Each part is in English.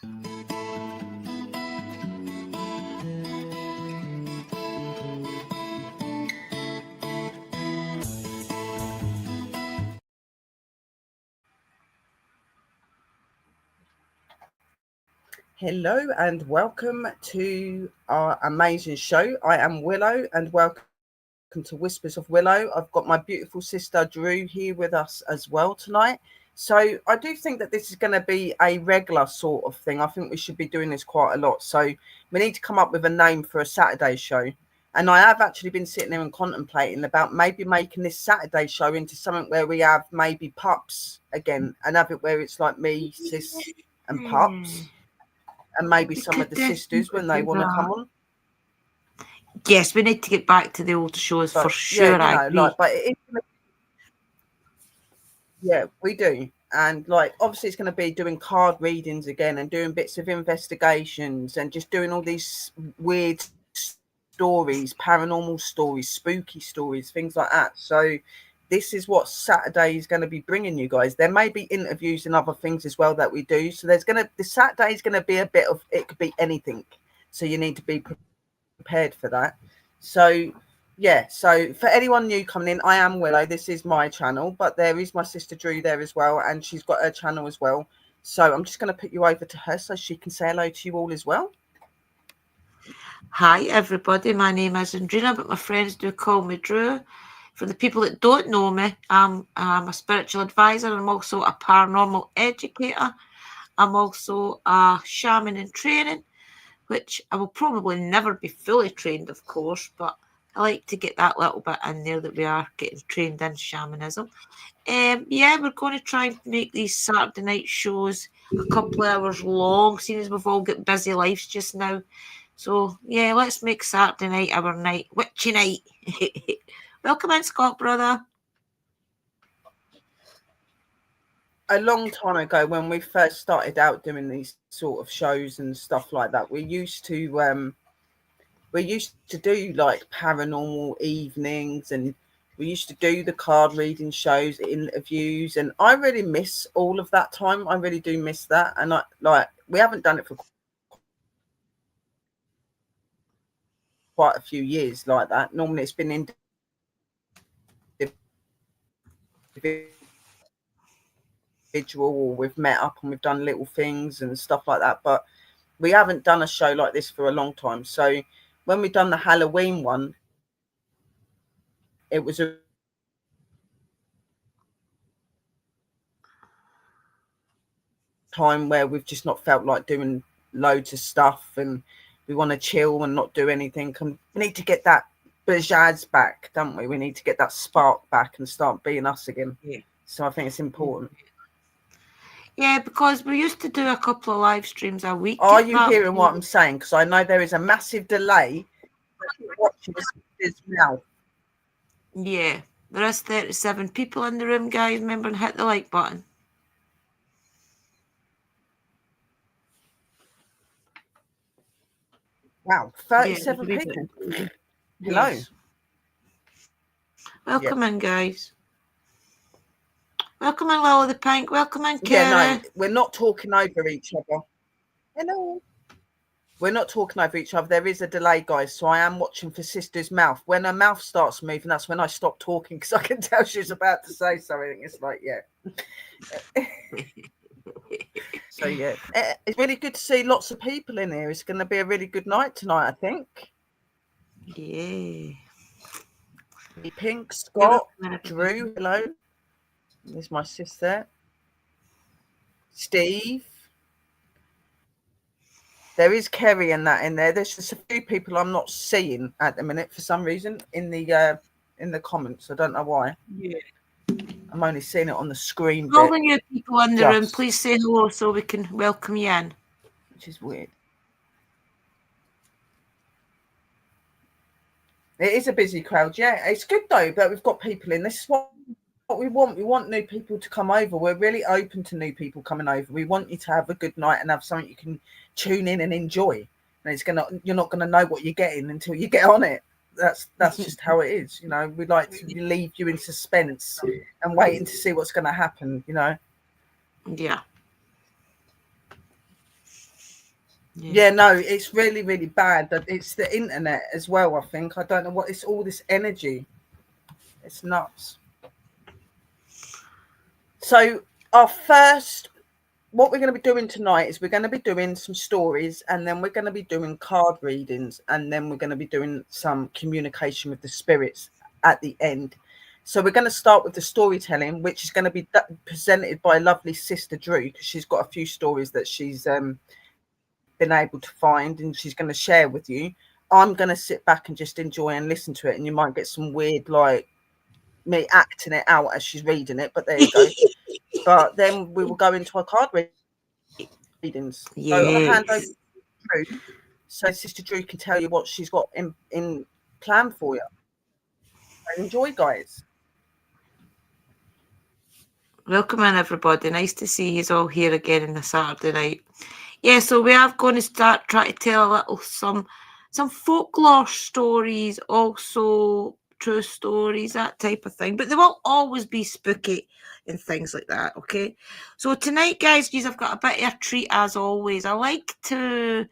Hello and welcome to our amazing show. I am Willow and welcome to Whispers of Willow. I've got my beautiful sister Drew here with us as well tonight. So I do think that this is going to be a regular sort of thing. I think we should be doing this quite a lot. So we need to come up with a name for a Saturday show. And I have actually been sitting there and contemplating about maybe making this Saturday show into something where we have maybe pups again and have it where it's like me, sis and pups. And maybe some of the sisters when they want to come on. Yes, we need to get back to the old shows for sure. Yeah, I agree. Yeah, we do. And like obviously it's going to be doing card readings again and doing bits of investigations and just doing all these weird stories, paranormal stories, spooky stories, things like that. So this is what Saturday is going to be bringing you guys. There may be interviews and other things as well that we do. So the Saturday is going to be a bit of, it could be anything. So you need to be prepared for that. So yeah, so for anyone new coming in, I am Willow. This is my channel, but there is my sister Drew there as well. And she's got her channel as well. So I'm just going to put you over to her so she can say hello to you all as well. Hi, everybody. My name is Andrina, but my friends do call me Drew. For the people that don't know me, I'm a spiritual advisor. I'm also a paranormal educator. I'm also a shaman in training, which I will probably never be fully trained, of course, but I like to get that little bit in there that we are getting trained in shamanism. Yeah, we're going to try and make these Saturday night shows a couple of hours long, seeing as we've all got busy lives just now. So, yeah, let's make Saturday night our night, witchy night. Welcome in, Scott, brother. A long time ago when we first started out doing these sort of shows and stuff like that, we used to do like paranormal evenings and we used to do the card reading shows, interviews, and I really miss all of that time. I really do miss that. And we haven't done it for quite a few years like that. Normally it's been individual or we've met up and we've done little things and stuff like that, but we haven't done a show like this for a long time. So when we done the Halloween one, it was a time where we've just not felt like doing loads of stuff and we want to chill and not do anything. And we need to get that bajazz back, don't we? We need to get that spark back and start being us again. Yeah. So I think it's important. Yeah, because we used to do a couple of live streams a week. Are you hearing what I'm saying? Because I know there is a massive delay watching this now. Yeah, there is 37 people in the room, guys. Remember and hit the like button. Wow, 37 people. Hello. Yes. Welcome in, guys. Welcome in, Lila the Pink. Welcome in, Kara. Yeah, no, we're not talking over each other. Hello. We're not talking over each other. There is a delay, guys. So I am watching for Sister's mouth. When her mouth starts moving, that's when I stop talking because I can tell she's about to say something. It's like, yeah. So, yeah. It's really good to see lots of people in here. It's going to be a really good night tonight, I think. Yeah. Pink, Scott, Drew, hello. There's my sister. Steve. There is Kerry and that in there. There's just a few people I'm not seeing at the minute for some reason in the comments. I don't know why. Yeah. I'm only seeing it on the screen. All the new people in the room, please say hello so we can welcome you in. Which is weird. It is a busy crowd, yeah. It's good though, but we've got people in. This is what we want. We want new people to come over. We're really open to new people coming over. We want you to have a good night and have something you can tune in and enjoy. And you're not gonna know what you're getting until you get on it. That's just how it is, you know. We like to leave you in suspense and waiting to see what's gonna happen, you know. Yeah. Yeah. Yeah, no, it's really, really bad. That it's the internet as well. I think I don't know what it's all this energy. It's nuts. So our first, what we're going to be doing tonight is we're going to be doing some stories, and then we're going to be doing card readings, and then we're going to be doing some communication with the spirits at the end. So we're going to start with the storytelling, which is going to be presented by lovely Sister Drew, because she's got a few stories that she's been able to find and she's going to share with you. I'm going to sit back and just enjoy and listen to it, and you might get some weird, like me acting it out as she's reading it, but there you go. But then we will go into our card readings. So I'm going to hand over to Yes. Drew, so Sister Drew can tell you what she's got in plan for you. So enjoy, guys. Welcome in, everybody. Nice to see you all here again on the Saturday night. Yeah, so we are going to start trying to tell a little some folklore stories, also true stories, that type of thing. But they will always be spooky and things like that, okay? So tonight, guys, I've got a bit of a treat as always. I like to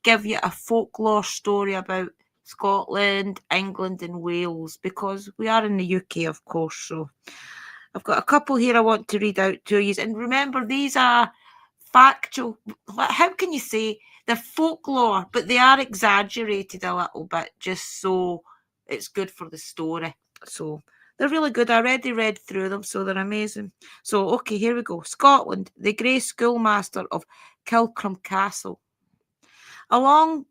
give you a folklore story about Scotland, England, and Wales because we are in the UK, of course. So I've got a couple here I want to read out to you. And remember, these are factual. How can you say they're folklore, but they are exaggerated a little bit just so it's good for the story. So they're really good. I already read through them, so they're amazing. So, okay, here we go. Scotland, the Grey Schoolmaster of Kilcrum Castle. Along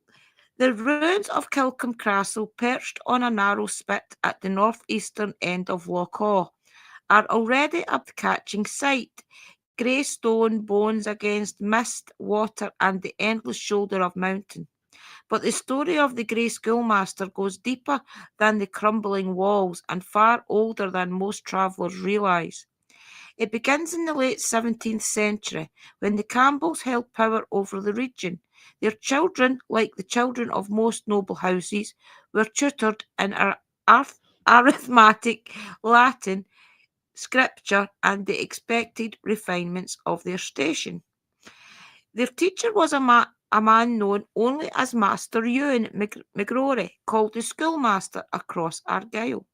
the ruins of Kilcrum Castle, perched on a narrow spit at the northeastern end of Loch Awe, are already a catching sight. Grey stone bones against mist, water, and the endless shoulder of mountain. But the story of the Grey Schoolmaster goes deeper than the crumbling walls and far older than most travellers realise. It begins in the late 17th century when the Campbells held power over the region. Their children, like the children of most noble houses, were tutored in arithmetic, Latin, scripture, and the expected refinements of their station. Their teacher was a man known only as Master Ewan McGrory, called the schoolmaster across Argyll.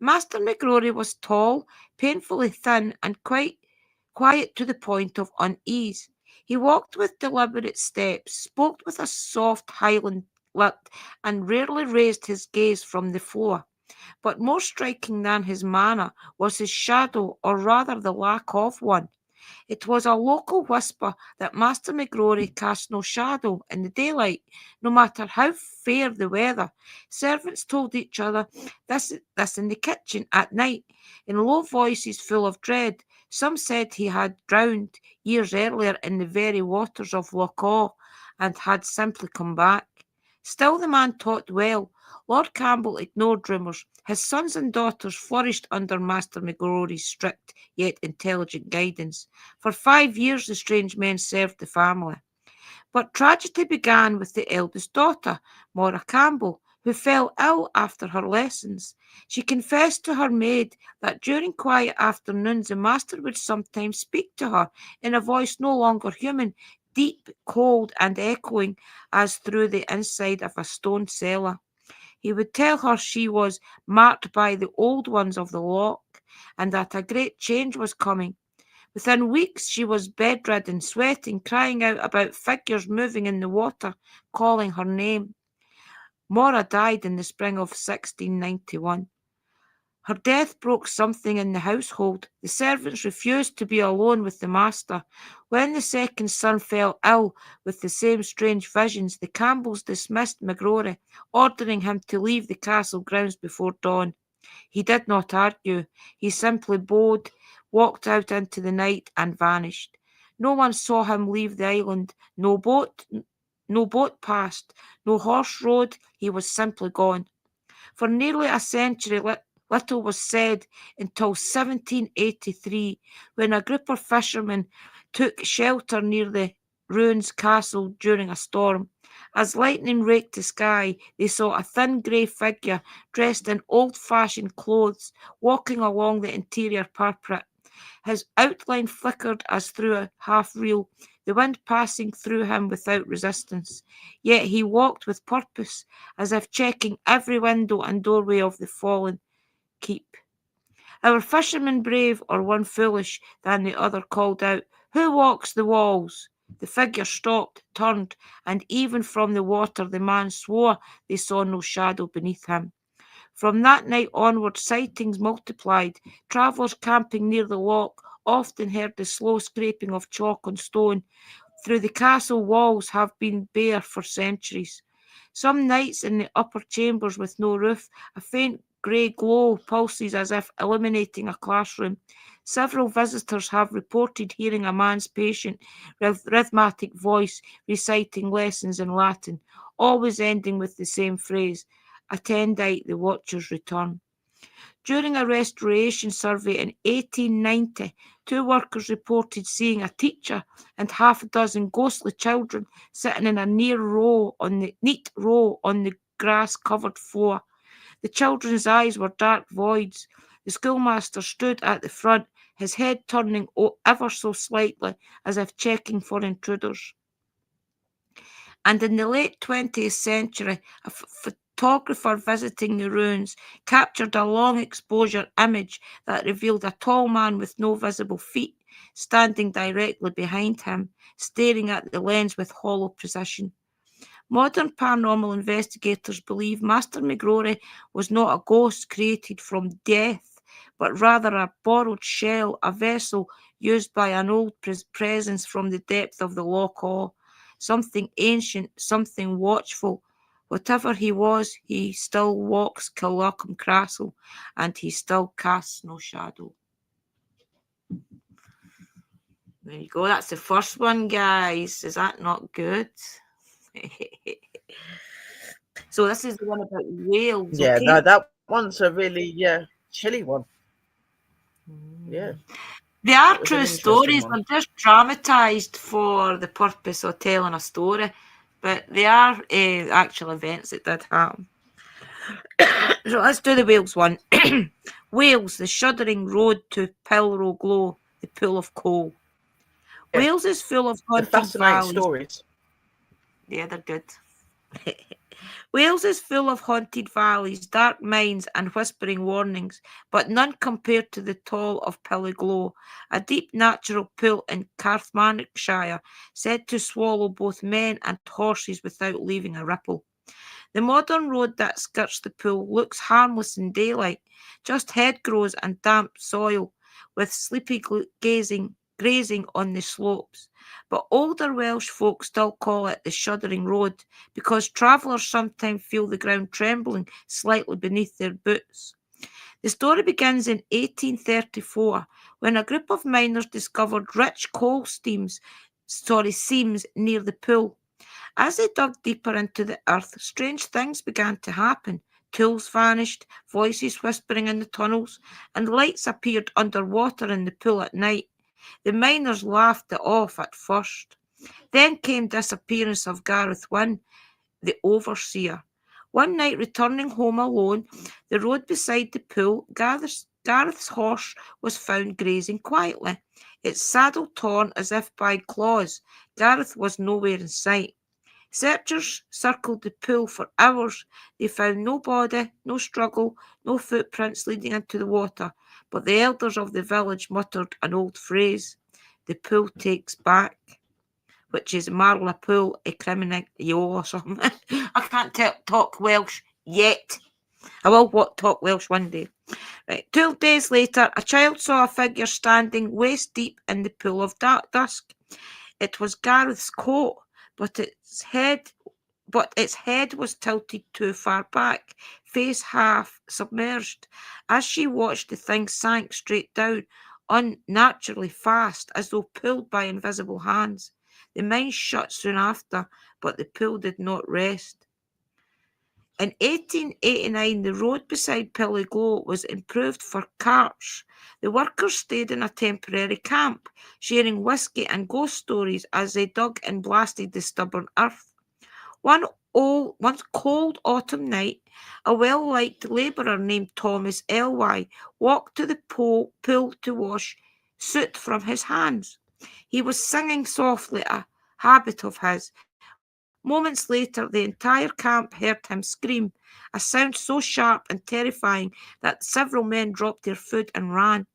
Master McGrory was tall, painfully thin, and quite quiet to the point of unease. He walked with deliberate steps, spoke with a soft Highland lilt, and rarely raised his gaze from the floor. But more striking than his manner was his shadow, or rather the lack of one. It was a local whisper that Master McGrory cast no shadow in the daylight, no matter how fair the weather. Servants told each other this in the kitchen at night, in low voices full of dread. Some said he had drowned years earlier in the very waters of Loch Awe and had simply come back. Still, the man taught well. Lord Campbell ignored rumours. His sons and daughters flourished under Master McGrory's strict yet intelligent guidance. For 5 years the strange men served the family. But tragedy began with the eldest daughter, Maura Campbell, who fell ill after her lessons. She confessed to her maid that during quiet afternoons the master would sometimes speak to her in a voice no longer human, deep, cold, and echoing as through the inside of a stone cellar. He would tell her she was marked by the old ones of the loch, and that a great change was coming. Within weeks she was bedridden, sweating, crying out about figures moving in the water, calling her name. Maura died in the spring of 1691. Her death broke something in the household. The servants refused to be alone with the master. When the second son fell ill with the same strange visions, the Campbells dismissed McGrory, ordering him to leave the castle grounds before dawn. He did not argue. He simply bowed, walked out into the night, and vanished. No one saw him leave the island. No boat passed. No horse rode. He was simply gone. For nearly a century, little was said until 1783, when a group of fishermen took shelter near the ruins castle during a storm. As lightning raked the sky, they saw a thin grey figure dressed in old-fashioned clothes walking along the interior parapet. His outline flickered as through a half-reel, the wind passing through him without resistance. Yet he walked with purpose, as if checking every window and doorway of the fallen keep. Our fishermen brave, or one foolish than the other, called out, "Who walks the walls?" The figure stopped, turned, and even from the water the man swore they saw no shadow beneath him. From that night onward sightings multiplied. Travellers camping near the loch often heard the slow scraping of chalk on stone. Through the castle walls have been bare for centuries. Some nights in the upper chambers with no roof, a faint grey glow pulses as if illuminating a classroom. Several visitors have reported hearing a man's patient, rhythmic voice reciting lessons in Latin, always ending with the same phrase, "Attendite the Watcher's return." During a restoration survey in 1890, 2 workers reported seeing a teacher and half a dozen ghostly children sitting in a neat row on the grass-covered floor. The children's eyes were dark voids. The schoolmaster stood at the front, his head turning ever so slightly as if checking for intruders. And in the late 20th century, a photographer visiting the ruins captured a long exposure image that revealed a tall man with no visible feet standing directly behind him, staring at the lens with hollow precision. Modern paranormal investigators believe Master McGrory was not a ghost created from death, but rather a borrowed shell, a vessel used by an old presence from the depth of the Loch Awe. Something ancient, something watchful. Whatever he was, he still walks Killarcombe Castle, and he still casts no shadow. There you go. That's the first one, guys. Is that not good? So this is the one about Wales. Yeah, okay? no, that one's a really chilly one. Yeah. They are That was an true interesting stories. one. They're just dramatised for the purpose of telling a story, but they are actual events that did happen. So let's do the Wales one. Wales, the shuddering road to Pilrow Glow, the pool of coal. Yeah. Wales is full of The haunted fascinating valleys. stories. Yeah, they're good. Wales is full of haunted valleys, dark mines, and whispering warnings, but none compared to the Toll of Pilliglow, a deep natural pool in Carmarthenshire, said to swallow both men and horses without leaving a ripple. The modern road that skirts the pool looks harmless in daylight, just hedgerows and damp soil, with sleepy grazing on the slopes. But older Welsh folk still call it the Shuddering Road, because travellers sometimes feel the ground trembling slightly beneath their boots. The story begins in 1834, when a group of miners discovered rich coal seams near the pool. As they dug deeper into the earth, strange things began to happen. Tools vanished, voices whispering in the tunnels, and lights appeared underwater in the pool at night. The miners laughed it off at first. Then came disappearance of Gareth Wynne, the overseer. One night, returning home alone, the road beside the pool, Gareth's horse was found grazing quietly, its saddle torn as if by claws. Gareth was nowhere in sight. Searchers circled the pool for hours. They found no body, no struggle, no footprints leading into the water, but the elders of the village muttered an old phrase, "The pool takes back," which is Marla Pool a Criminal or something. I can't talk Welsh yet. I will talk Welsh one day. Right. 12 days later, a child saw a figure standing waist deep in the pool of dusk. It was Gareth's coat, but its head was tilted too far back, face half submerged. As she watched, the thing sank straight down, unnaturally fast, as though pulled by invisible hands. The mine shut soon after, but the pool did not rest. In 1889, the road beside Pilliglow was improved for carts. The workers stayed in a temporary camp, sharing whiskey and ghost stories as they dug and blasted the stubborn earth. One cold autumn night, a well-liked labourer named Thomas Elwye walked to the pool to wash soot from his hands. He was singing softly, a habit of his. Moments later, the entire camp heard him scream, a sound so sharp and terrifying that several men dropped their food and ran.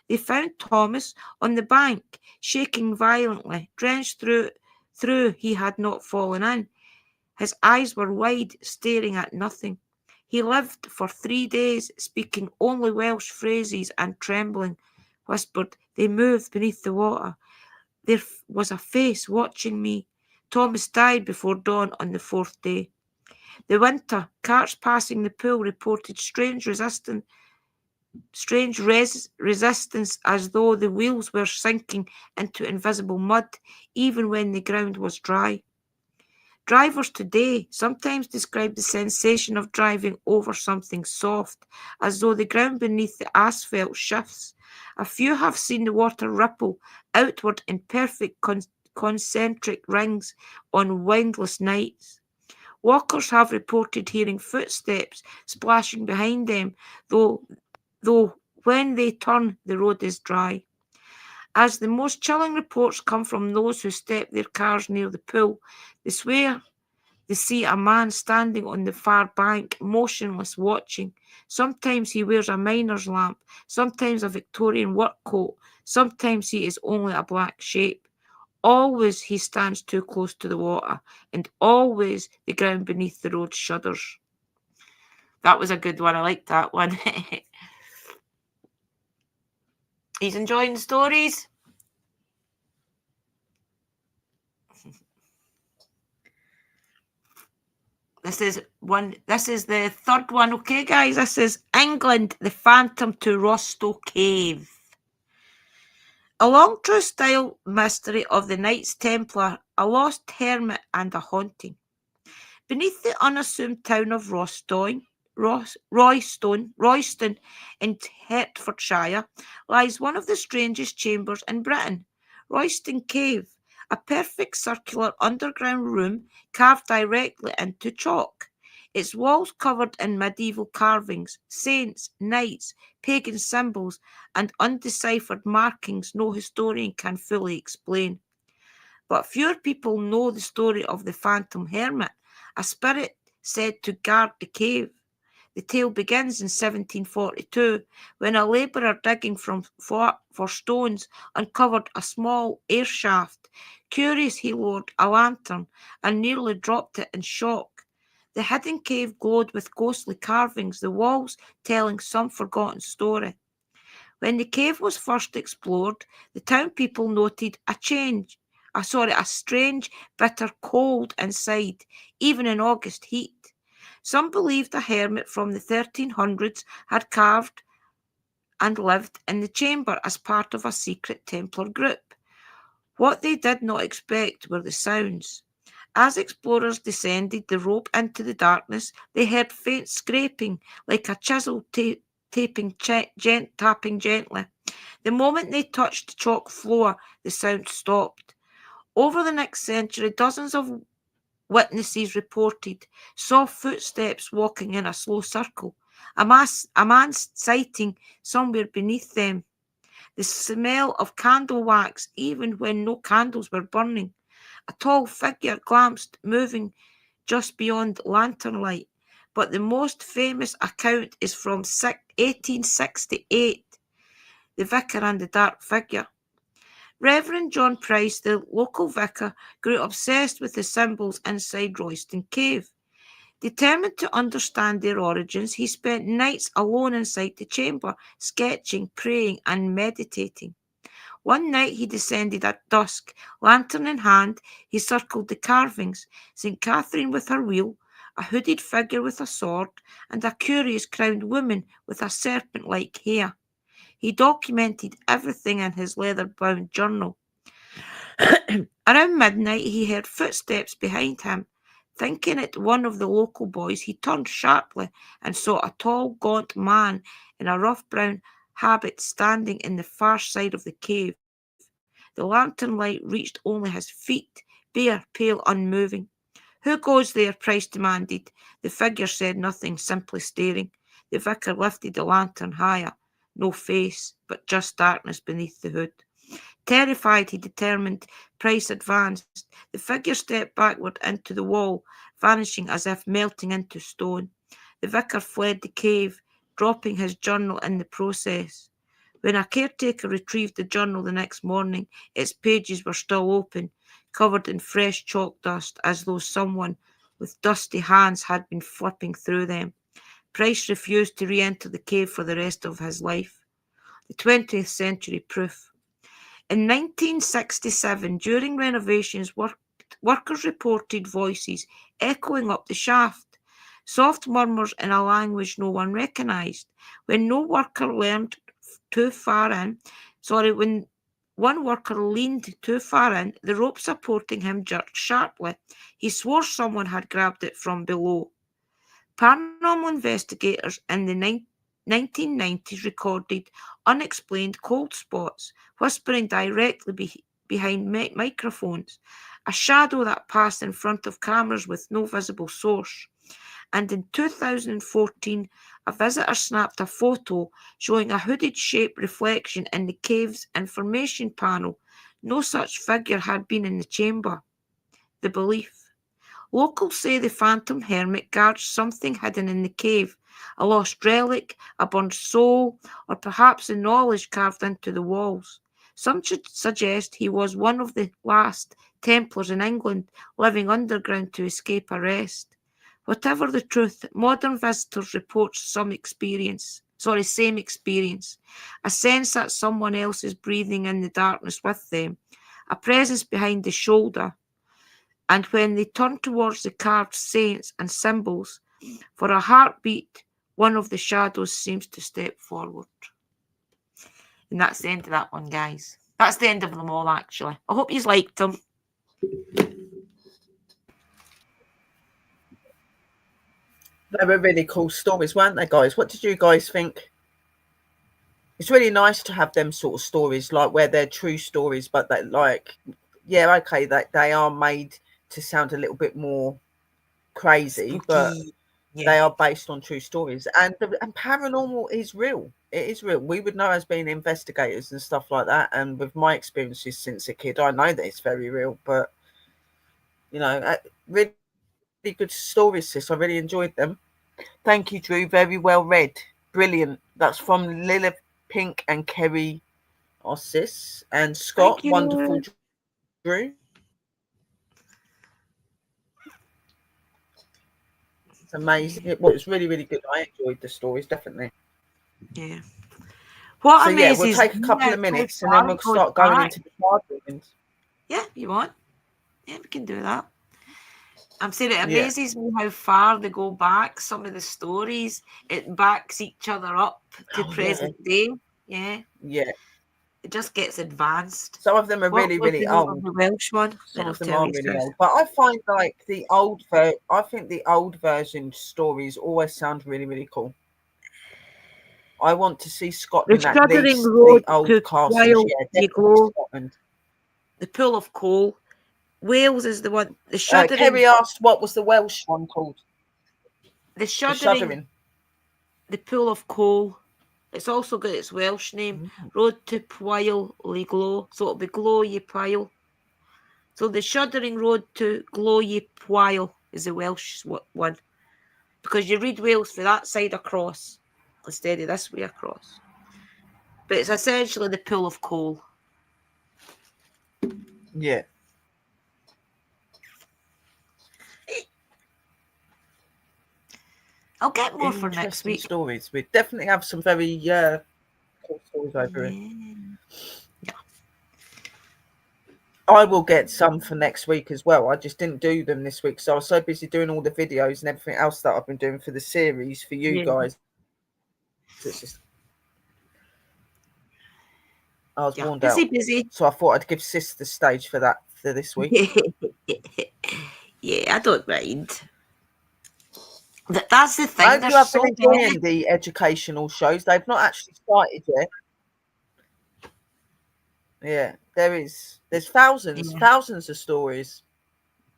They found Thomas on the bank, shaking violently, drenched through he had not fallen in. His eyes were wide, staring at nothing. He lived for 3 days, speaking only Welsh phrases and trembling, whispered, "They move beneath the water. There was a face watching me." Thomas died before dawn on the 4th day. The winter, carts passing the pool reported strange resistance as though the wheels were sinking into invisible mud, even when the ground was dry. Drivers today sometimes describe the sensation of driving over something soft, as though the ground beneath the asphalt shifts. A few have seen the water ripple outward in perfect concentric rings on windless nights. Walkers have reported hearing footsteps splashing behind them, though when they turn, the road is dry. As the most chilling reports come from those who step their cars near the pool, they swear they see a man standing on the far bank, motionless, watching. Sometimes he wears a miner's lamp, sometimes a Victorian work coat, sometimes he is only a black shape. Always he stands too close to the water, and always the ground beneath the road shudders. That was a good one. I liked that one. He's enjoying the stories. This is the third one. Okay, guys, this is England, the Phantom to Rostow Cave. A long true style mystery of the Knights Templar, a lost hermit and a haunting. Beneath the unassumed town of Royston in Hertfordshire lies one of the strangest chambers in Britain, Royston Cave, a perfect circular underground room carved directly into chalk. Its walls covered in medieval carvings, saints, knights, pagan symbols, and undeciphered markings no historian can fully explain. But fewer people know the story of the Phantom Hermit, a spirit said to guard the cave. The tale begins in 1742, when a labourer digging for stones uncovered a small air shaft. Curious, he lowered a lantern and nearly dropped it in shock. The hidden cave glowed with ghostly carvings, the walls telling some forgotten story. When the cave was first explored, the town people noted a strange, bitter cold inside, even in August heat. Some believed a hermit from the 1300s had carved and lived in the chamber as part of a secret Templar group. What they did not expect were the sounds. As explorers descended the rope into the darkness, they heard faint scraping, like a chisel tapping gently. The moment they touched the chalk floor, the sound stopped. Over the next century, dozens of witnesses reported saw footsteps walking in a slow circle, a man sighting somewhere beneath them, the smell of candle wax even when no candles were burning, a tall figure glanced moving just beyond lantern light. But the most famous account is from 1868, The Vicar and the Dark Figure. Reverend John Price, the local vicar, grew obsessed with the symbols inside Royston Cave. Determined to understand their origins, he spent nights alone inside the chamber, sketching, praying, and meditating. One night he descended at dusk, lantern in hand. He circled the carvings, St. Catherine with her wheel, a hooded figure with a sword, and a curious crowned woman with a serpent-like hair. He documented everything in his leather-bound journal. Around midnight, he heard footsteps behind him. Thinking it one of the local boys, he turned sharply and saw a tall, gaunt man in a rough brown habit standing in the far side of the cave. The lantern light reached only his feet, bare, pale, unmoving. "Who goes there?" Price demanded. The figure said nothing, simply staring. The vicar lifted the lantern higher. no face, but just darkness beneath the hood. Terrified, he determined Price advanced. The figure stepped backward into the wall, vanishing as if melting into stone. The vicar fled the cave, dropping his journal in the process. When a caretaker retrieved the journal the next morning, its pages were still open, covered in fresh chalk dust, as though someone with dusty hands had been flipping through them. Price refused to re-enter the cave for the rest of his life. The 20th century proof. In 1967, during renovations, workers reported voices echoing up the shaft, soft murmurs in a language no one recognised. When one worker leaned too far in, the rope supporting him jerked sharply. He swore someone had grabbed it from below. Paranormal investigators in the 1990s recorded unexplained cold spots, whispering directly behind microphones, a shadow that passed in front of cameras with no visible source. And in 2014, a visitor snapped a photo showing a hooded-shaped reflection in the cave's information panel. No such figure had been in the chamber. The belief. Locals say the phantom hermit guards something hidden in the cave, a lost relic, a burned soul, or perhaps the knowledge carved into the walls. Some should suggest he was one of the last Templars in England living underground to escape arrest. Whatever the truth, modern visitors report same experience, a sense that someone else is breathing in the darkness with them, a presence behind the shoulder. And when they turn towards the carved saints and symbols, for a heartbeat, one of the shadows seems to step forward. And that's the end of that one, guys. That's the end of them all, actually. I hope you liked them. They were really cool stories, weren't they, guys? What did you guys think? It's really nice to have them sort of stories, like where they're true stories, but that, like, yeah, okay, that they are made to sound a little bit more crazy, Spooky. but Yeah. they are based on true stories. And paranormal is real. It is real. We would know as being investigators and stuff like that. And with my experiences since a kid, I know that it's very real. But, you know, really good stories, sis. I really enjoyed them. Thank you, Drew. Very well read. Brilliant. That's from Lilith Pink and Kerry, our sis. And Scott, wonderful, Drew. It's amazing. It was really, really good. I enjoyed the stories, definitely. Yeah. What so, amazes yeah, we'll take a couple of minutes and then we'll start going into the card readings. Yeah, you want? Yeah, we can do that. I'm saying it amazes me how far they go back. Some of the stories, it backs each other up to present day. Yeah. Yeah. It just gets advanced. Some of them are really, really old. The Welsh one. Some of them are really old. But I find like I think the old version stories always sound really, really cool. I want to see Scotland at least. The old castles, Scotland. The Pool of Coal. Wales is the one. The Shuddering. Kerry asked, what was the Welsh one called? The Shuddering. The Pool of Coal. It's also got its Welsh name. Road to Pwyl Ly Glo. So it'll be Glo y Pwyl. So the Shuddering Road to Glo y Pwyl is the Welsh one. Because you read Wales for that side across instead of this way across. But it's essentially the Pool of Coal. Yeah. I'll get more for next week. Stories. We definitely have some very cool stories over it. Yeah. I will get some for next week as well. I just didn't do them this week, so I was so busy doing all the videos and everything else that I've been doing for the series for you guys. It's just I was worn out. Busy. So I thought I'd give Sis the stage for that for this week. Yeah, I don't mind. That's the thing. I hope you have been enjoying the educational shows. They've not actually started yet. Yeah, there's thousands of stories.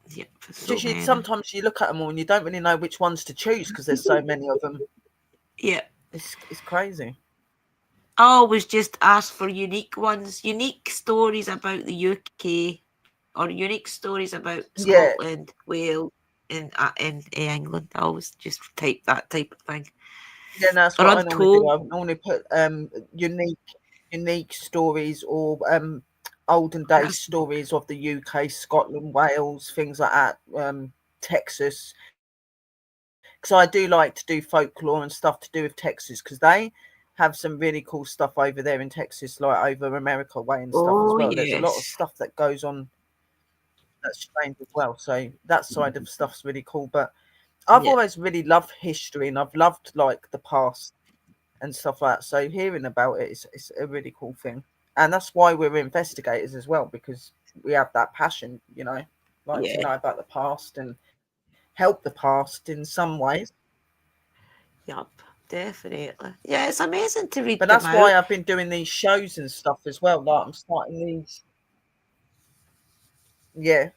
Yeah, sometimes you look at them all and you don't really know which ones to choose because there's so many of them. Yeah, it's crazy. I always just ask for unique ones, unique stories about the UK, or unique stories about Yeah, Scotland, Wales, in England. I always just type that type of thing. yeah, no, that's Or what I normally do. untold. I normally put unique stories or olden day That's stories of the UK, Scotland, Wales, things like that, Texas. Because I do like to do folklore and stuff to do with Texas because they have some really cool stuff over there in Texas, like over America way and stuff as oh well. There's a lot of yes, stuff that goes on that's strange as well. So that side of stuff's really cool. But I've yeah, always really loved history and I've loved like the past and stuff like that. So hearing about it is a really cool thing. And that's why we're investigators as well, because we have that passion, like to yeah, know about the past and help the past in some ways. yup, definitely. Yeah, it's amazing to read But them that's why out. I've been doing these shows and stuff as well. Like I'm starting these. Yeah.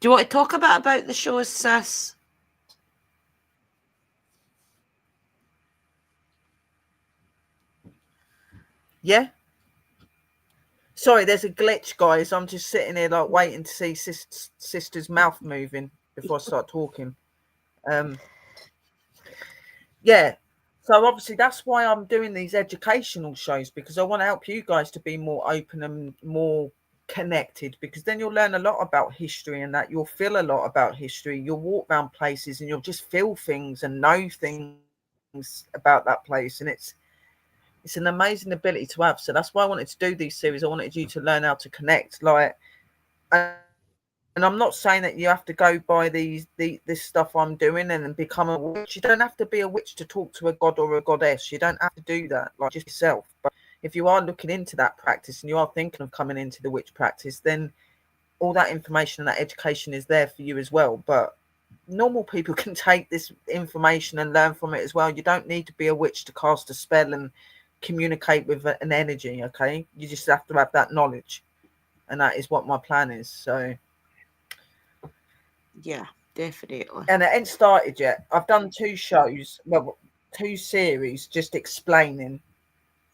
Do you want to talk about the shows, sis? Yeah. Sorry, there's a glitch, guys. I'm just sitting here like waiting to see sister's mouth moving before I start talking. Um, yeah. So obviously that's why I'm doing these educational shows because I want to help you guys to be more open and more connected because then you'll learn a lot about history and that you'll feel a lot about history. You'll walk around places and you'll just feel things and know things about that place and it's an amazing ability to have. So that's why I wanted to do these series. I wanted you to learn how to connect like and I'm not saying that you have to go by this stuff I'm doing and then become a witch. You don't have to be a witch to talk to a god or a goddess. You don't have to do that, like just yourself. But if you are looking into that practice and you are thinking of coming into the witch practice, then all that information and that education is there for you as well. But normal people can take this information and learn from it as well. You don't need to be a witch to cast a spell and communicate with an energy, okay? You just have to have that knowledge. And that is what my plan is. So Yeah, definitely. and it ain't started yet. I've done two shows, well, two series, just explaining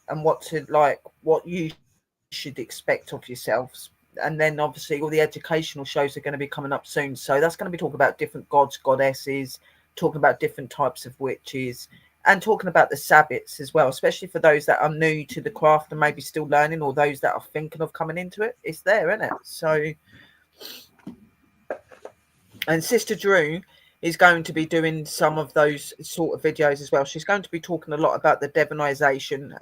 and what you should expect of yourselves. And then obviously all the educational shows are going to be coming up soon. So that's going to be talking about different gods, goddesses, talking about different types of witches, and talking about the Sabbats as well, especially for those that are new to the craft and maybe still learning, or those that are thinking of coming into it. It's there, isn't it? So and Sister Drew is going to be doing some of those sort of videos as well. She's going to be talking a lot about the divinization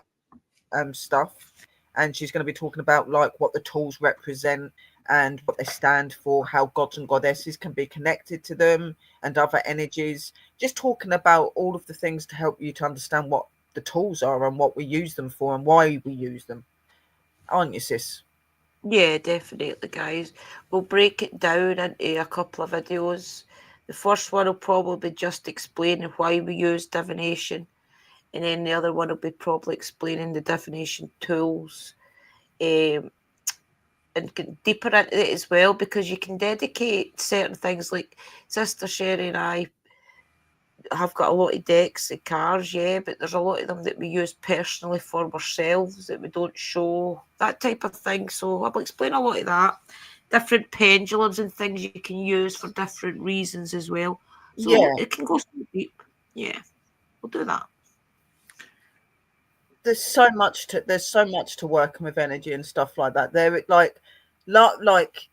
stuff, and she's going to be talking about like what the tools represent and what they stand for, how gods and goddesses can be connected to them, and other energies. Just talking about all of the things to help you to understand what the tools are and what we use them for and why we use them. Aren't you, sis? Yeah, definitely, guys. We'll break it down into a couple of videos. The first one will probably be just explaining why we use divination, and then the other one will be probably explaining the divination tools, um, and get deeper into it as well, because you can dedicate certain things. Like Sister Sherry and I have got a lot of decks of cards, yeah, but there's a lot of them that we use personally for ourselves that we don't show, that type of thing. So I'll explain a lot of that. Different pendulums and things you can use for different reasons as well. So Yeah. it can go so deep. Yeah, we'll do that. There's so much to working with energy and stuff like that. Like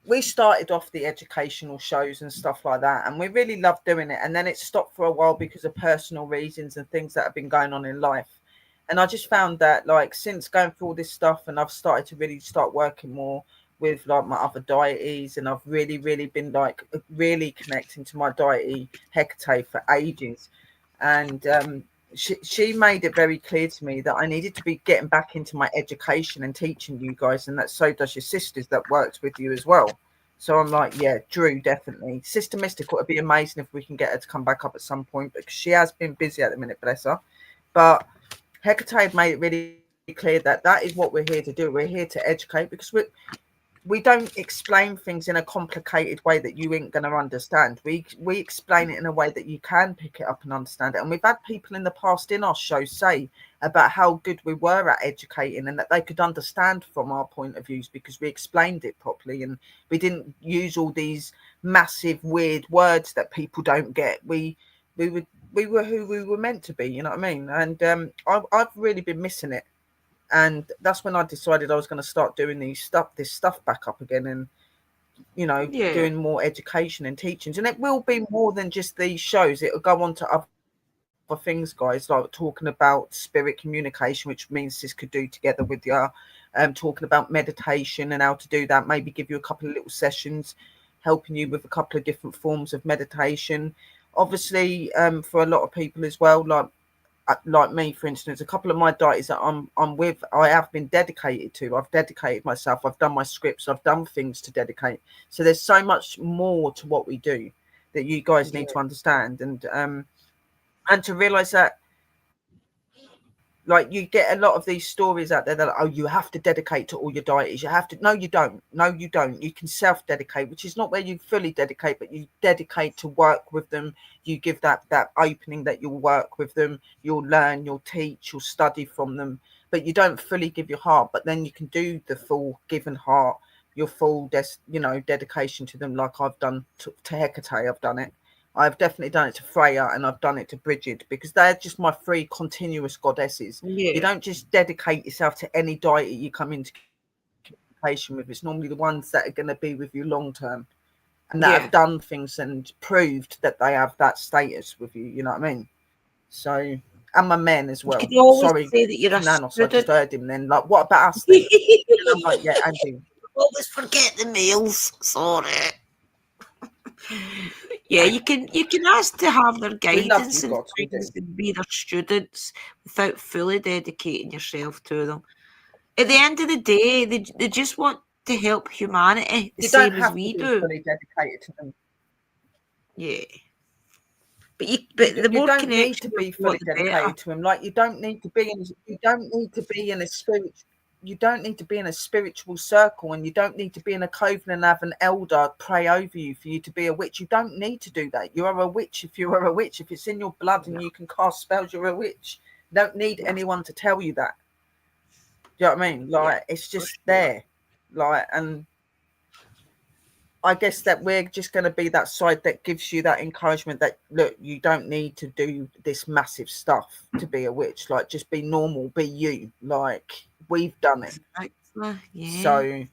we started off the educational shows and stuff like that, and we really loved doing it. And then it stopped for a while because of personal reasons and things that have been going on in life. And I just found that like since going through all this stuff, and I've started to really start working more with like my other deities, and I've really been like really connecting to my deity Hecate for ages. And she made it very clear to me that I needed to be getting back into my education and teaching you guys, and that so does your sisters that works with you as well. So I'm like, yeah, Drew, definitely. Sister Mystical, it'd be amazing if we can get her to come back up at some point because she has been busy at the minute, bless her. But Hecate made it really clear that that is what we're here to do. We're here to educate because we don't explain things in a complicated way that you ain't going to understand. We explain it in a way that you can pick it up and understand it. And we've had people in the past in our show say about how good we were at educating and that they could understand from our point of views because we explained it properly and we didn't use all these massive weird words that people don't get. We were who we were meant to be, you know what I mean? And I've really been missing it. And that's when I decided I was going to start doing this stuff back up again, and Yeah. doing more education and teachings. And it will be more than just these shows. It'll go on to other things, guys, like talking about spirit communication, which means this could do together with your talking about meditation and how to do that. Maybe give you a couple of little sessions, helping you with a couple of different forms of meditation. Obviously, for a lot of people as well, like me, for instance, a couple of my deities that I'm with, I have been dedicated to. I've dedicated myself. I've done my scripts. I've done things to dedicate. So there's so much more to what we do that you guys need to understand, and to realize that, like, you get a lot of these stories out there that, oh, you have to dedicate to all your deities. You have to. No, you don't. No, you don't. You can self-dedicate, which is not where you fully dedicate, but you dedicate to work with them. You give that opening that you'll work with them. You'll learn, you'll teach, you'll study from them, but you don't fully give your heart. But then you can do the full given heart, your full, dedication to them, like I've done to Hecate. I've done it. I've definitely done it to Freya, and I've done it to Bridget, because they're just my three continuous goddesses. Yeah. You don't just dedicate yourself to any deity you come into communication with. It's normally the ones that are going to be with you long term and that have done things and proved that they have that status with you. You know what I mean? So, and my men as well. You can always Sorry, say that you're a Nanos, I student. just heard him then. Like, what about us then? And I'm like, yeah, Andy. Always forget the males. Sorry. Yeah, you can ask to have their We love guidance you, and God. We do. things and be their students without fully dedicating yourself to them. At the end of the day, they just want to help humanity the You don't same as have to we be do. fully dedicated to them. Yeah. But the You more don't need connection to you've be got, fully the better. dedicated to him. Like, you don't need to be in a spirit. You don't need to be in a spiritual circle, and you don't need to be in a coven and have an elder pray over you for you to be a witch. You don't need to do that. You are a witch if you are a witch. If it's in your blood and you can cast spells, you're a witch. You don't need anyone to tell you that. Do you know what I mean? Like, it's just there. Like, and I guess that we're just going to be that side that gives you that encouragement that, look, you don't need to do this massive stuff to be a witch. Like, just be normal, be you. Like, we've done it. Exactly. Yeah. So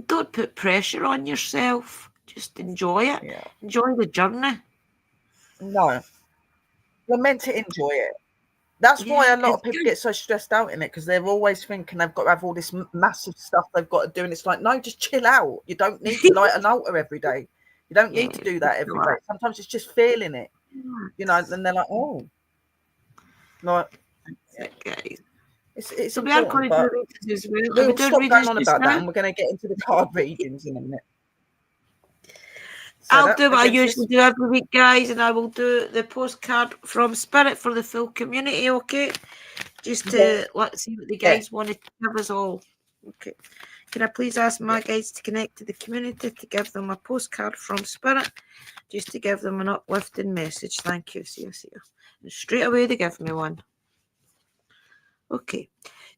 don't put pressure on yourself. Just enjoy it. yeah. Enjoy the journey. No, you're meant to enjoy it. That's why a lot of people get so stressed out in it, because they're always thinking they've got to have all this massive stuff they've got to do. And it's like, no, just chill out. You don't need to light an altar every day. You don't need to do that every day. Sometimes it's just feeling it, and they're like, oh, like, guys. It's so we are going to do readings as well. We'll stop going on about that, and we're going to get into the card readings in a minute. So I'll do what I usually do every week, guys, and I will do the postcard from Spirit for the full community, okay? Just to let's see what the guys wanted to give us all. Okay. Can I please ask my guides to connect to the community to give them a postcard from Spirit, just to give them an uplifting message? Thank you. See you. And straight away they give me one. Okay.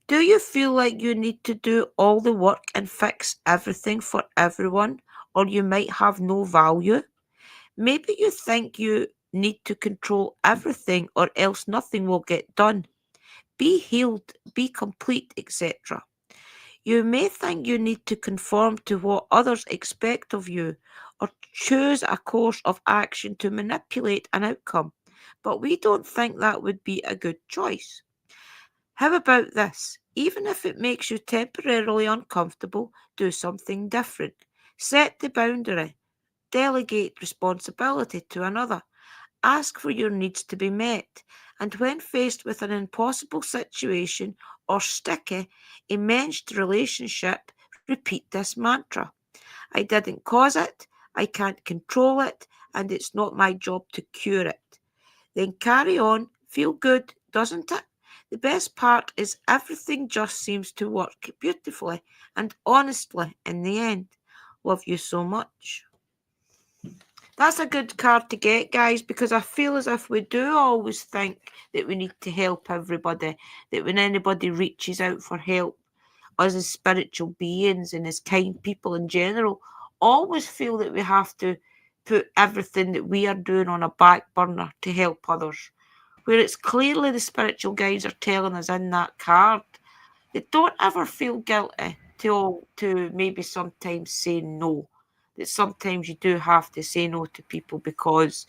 Do you feel like you need to do all the work and fix everything for everyone, or you might have no value? Maybe you think you need to control everything, or else nothing will get done. Be healed, be complete, etc. You may think you need to conform to what others expect of you, or choose a course of action to manipulate an outcome, but we don't think that would be a good choice. How about this? Even if it makes you temporarily uncomfortable, do something different. Set the boundary. Delegate responsibility to another. Ask for your needs to be met. And when faced with an impossible situation or sticky, enmeshed relationship, repeat this mantra. I didn't cause it, I can't control it, and it's not my job to cure it. Then carry on. Feel good, doesn't it? The best part is everything just seems to work beautifully and honestly in the end. Love you so much. That's a good card to get, guys, because I feel as if we do always think that we need to help everybody, that when anybody reaches out for help, us as spiritual beings and as kind people in general, always feel that we have to put everything that we are doing on a back burner to help others. Where it's clearly the spiritual guides are telling us in that card that don't ever feel guilty to maybe sometimes say no. That sometimes you do have to say no to people because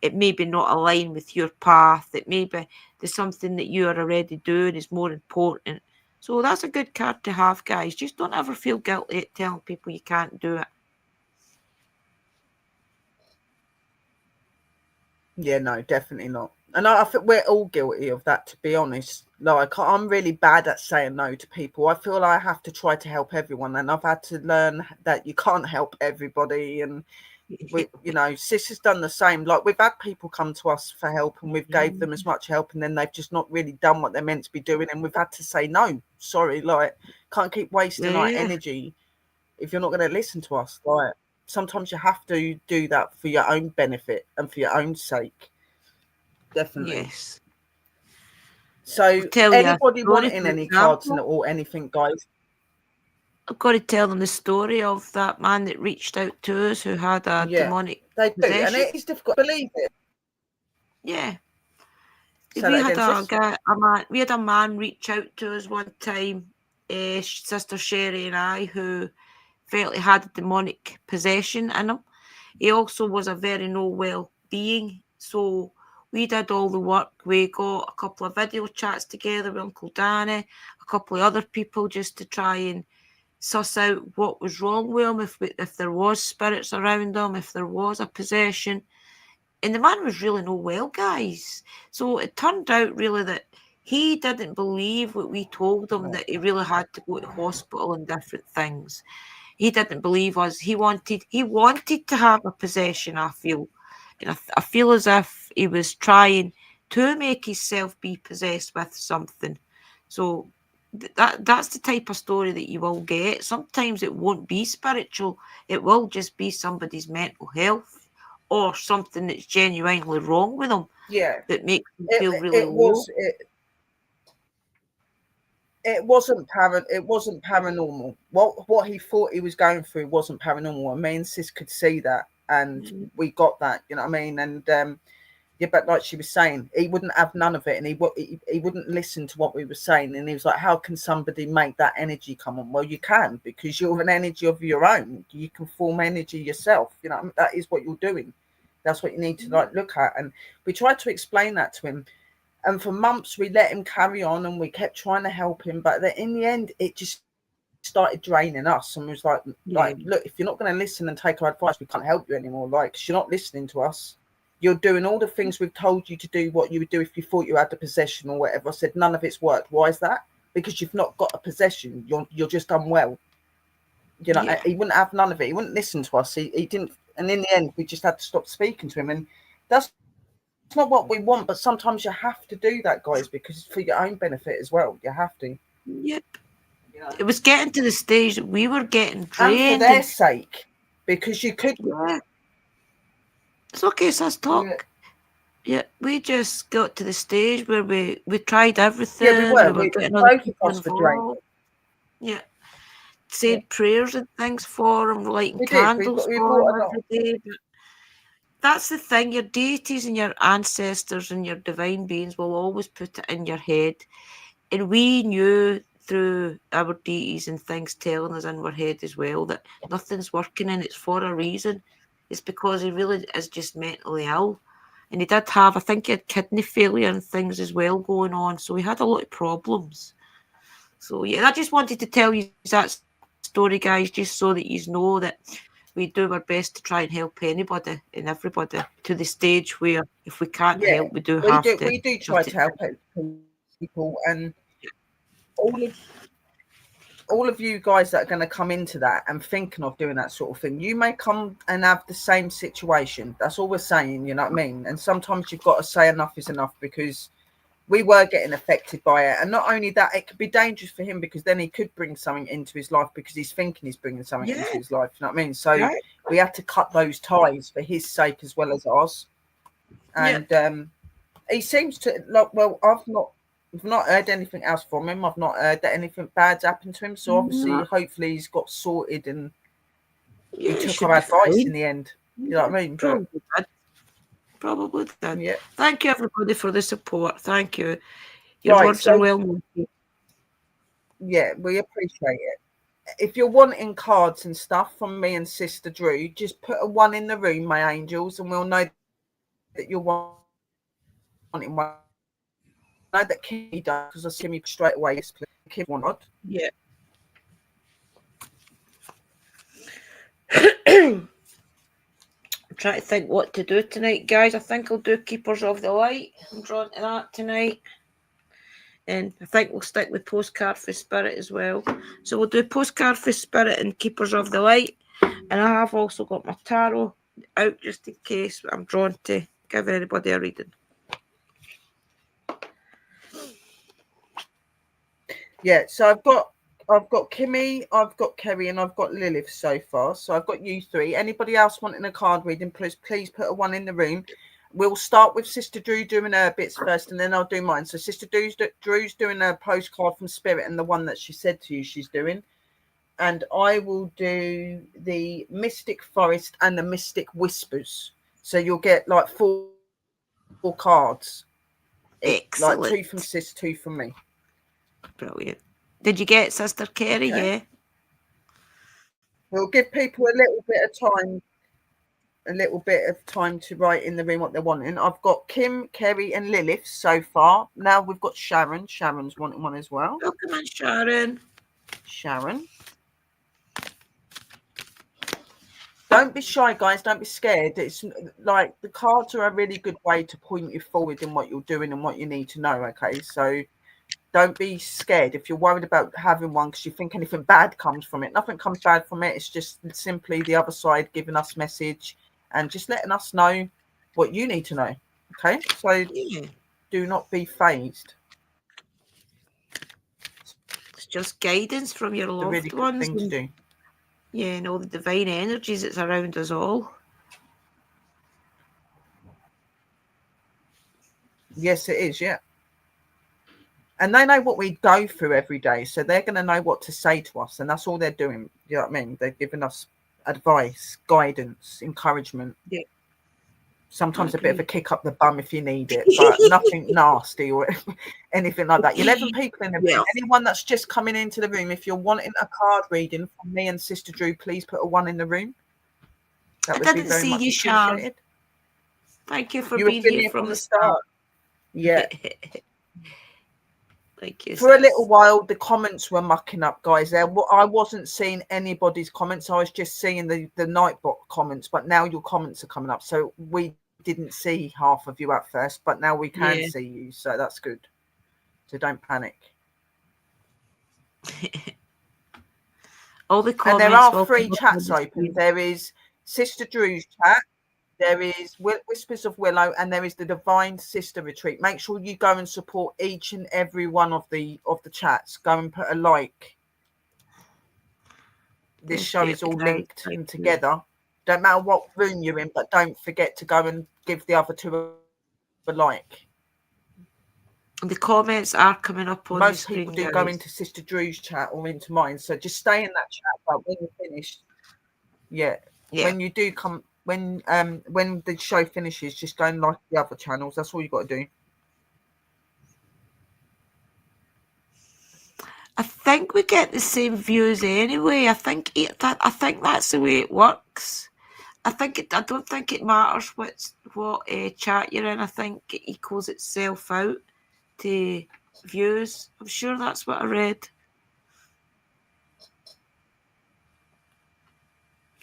it may be not aligned with your path. That maybe there's something that you are already doing is more important. So that's a good card to have, guys. Just don't ever feel guilty at telling people you can't do it. Yeah, no, definitely not. And I think we're all guilty of that, to be honest. Like, I'm really bad at saying no to people. I feel I have to try to help everyone, and I've had to learn that you can't help everybody. And we, Sis has done the same. Like, we've had people come to us for help, and we've gave them as much help, and then they've just not really done what they're meant to be doing, and we've had to say no. Sorry, like, can't keep wasting our Yeah, energy if you're not going to listen to us. Like, sometimes you have to do that for your own benefit and for your own sake. Definitely. yes. So, I'll tell you a anybody story, wanting for any cards example. or anything, guys? I've got to tell them the story of that man that reached out to us who had a Yeah, demonic they do, and possession. it is difficult to believe it. Yeah, Say we that had again, sis. we had a man reach out to us one time, Sister Sherry and I, who felt he had a demonic possession in him. He also was a very no well being, so we did all the work. We got a couple of video chats together with Uncle Danny, a couple of other people, just to try and suss out what was wrong with him, if there was spirits around him, if there was a possession. And the man was really no well, guys. So it turned out really that he didn't believe what we told him, Right. that he really had to go to hospital and different things. He didn't believe us. He wanted to have a possession, I feel. And I feel as if he was trying to make himself be possessed with something. So that's the type of story that you will get. Sometimes it won't be spiritual. It will just be somebody's mental health or something that's genuinely wrong with them Yeah, that makes them it feel really it low. was it wasn't paranormal. What he thought he was going through wasn't paranormal. And me and Sis could see that, and Mm, we got that. You know what I mean? And yeah, but like she was saying, he wouldn't have none of it, and he wouldn't listen to what we were saying. And he was like, "How can somebody make that energy come on?" Well, you can, because you're an energy of your own. You can form energy yourself. You know what I mean? That is what you're doing. That's what you need to like look at. And we tried to explain that to him, and for months we let him carry on, and we kept trying to help him. But in the end, it just started draining us, and was yeah, look, if you're not going to listen and take our advice, we can't help you anymore. Like, 'cause you're not listening to us. You're doing all the things we've told you to do, what you would do if you thought you had the possession or whatever. I said none of it's worked. Why is that? Because you've not got a possession. You're just unwell. yeah, He wouldn't have none of it. He wouldn't listen to us. He didn't. And in the end, we just had to stop speaking to him. And that's not what we want. But sometimes you have to do that, guys, because it's for your own benefit as well. You have to. yep. It was getting to the stage that we were getting And for drained their and sake, because you could. yeah, it's okay, so let's Yeah, talk. Yeah, we just got to the stage where we tried yeah, we everything. were. We were getting other Both of people us were drained. involved. Yeah, Yeah, said prayers and things for him, lighting we did. candles We for him brought a lot. every day. But that's the thing. Your deities and your ancestors and your divine beings will always put it in your head. And we knew through our deities and things telling us in our head as well that nothing's working and it's for a reason. It's because he really is just mentally ill. And he did have, I think he had kidney failure and things as well going on. So he had a lot of problems. So yeah, I just wanted to tell you that story, guys, just so that you know that we do our best to try and help anybody and everybody to the stage where if we can't help, Yeah, we do have to we do shut try it to help down. people, and all of you guys that are going to come into that and thinking of doing that sort of thing, you may come and have the same situation. That's all we're saying, you know what I mean? And sometimes you've got to say enough is enough, because we were getting affected by it. And not only that, it could be dangerous for him because then he could bring something into his life because he's thinking he's bringing something into his life. You know what I mean? So we had to cut those ties for his sake as well as ours. And he seems to like. Well, I've not heard anything else from him. I've not heard that anything bad's happened to him. So obviously, hopefully, he's got sorted and he took our advice in the end. You know what I mean? Probably did. Yeah. Thank you, everybody, for the support. Thank you. Your words are well noted. Yeah, we appreciate it. If you're wanting cards and stuff from me and Sister Drew, just put a 1 in the room, my angels, and we'll know that you're wanting one. I know that Kimmy does because I see me straight away. Yes, please. Kim wanted. Yeah. I'm trying to think what to do tonight, guys. I think I'll do Keepers of the Light. I'm drawn to that tonight. And I think we'll stick with Postcard for Spirit as well. So we'll do Postcard for Spirit and Keepers of the Light. And I have also got my tarot out just in case I'm drawn to give anybody a reading. Yeah, so I've got Kimmy, I've got Kerry, and I've got Lilith so far. So I've got you three. Anybody else wanting a card reading, please put a 1 in the room. We'll start with Sister Drew doing her bits first, and then I'll do mine. So Sister Drew's doing her postcard from Spirit and the one that she said to you she's doing. And I will do the Mystic Forest and the Mystic Whispers. So you'll get like four cards. Excellent. Like 2 from Sis, 2 from me. Brilliant. Did you get Sister Kerry? Okay. Yeah. We'll give people a little bit of time to write in the room what they're wanting. I've got Kim, Kerry, and Lilith so far. Now we've got Sharon. Sharon's wanting one as well. Welcome on, Sharon. Sharon. Don't be shy, guys. Don't be scared. It's like the cards are a really good way to point you forward in what you're doing and what you need to know. Okay, so don't be scared if you're worried about having one because you think anything bad comes from it. Nothing comes bad from it. It's just simply the other side giving us message and just letting us know what you need to know. Okay, so do not be phased. It's just guidance from your loved really ones. Thing to do. Yeah, and all the divine energies that's around us all. Yes, it is. Yeah. And they know what we go through every day, so they're going to know what to say to us, and that's all they're doing. You know what I mean? They're giving us advice, guidance, encouragement. Yeah. Sometimes a bit of a kick up the bum if you need it, but nothing nasty or anything like that. 11 people in the room. Anyone that's just coming into the room, if you're wanting a card reading from me and Sister Drew, please put a 1 in the room. That would be very much appreciated. Thank you for being here from the start. Yeah. Thank you. For a little while, the comments were mucking up, guys. I wasn't seeing anybody's comments. I was just seeing the Nightbot comments, but now your comments are coming up. So we didn't see half of you at first, but now we can see you. So that's good. So don't panic. All the comments. And there are 3 chats open. There is Sister Drew's chat. There is Whispers of Willow, and there is the Divine Sister Retreat. Make sure you go and support each and every one of the chats. Go and put a like. This show is all linked and together. Don't matter what room you're in, but don't forget to go and give the other 2 a like. And the comments are coming up on Most the screen, people do go into Sister Drew's chat or into mine, so just stay in that chat. But when you're finished, when you do come. When the show finishes, just go and like the other channels. That's all you got to do. I think we get the same views anyway. I think that's the way it works. I don't think it matters what chat you're in. I think it equals itself out to views. I'm sure that's what I read.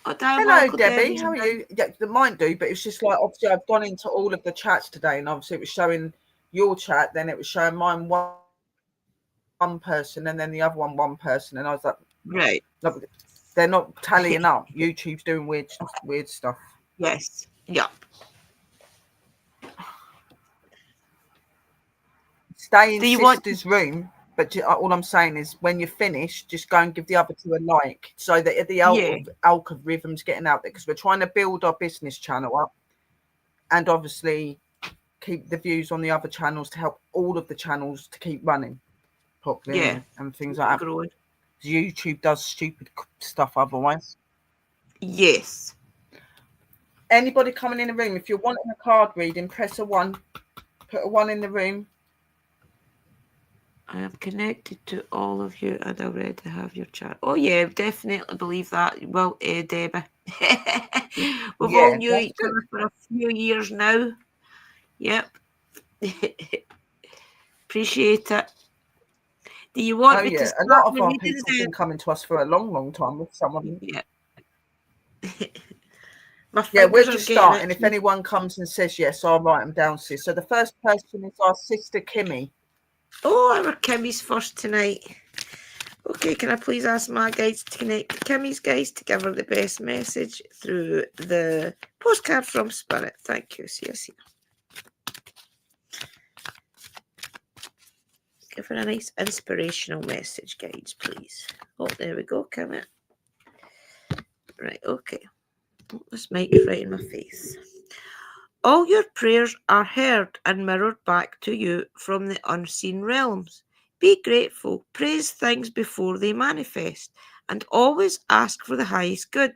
Hello, Debbie. How are you? Yeah, the mine do, but it's just like obviously I've gone into all of the chats today, and obviously it was showing your chat, then it was showing mine one person, and then the other one person, and I was like, right, they're not tallying up. YouTube's doing weird stuff. Yes. Yeah. Stay in Do you want sister's room, but all I'm saying is when you're finished, just go and give the other two a like so that the Yeah, algorithm's getting out there, because we're trying to build our business channel up and obviously keep the views on the other channels to help all of the channels to keep running properly yeah, and things like that. growing. YouTube does stupid stuff otherwise. Yes. Anybody coming in the room, if you're wanting a card reading, press a 1. Put a 1 in the room. I am connected to all of you and already have your chat. Oh yeah, definitely believe that. Well, Debbie. We've all Yeah, knew that's each good. other for a few years now. Yep. Appreciate it. Do you want Oh me to yeah, a start lot of the our readings people have been then? coming to us for a long time with someone. Yeah. My Yeah, we're fingers are just getting starting. If itchy. anyone comes and says yes, I'll write them down, sis. So the first person is our sister Kimmy. Oh, our Kimmy's first tonight. Okay, can I please ask my guides to connect to Kimmy's guides to give her the best message through the postcard from Spirit? Thank you. See you soon. Give her a nice inspirational message, guides, please. Oh, there we go, Kimmy. Right, okay. Oh, this mic's right in my face. All your prayers are heard and mirrored back to you from the unseen realms. Be grateful, praise things before they manifest, and always ask for the highest good.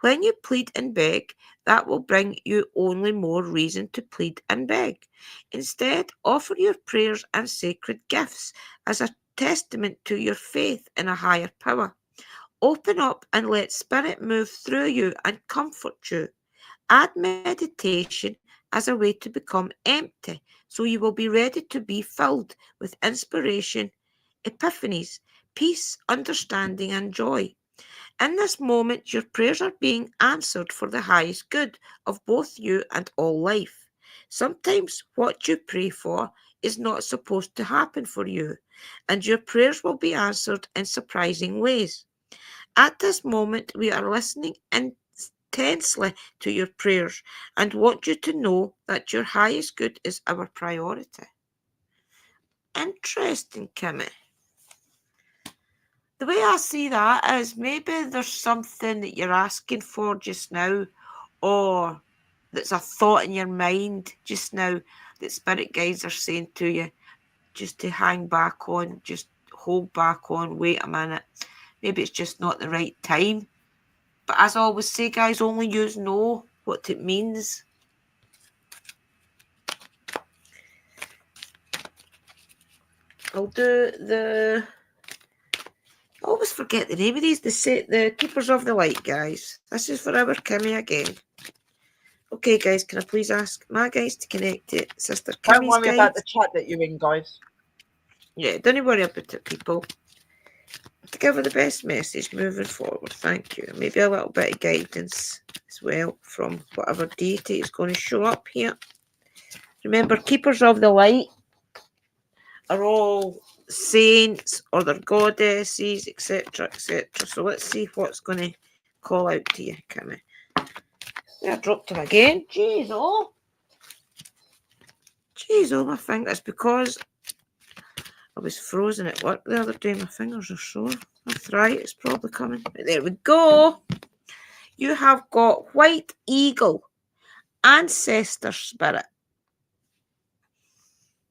When you plead and beg, that will bring you only more reason to plead and beg. Instead, offer your prayers and sacred gifts as a testament to your faith in a higher power. Open up and let Spirit move through you and comfort you. Add meditation as a way to become empty, so you will be ready to be filled with inspiration, epiphanies, peace, understanding, and joy. In this moment, your prayers are being answered for the highest good of both you and all life. Sometimes what you pray for is not supposed to happen for you, and your prayers will be answered in surprising ways. At this moment, we are listening intensely to your prayers and want you to know that your highest good is our priority. Interesting, Kimmy. The way I see that is maybe there's something that you're asking for just now, or that's a thought in your mind just now that spirit guides are saying to you just to hang back on, just hold back on, wait a minute. Maybe it's just not the right time. But as I always say, guys, only you know what it means. I'll do the... I always forget the name of these. The Keepers of the Light, guys. This is for our Kimmy again. Okay, guys, can I please ask my guys to connect to Sister Don't Kimmy's worry about guides? the chat that you're in, guys. Yeah, don't worry about it, people. To give her the best message moving forward, thank you. Maybe a little bit of guidance as well from whatever deity is going to show up here. Remember, Keepers of the Light are all saints or their goddesses, etc., etc. So let's see what's going to call out to you, Kimmy. I dropped him again. Jeez, oh. Jeez, oh, my finger. It's because I was frozen at work the other day. My fingers are sore. Arthritis probably coming. But there we go. You have got White Eagle, Ancestor Spirit,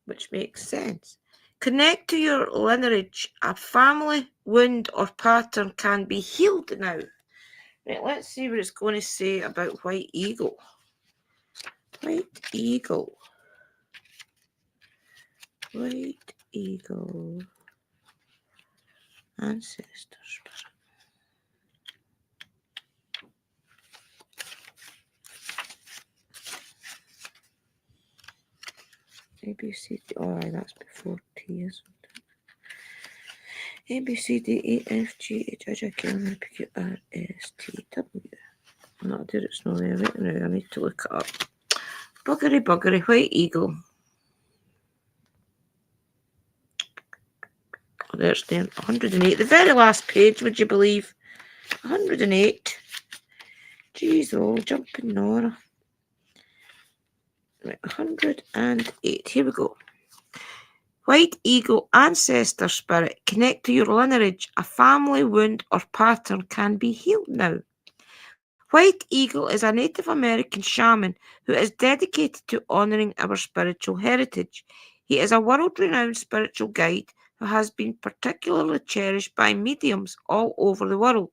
which makes sense. Connect to your lineage. A family wound or pattern can be healed now. Right, let's see what it's going to say about White Eagle. White Eagle. White Eagle. Ancestor Spirit. A, B, C, D. Oh, that's before T, isn't it? A, B, C, D, E, F, G, H, I, J, K, L, M, N, P, Q, R, S, T, W. No, dear, it's not there right now. I need to look it up. Buggery, White Eagle. Oh, there's the 108. The very last page, would you believe? 108. Jeez, oh, jumping Nora. Right, 108. Here we go. White eagle ancestor spirit, connect to your lineage. A family wound or pattern can be healed now. White eagle is a Native American shaman who is dedicated to honouring our spiritual heritage. He is a world-renowned spiritual guide who has been particularly cherished by mediums all over the world.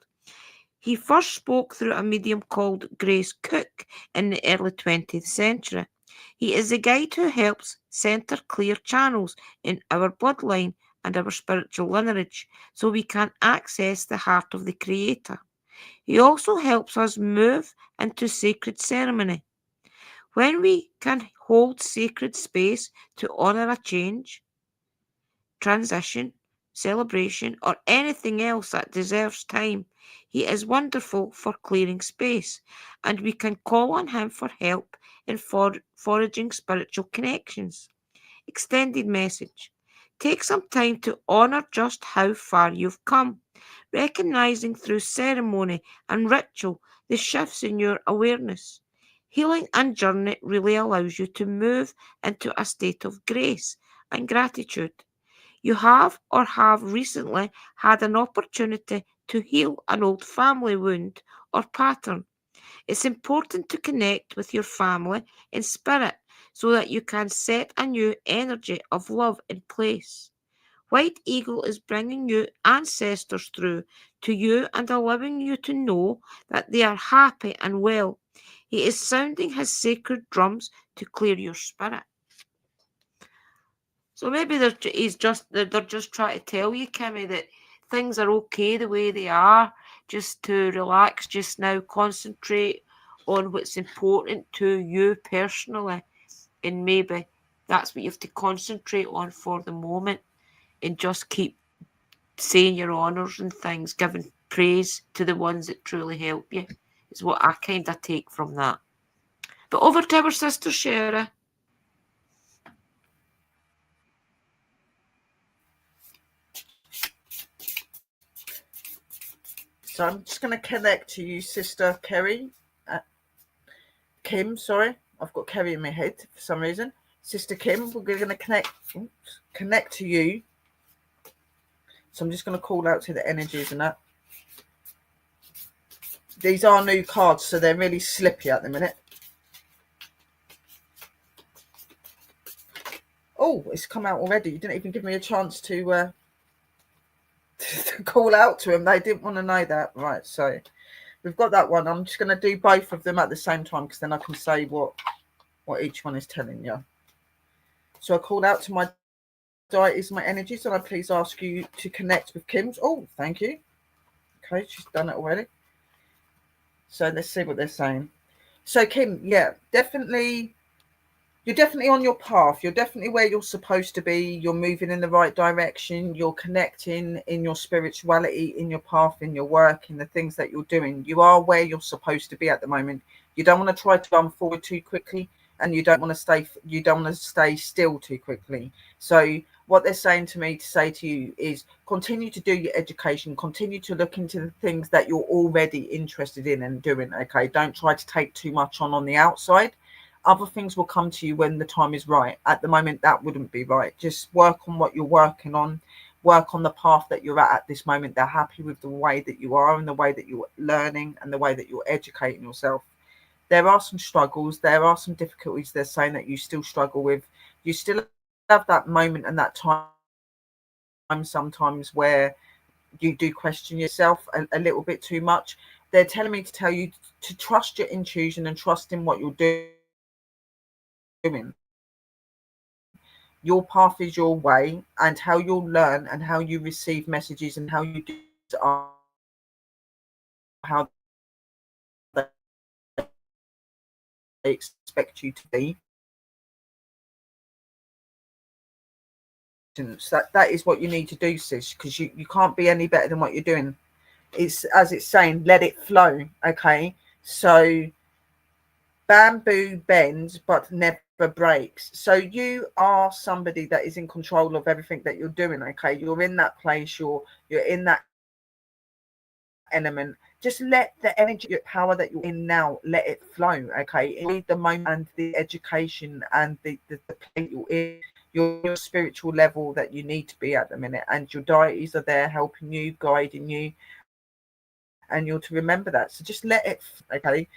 He first spoke through a medium called Grace Cook in the early 20th century. He is the guide who helps center clear channels in our bloodline and our spiritual lineage so we can access the heart of the Creator. He also helps us move into sacred ceremony. When we can hold sacred space to honor a change, transition, celebration, or anything else that deserves time, he is wonderful for clearing space, and we can call on him for help in foraging spiritual connections. Extended message. Take some time to honor just how far you've come, recognizing through ceremony and ritual the shifts in your awareness. Healing and journey really allows you to move into a state of grace and gratitude. You have or have recently had an opportunity to heal an old family wound or pattern. It's important to connect with your family in spirit so that you can set a new energy of love in place. White Eagle is bringing you ancestors through to you and allowing you to know that they are happy and well. He is sounding his sacred drums to clear your spirit. So maybe they're just trying to tell you, Kimmy, that things are okay the way they are. Just to relax, just now concentrate on what's important to you personally, and maybe that's what you have to concentrate on for the moment, and just keep saying your honours and things, giving praise to the ones that truly help you, is what I kind of take from that. But over to our sister Shara. So I'm just going to connect to you, Sister Kim, sorry. I've got Kerry in my head for some reason. Sister Kim, we're going to connect to you. So I'm just going to call out to the energies and that. These are new cards, so they're really slippy at the minute. Oh, it's come out already. You didn't even give me a chance to call out to them. They didn't want to know that. Right, so we've got that one. I'm just going to do both of them at the same time because then I can say what each one is telling you. So I called out to my deities, my energies, and I please ask you to connect with Kim's. Oh, thank you. Okay, she's done it already. So let's see what they're saying. So Kim, yeah, definitely. You're definitely on your path. You're definitely where you're supposed to be. You're moving in the right direction. You're connecting in your spirituality, in your path, in your work, in the things that you're doing. You are where you're supposed to be at the moment. You don't want to try to run forward too quickly, and you don't want to stay still too quickly. So what they're saying to me to say to you is continue to do your education, continue to look into the things that you're already interested in and doing. Okay, don't try to take too much on the outside. Other things will come to you when the time is right. At the moment, that wouldn't be right. Just work on what you're working on. Work on the path that you're at this moment. They're happy with the way that you are and the way that you're learning and the way that you're educating yourself. There are some struggles. There are some difficulties they're saying that you still struggle with. You still have that moment and that time sometimes where you do question yourself a little bit too much. They're telling me to tell you to trust your intuition and trust in what you're doing. Your path is your way, and how you'll learn and how you receive messages and how you do are how they expect you to be. That is what you need to do, sis, because you can't be any better than what you're doing. It's as it's saying, let it flow. Okay, so bamboo bends but never breaks. So you are somebody that is in control of everything that you're doing. Okay, you're in that place, you're in that element. Just let the energy, your power that you're in now, let it flow. Okay, enjoy the moment and the education and the play you're in. you're your spiritual level that you need to be at the minute, and your deities are there helping you, guiding you, and you're to remember that. So just let it, okay?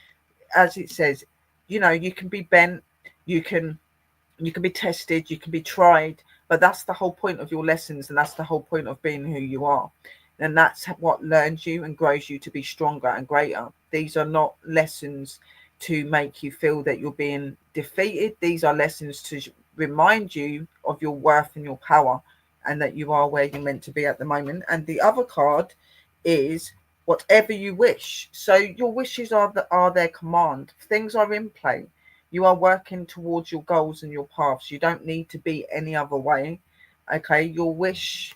As it says, you can be bent, you can be tested, you can be tried, but that's the whole point of your lessons, and that's the whole point of being who you are. And that's what learns you and grows you to be stronger and greater. These are not lessons to make you feel that you're being defeated. These are lessons to remind you of your worth and your power, and that you are where you're meant to be at the moment. And the other card is whatever you wish. So your wishes are their command. Things are in play. You are working towards your goals and your paths. You don't need to be any other way. Okay, your wish,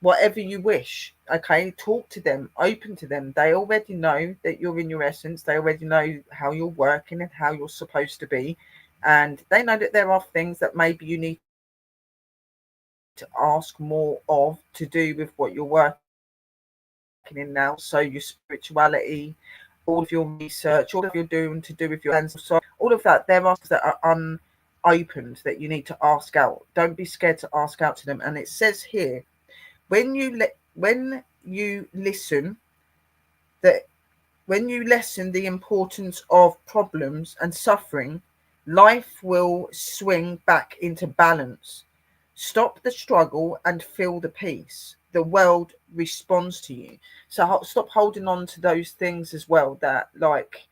whatever you wish. Okay, talk to them, open to them. They already know that you're in your essence. They already know how you're working and how you're supposed to be. And they know that there are things that maybe you need to ask more of to do with what you're working in now. So your spirituality, all of your research, all of your doing to do with your plans, all of that. There are things that are unopened that you need to ask out. Don't be scared to ask out to them. And it says here, when you listen, that when you lessen the importance of problems and suffering, life will swing back into balance. Stop the struggle and feel the peace. The world responds to you. So stop holding on to those things as well that like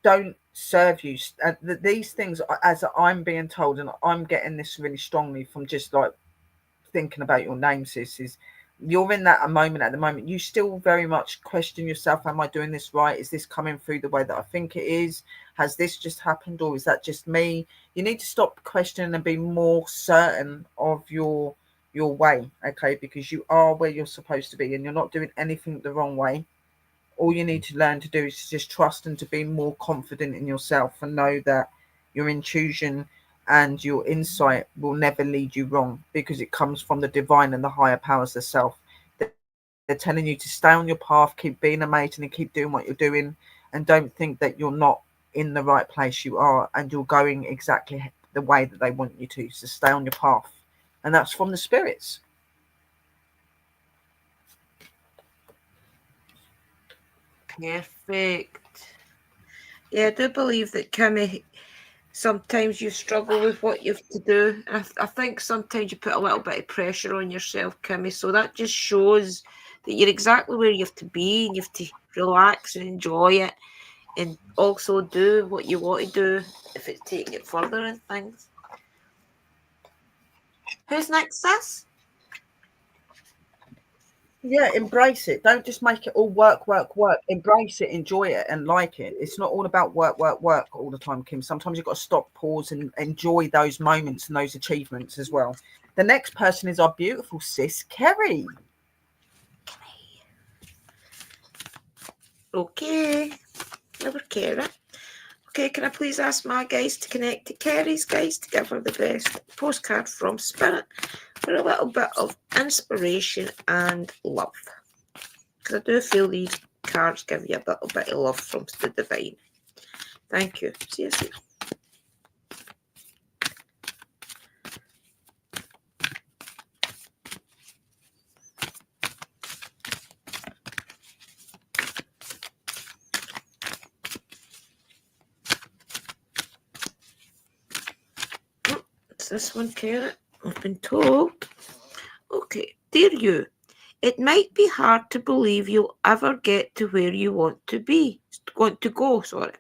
don't serve you. And these things, as I'm being told, and I'm getting this really strongly from just like thinking about your name, sis, is you're in that a moment at the moment. You still very much question yourself. Am I doing this right? Is this coming through the way that I think it is? Has this just happened, or is that just me? You need to stop questioning and be more certain of your way, okay? Because you are where you're supposed to be, and you're not doing anything the wrong way. All you need to learn to do is to just trust and to be more confident in yourself, and know that your intuition and your insight will never lead you wrong, because it comes from the divine and the higher powers of self. They're telling you to stay on your path, keep being amazing, and keep doing what you're doing, and don't think that you're not in the right place. You are, and you're going exactly the way that they want you to. So stay on your path, and that's from the spirits. Perfect. Yeah, I do believe that, Kimmy, sometimes you struggle with what you have to do. And I think sometimes you put a little bit of pressure on yourself, Kimmy. So that just shows that you're exactly where you have to be, and you have to relax and enjoy it, and also do what you want to do if it's taking it further and things. Who's next, sis? Yeah, embrace it. Don't just make it all work, work, work. Embrace it, enjoy it, and like it. It's not all about work, work, work all the time, Kim. Sometimes you've got to stop, pause, and enjoy those moments and those achievements as well. The next person is our beautiful sis, Kerry. Okay, never care. Okay, can I please ask my guys to connect to Kerry's guys to give her the best postcard from Spirit for a little bit of inspiration and love? Because I do feel these cards give you a little bit of love from the divine. Thank you. See you soon. It's this one, Carrot. I've been told. Okay, dear you, it might be hard to believe you'll ever get to where you want to go, sorry.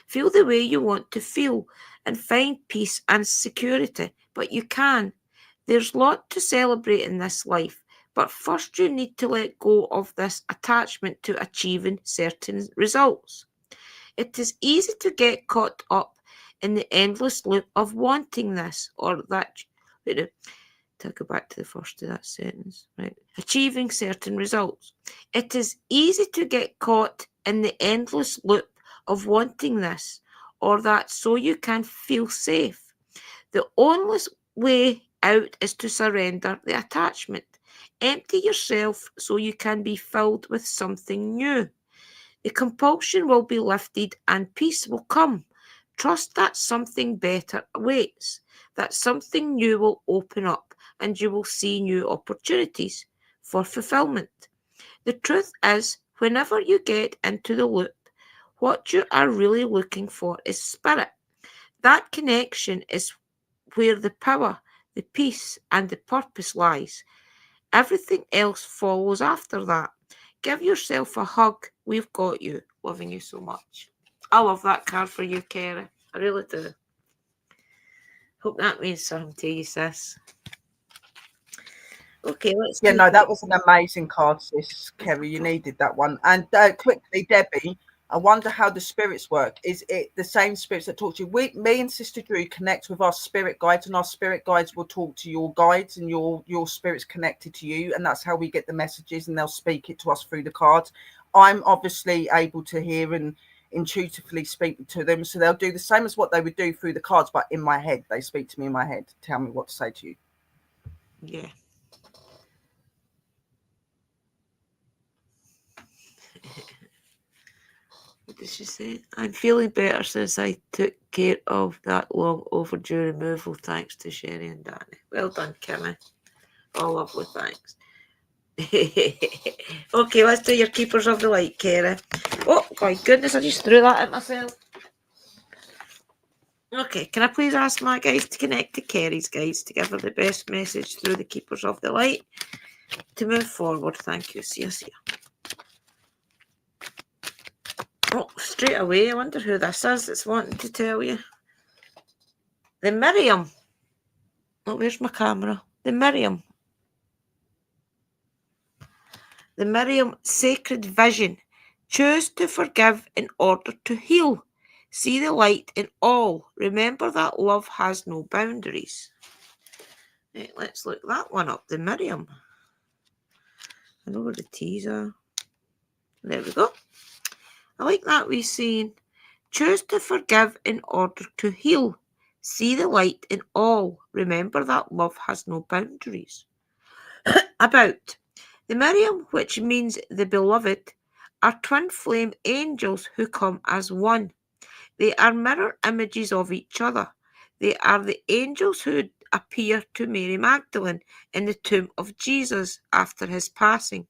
Feel the way you want to feel and find peace and security, but you can. There's a lot to celebrate in this life, but first you need to let go of this attachment to achieving certain results. It is easy to get caught up in the endless loop of wanting this or that. Wait, no, to go back to the first of that sentence, right? Achieving certain results. It is easy to get caught in the endless loop of wanting this or that so you can feel safe. The only way out is to surrender the attachment. Empty yourself so you can be filled with something new. The compulsion will be lifted and peace will come. Trust that something better awaits, that something new will open up and you will see new opportunities for fulfillment. The truth is, whenever you get into the loop, what you are really looking for is spirit. That connection is where the power, the peace, and the purpose lies. Everything else follows after that. Give yourself a hug. We've got you. Loving you so much. I love that card for you, Kerry. I really do. Hope that means something to you, sis. Okay, let's Yeah, do no, that was an amazing card, sis, Kerry. You needed that one. And quickly, Debbie, I wonder how the spirits work. Is it the same spirits that talk to you? Me and Sister Drew connect with our spirit guides, and our spirit guides will talk to your guides, and your spirits connected to you, and that's how we get the messages, and they'll speak it to us through the cards. I'm obviously able to hear and intuitively speak to them, so they'll do the same as what they would do through the cards, but in my head. They speak to me in my head, tell me what to say to you. Yeah. What did she say? I'm feeling better since I took care of that long overdue removal, thanks to Sherry and Danny. Well done, Kimmy. Oh, lovely, thanks. Okay, let's do your Keepers of the Light, Kerry. Oh, my goodness, I just threw that at myself. Okay, can I please ask my guys to connect to Kerry's guides to give her the best message through the Keepers of the Light to move forward? Thank you. See you. Oh, straight away, I wonder who this is that's wanting to tell you. The Miriam. Oh, where's my camera? The Miriam. The Miriam Sacred Vision. Choose to forgive in order to heal. See the light in all. Remember that love has no boundaries. Right, let's look that one up. The Miriam. I know where the T's are. There we go. I like that wee saying. Choose to forgive in order to heal. See the light in all. Remember that love has no boundaries. About. The Miriam, which means the beloved, are twin flame angels who come as one. They are mirror images of each other. They are the angels who appear to Mary Magdalene in the tomb of Jesus after his passing.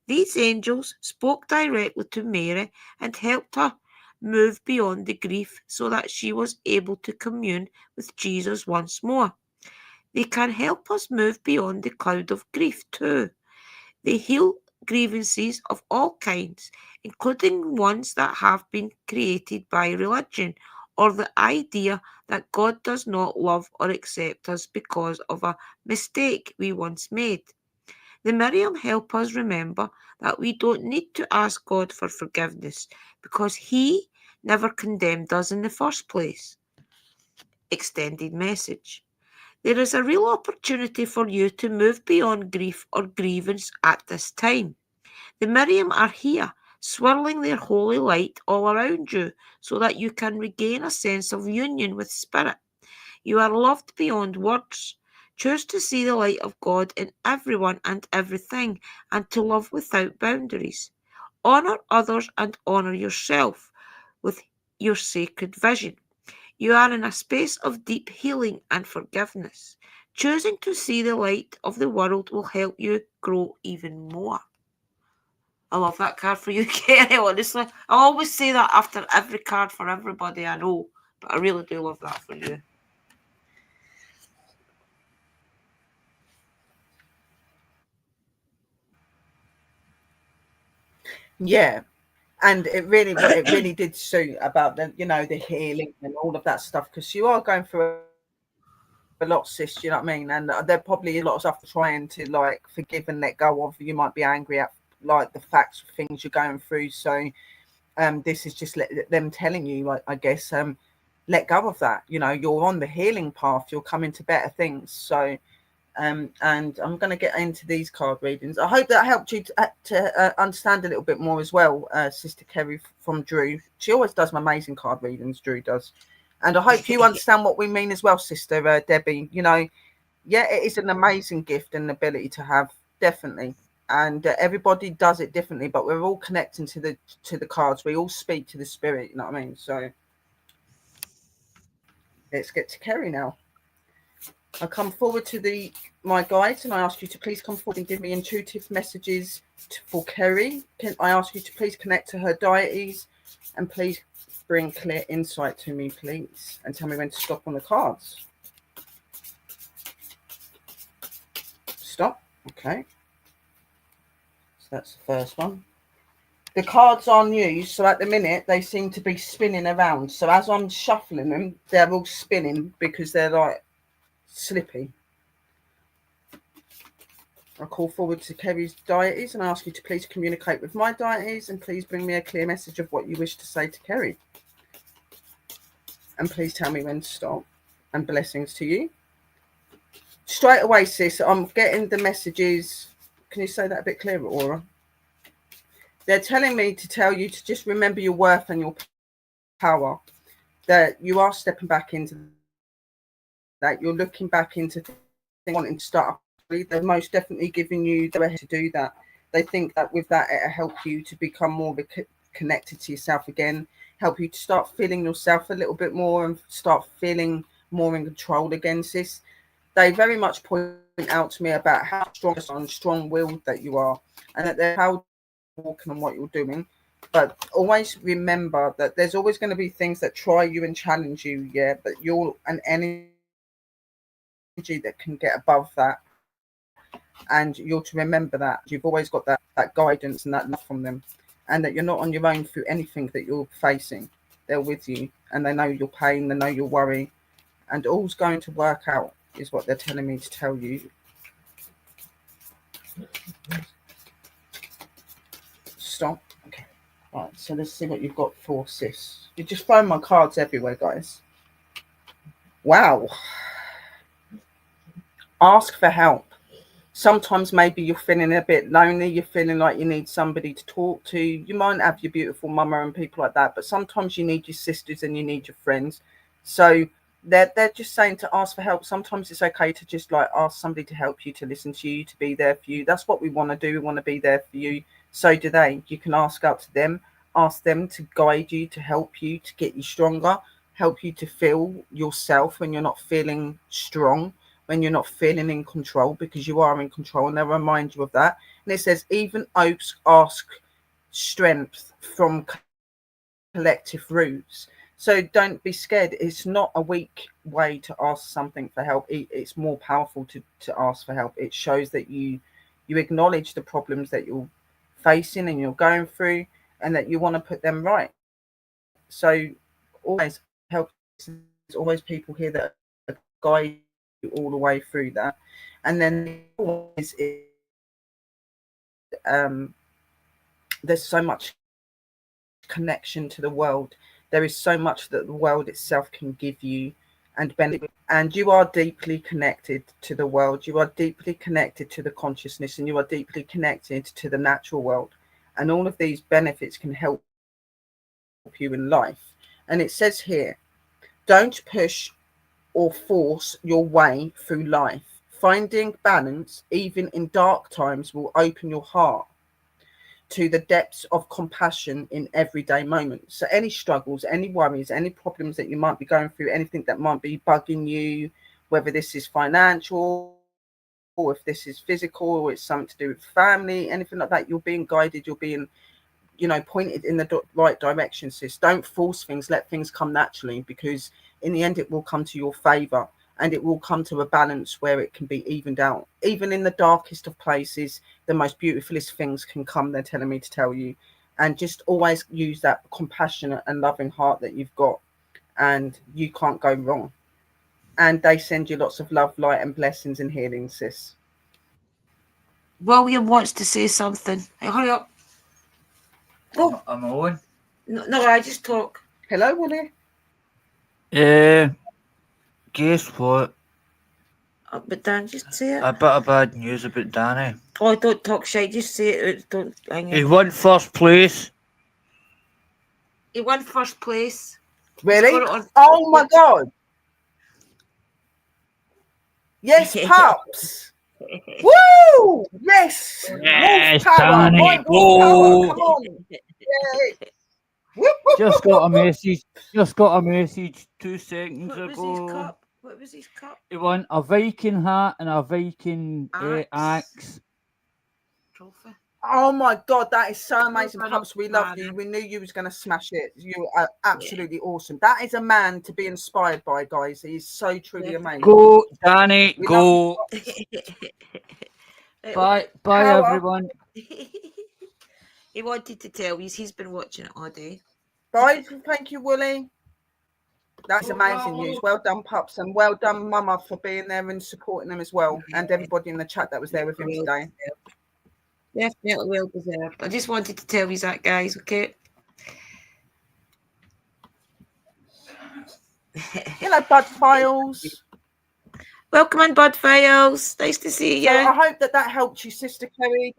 These angels spoke directly to Mary and helped her move beyond the grief so that she was able to commune with Jesus once more. They can help us move beyond the cloud of grief too. They heal grievances of all kinds, including ones that have been created by religion or the idea that God does not love or accept us because of a mistake we once made. The Miriam help us remember that we don't need to ask God for forgiveness because He never condemned us in the first place. Extended message. There is a real opportunity for you to move beyond grief or grievance at this time. The Miriam are here, swirling their holy light all around you so that you can regain a sense of union with Spirit. You are loved beyond words. Choose to see the light of God in everyone and everything and to love without boundaries. Honour others and honour yourself with your sacred vision. You are in a space of deep healing and forgiveness. Choosing to see the light of the world will help you grow even more. I love that card for you, Kerry, honestly. I always say that after every card for everybody I know, but I really do love that for you. Yeah, and it really did suit about the the healing and all of that stuff, because you are going through a lot, sis. You know what I mean? And there probably is a lot of stuff trying to like forgive and let go of. You might be angry at like the facts of things you're going through. So this is just them telling you, I guess, let go of that. You're on the healing path. You're coming to better things. So and I'm going to get into these card readings. I hope that helped you to understand a little bit more as well, Sister Kerry from Drew. She always does amazing card readings, Drew does. And I hope you understand what we mean as well, Sister Debbie. Yeah, it is an amazing gift and ability to have, definitely. And everybody does it differently, but we're all connecting to the cards. We all speak to the spirit, you know what I mean? So Let's get to Kerry now. I come forward to my guides and I ask you to please come forward and give me intuitive messages for Kerry. I ask you to please connect to her deities and please bring clear insight to me, please, and tell me when to stop on the cards. Stop. Okay. So that's the first one. The cards are new, so at the minute they seem to be spinning around. So as I'm shuffling them, they're all spinning because they're like slippy. I call forward to Kerry's deities and ask you to please communicate with my deities and please bring me a clear message of what you wish to say to Kerry. And please tell me when to stop. And blessings to you. Straight away, sis, I'm getting the messages. Can you say that a bit clearer, Aura? They're telling me to tell you to just remember your worth and your power. That you are stepping back into that. You're looking back into wanting to start up. They're most definitely giving you the way to do that. They think that with that, it'll help you to become more connected to yourself again, help you to start feeling yourself a little bit more and start feeling more in control again, sis. They very much point out to me about how strong and strong-willed that you are and that they're how you're walking and what you're doing. But always remember that there's always going to be things that try you and challenge you, yeah, but you're an energy that can get above that. And you're to remember that you've always got that guidance and that love from them, and that you're not on your own through anything that you're facing. They're with you and they know your pain, they know your worry, and all's going to work out is what they're telling me to tell you. Stop. Okay. Right, so let's see what you've got for sis. You're just throwing my cards everywhere, guys. Wow. Ask for help. Sometimes maybe you're feeling a bit lonely, you're feeling like you need somebody to talk to. You might have your beautiful mama and people like that, but sometimes you need your sisters and you need your friends. So they're just saying to ask for help. Sometimes it's okay to just like ask somebody to help you, to listen to you, to be there for you. That's what we want to do. We want to be there for you. So do they. You can ask out to them, ask them to guide you, to help you, to get you stronger, help you to feel yourself when you're not feeling strong, when you're not feeling in control, because you are in control, and they'll remind you of that. And it says, even oaks ask strength from collective roots. So don't be scared. It's not a weak way to ask something for help. It's more powerful to ask for help. It shows that you acknowledge the problems that you're facing and you're going through, and that you want to put them right. So always help. There's always people here that guide all the way through that. And then always there's so much connection to the world. There is so much that the world itself can give you and benefit, and you are deeply connected to the world. You are deeply connected to the consciousness, and you are deeply connected to the natural world, and all of these benefits can help you in life. And it says here, don't push or force your way through life. Finding balance, even in dark times, will open your heart to the depths of compassion in everyday moments. So any struggles, any worries, any problems that you might be going through, anything that might be bugging you, whether this is financial or if this is physical or it's something to do with family, anything like that, you're being guided, you're being, pointed in the right direction, sis. Don't force things, let things come naturally, because in the end it will come to your favor, and it will come to a balance where it can be evened out. Even in the darkest of places, the most beautifulest things can come, they're telling me to tell you. And just always use that compassionate and loving heart that you've got, and you can't go wrong. And they send you lots of love, light and blessings and healing, sis. William wants to say something. Hey, hurry up. Oh. I'm on. No, I just talk. Hello, Willie. Guess what? But Dan, just say it. A bit of bad news about Danny. Oh, don't talk shit. Just say it. Don't hang He on. won first place. He won first place. Really? Oh my God. Yes, pups. Woo! Yes. Yes, Wolf power. Danny. Wolf power. Come on. Yay. Just got a message. Just got a message 2 seconds What was his ago. cup? What was his cup? He won a Viking hat and a Viking axe. Trophy. Oh my God, that is so amazing, Well done, Pups. We love you. Darren. We knew you was going to smash it. You are absolutely awesome. That is a man to be inspired by, guys. He's so truly amazing. Go, Danny, We go. love Right, Bye, bye, Power. everyone. He wanted to tell you he's been watching it all day. Bye. Thank you, Willie. That's amazing news. Well done, Pups, and well done, Mama, for being there and supporting them as well, and everybody in the chat that was there with him today. Definitely well deserved. I just wanted to tell you that, guys, okay? Hello, Bud Files. Welcome in, Bud Files. Nice to see you. So I hope that helped you, Sister Kerry.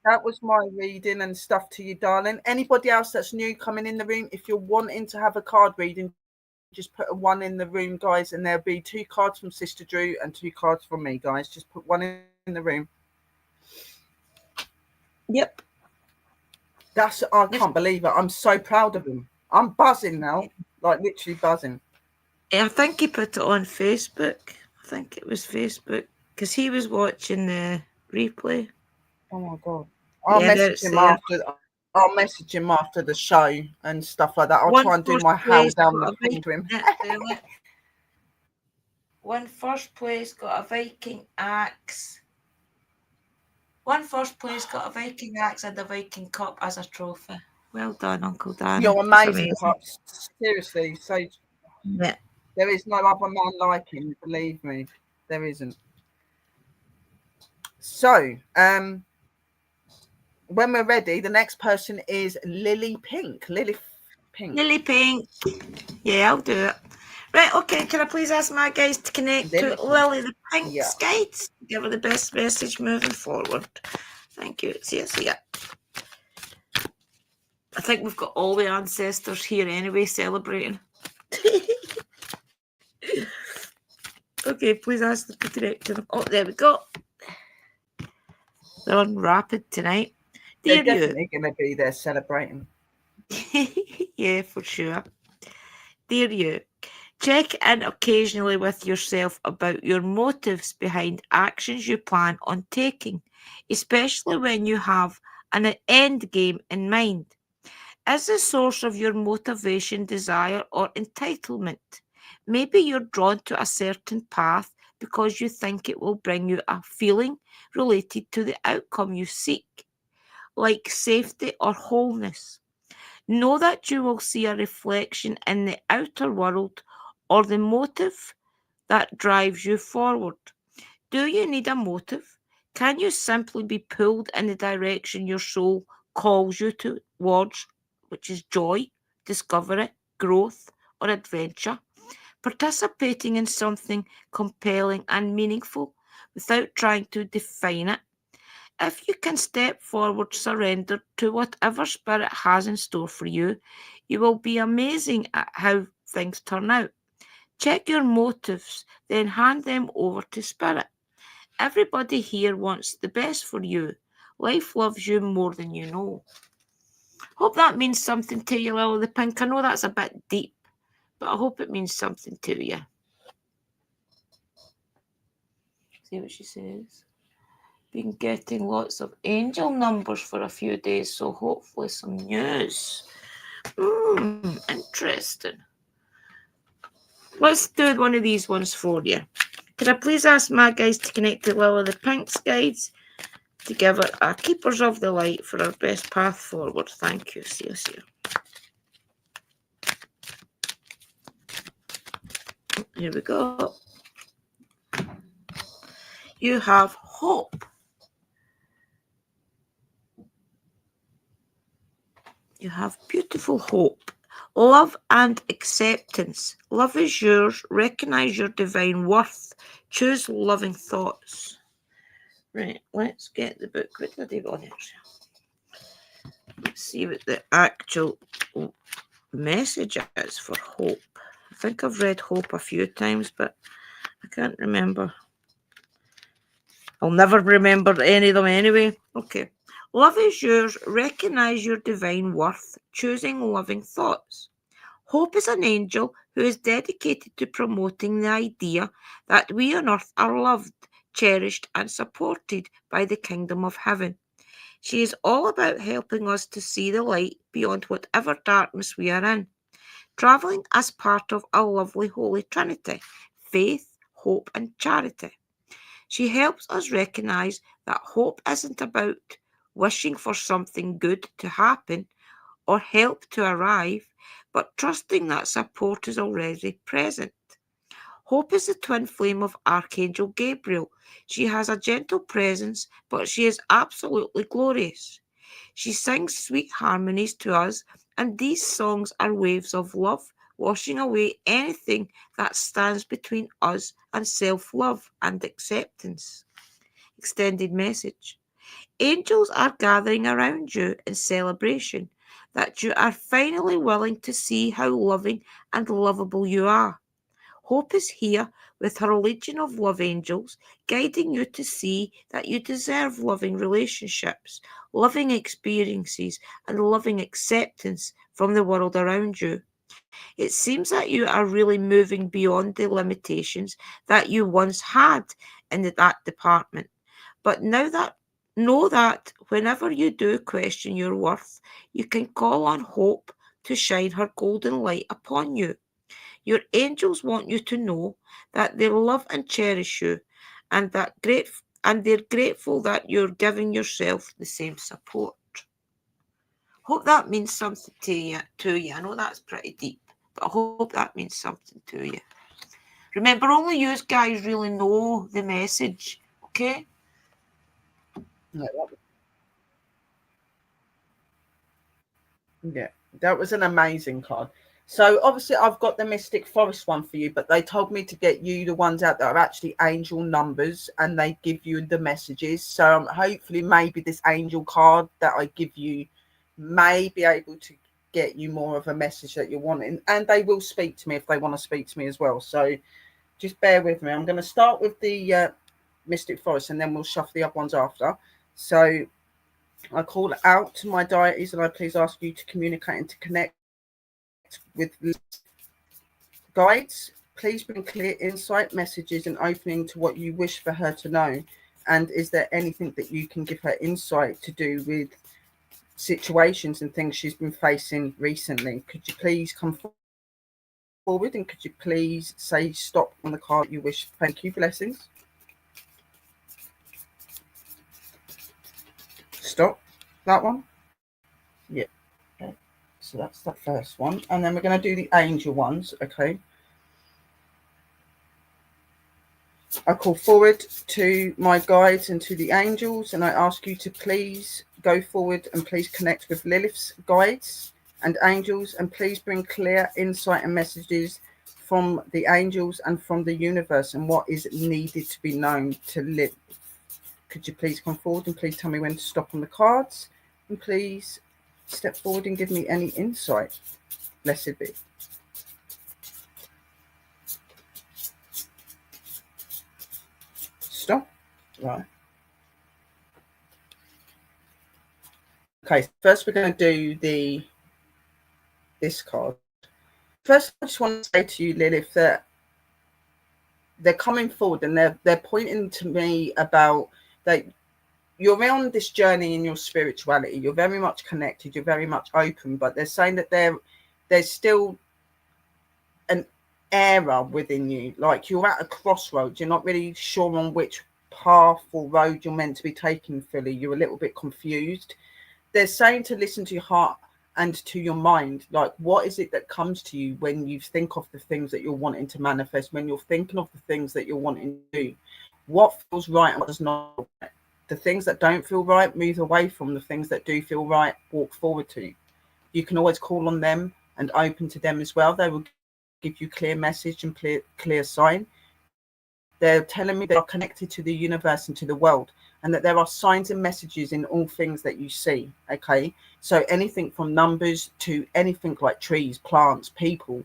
That was my reading and stuff to you, darling. Anybody else that's new coming in the room, if you're wanting to have a card reading, just put a 1 in the room, guys, and there'll be 2 cards from Sister Drew and 2 cards from me, guys. Just put 1 in the room. Yep. I can't believe it. I'm so proud of him. I'm buzzing now, like literally buzzing. I think he put it on Facebook. I think it was Facebook because he was watching the replay. Oh my God. I'll message him after the show and stuff like that. I'll try and do my howl down the thing to him. One first place got a Viking axe. One first place got a Viking axe and a Viking cup as a trophy. Well done, Uncle Dan. You're amazing, Pops. Seriously. So yeah. There is no other man like him, believe me. There isn't. So, when we're ready, the next person is Lily Pink. Lily Pink. Yeah, I'll do it. Right, okay. Can I please ask my guys to connect to Lily the Pink's guides? Give her the best message moving forward. Thank you. See ya. I think we've got all the ancestors here anyway celebrating. Okay, please ask them to connect to them. Oh, there we go. They're on rapid tonight. They're definitely going to be there celebrating. Yeah, for sure. Dear you, check in occasionally with yourself about your motives behind actions you plan on taking, especially when you have an end game in mind. Is the source of your motivation desire or entitlement? Maybe you're drawn to a certain path because you think it will bring you a feeling related to the outcome you seek, like safety or wholeness. Know that you will see a reflection in the outer world or the motive that drives you forward. Do you need a motive? Can you simply be pulled in the direction your soul calls you towards, which is joy, discovery, growth, or adventure? Participating in something compelling and meaningful without trying to define it. If you can step forward, surrender to whatever Spirit has in store for you, you will be amazing at how things turn out. Check your motives, then hand them over to Spirit. Everybody here wants the best for you. Life loves you more than you know. Hope that means something to you, Lily the Pink. I know that's a bit deep, but I hope it means something to you. See what she says. Been getting lots of angel numbers for a few days, so hopefully some news. Interesting. Let's do one of these ones for you. Can I please ask my guys to connect to Lily the Pink's guides to give her a Keepers of the Light for our best path forward? Thank you. See you. Here we go. You have hope. You have beautiful hope. Love and acceptance. Love is yours. Recognize your divine worth. Choose loving thoughts. Right, let's get the book. Where did I go there? Let's see what the actual message is for hope. I think I've read hope a few times, but I can't remember. I'll never remember any of them anyway. Okay. Love is yours. Recognize your divine worth, choosing loving thoughts. Hope is an angel who is dedicated to promoting the idea that we on earth are loved, cherished, and supported by the kingdom of heaven. She is all about helping us to see the light beyond whatever darkness we are in, travelling as part of a lovely Holy Trinity: faith, hope, and charity. She helps us recognise that hope isn't about wishing for something good to happen or help to arrive, but trusting that support is already present. Hope is the twin flame of Archangel Gabriel. She has a gentle presence, but she is absolutely glorious. She sings sweet harmonies to us, and these songs are waves of love, washing away anything that stands between us and self love and acceptance. Extended message. Angels are gathering around you in celebration that you are finally willing to see how loving and lovable you are. Hope is here with her legion of love angels, guiding you to see that you deserve loving relationships, loving experiences, and loving acceptance from the world around you. It seems that you are really moving beyond the limitations that you once had in that department. But now that know that whenever you do question your worth, you can call on hope to shine her golden light upon you. Your angels want you to know that they love and cherish you, and they're grateful that you're giving yourself the same support. Hope that means something to you. I know that's pretty deep, but I hope that means something to you. Remember, only you guys really know the message, okay? Yeah, that was an amazing card. So obviously I've got the Mystic Forest one for you, but they told me to get you the ones out that are actually angel numbers and they give you the messages. So hopefully maybe this angel card that I give you may be able to get you more of a message that you're wanting. And they will speak to me if they want to speak to me as well. So just bear with me. I'm going to start with the Mystic Forest and then we'll shuffle the other ones after. So I call out to my deities and I please ask you to communicate and to connect with guides. Please bring clear insight, messages, and opening to what you wish for her to know. And is there anything that you can give her insight to do with situations and things she's been facing recently? Could you please come forward and could you please say stop on the card you wish? Thank you. Blessings. Stop. That one? Yeah. Okay. So that's that first one. And then we're going to do the angel ones. Okay. I call forward to my guides and to the angels, and I ask you to please go forward and please connect with Lilith's guides and angels, and please bring clear insight and messages from the angels and from the universe and what is needed to be known to Lilith. Could you please come forward and please tell me when to stop on the cards, and please step forward and give me any insight. Blessed be. Stop. Right. Okay, first we're going to do this card. First, I just want to say to you, Lilith, that they're coming forward and they're pointing to me about that you're on this journey in your spirituality. You're very much connected. You're very much open, but they're saying that there's still an error within you, like you're at a crossroads. You're not really sure on which path or road you're meant to be taking fully. You're a little bit confused. They're saying to listen to your heart and to your mind. Like, what is it that comes to you when you think of the things that you're wanting to manifest, when you're thinking of the things that you're wanting to do? What feels right and what does not? The things that don't feel right, move away from. The things that do feel right, walk forward to. You can always call on them and open to them as well. They will give you clear message and clear sign. They're telling me they are connected to the universe and to the world, and that there are signs and messages in all things that you see. Okay, so anything from numbers to anything like trees, plants, people,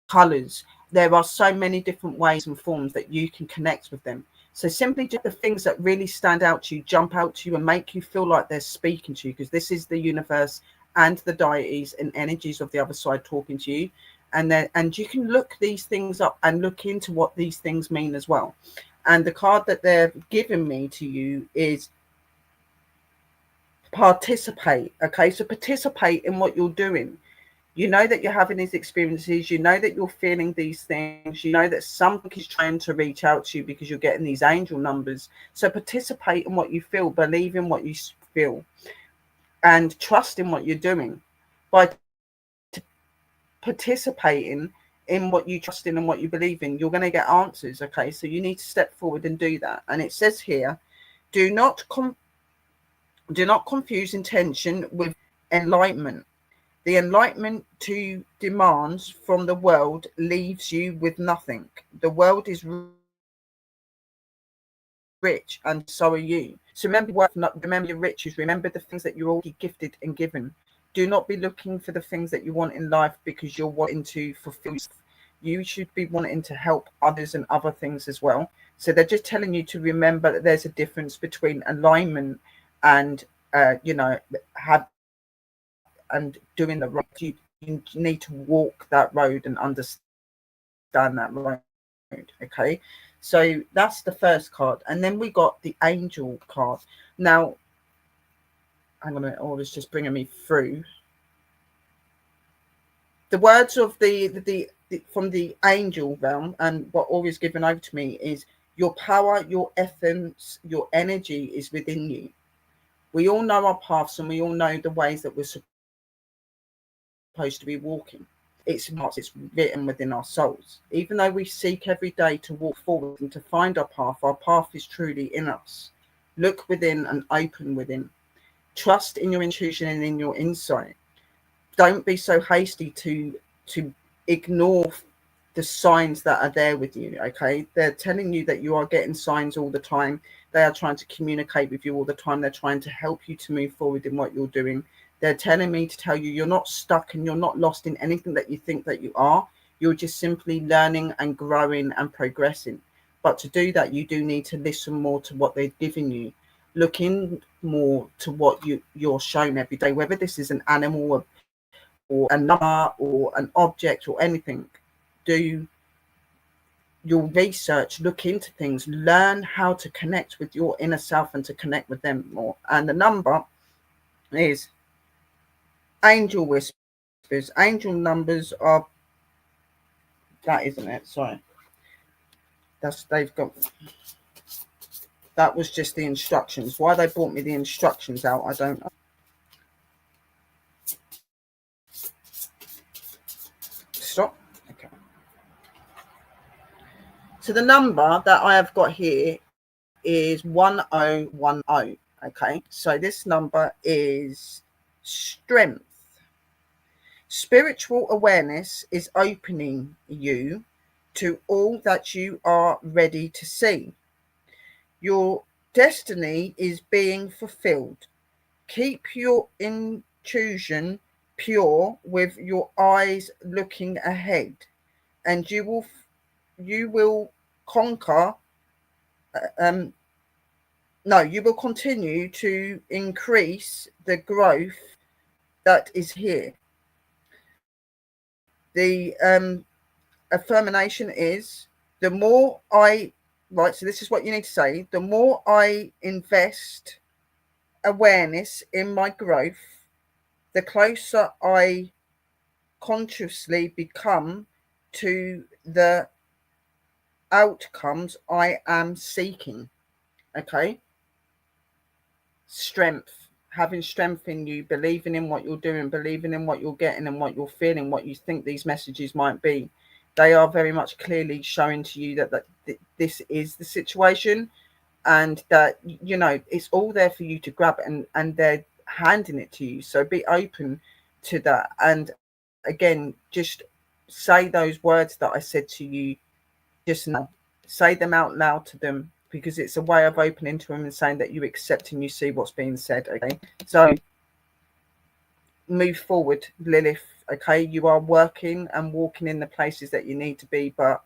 colors. There are so many different ways and forms that you can connect with them. So simply just the things that really stand out to you, jump out to you, and make you feel like they're speaking to you, because this is the universe and the deities and energies of the other side talking to you. And you can look these things up and look into what these things mean as well. And the card that they're giving me to you is participate. Okay, so participate in what you're doing. You know that you're having these experiences, you know that you're feeling these things, you know that something is trying to reach out to you because you're getting these angel numbers. So participate in what you feel, believe in what you feel, and trust in what you're doing. By participating in what you trust in and what you believe in, you're going to get answers. Okay, so you need to step forward and do that. And it says here, do not confuse intention with enlightenment. The enlightenment to demands from the world leaves you with nothing. The world is rich, and so are you. So remember your riches. Remember the things that you're already gifted and given. Do not be looking for the things that you want in life because you're wanting to fulfill yourself. You should be wanting to help others and other things as well. So they're just telling you to remember that there's a difference between alignment and and doing the right. You need to walk that road and understand that road. Okay, so that's the first card, and then we got the angel card. Now, hang on a minute, oh, it's just bringing me through the words of the from the angel realm, and what always given over to me is your power, your essence, your energy is within you. We all know our paths, and we all know the ways that we're supposed to be walking. It's written within our souls. Even though we seek every day to walk forward and to find our path is truly in us. Look within and open within. Trust in your intuition and in your insight. Don't be so hasty to ignore the signs that are there with you. Okay, they're telling you that you are getting signs all the time. They are trying to communicate with you all the time. They're trying to help you to move forward in what you're doing. They're telling me to tell you you're not stuck and you're not lost in anything that you think that you are. You're just simply learning and growing and progressing. But to do that, you do need to listen more to what they're giving you. Look in more to what you're shown every day, whether this is an animal or a number or an object or anything. Do your research, look into things, learn how to connect with your inner self and to connect with them more. And the number is angel whispers. Angel numbers are that, isn't it? Sorry, that was just the instructions. Why they brought me the instructions out, I don't know. Stop. Okay. So the number that I have got here is 1010. Okay, so this number is strength. Spiritual awareness is opening you to all that you are ready to see. Your destiny is being fulfilled. Keep your intuition pure with your eyes looking ahead, and you will conquer. You will continue to increase the growth that is here. The affirmation is the more I, right, so this is what you need to say, the more I invest awareness in my growth, the closer I consciously become to the outcomes I am seeking. Okay, strength, having strength in you, believing in what you're doing, believing in what you're getting and what you're feeling, what you think these messages might be. They are very much clearly showing to you that this is the situation, and that it's all there for you to grab, and they're handing it to you. So be open to that, and again, just say those words that I said to you just now. Say them out loud to them, because it's a way of opening to them and saying that you accept and you see what's being said. Okay, so move forward, Lilith. Okay, you are working and walking in the places that you need to be, but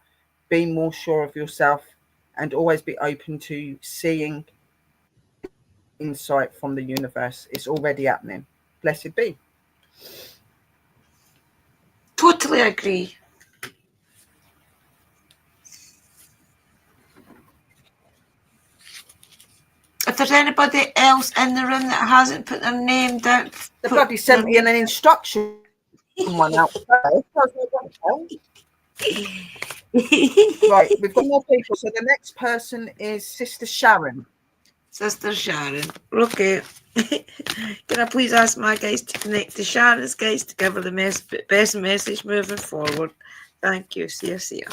be more sure of yourself and always be open to seeing insight from the universe. It's already happening. Blessed be. Totally agree. If there's anybody else in the room that hasn't put their name down, The bloody sent me an instruction one out. Right, we've got more people. So the next person is Sister Sharon. Sister Sharon. Okay. Can I please ask my guys to connect to Sharon's guys to give her the best message moving forward? Thank you. See you, see you.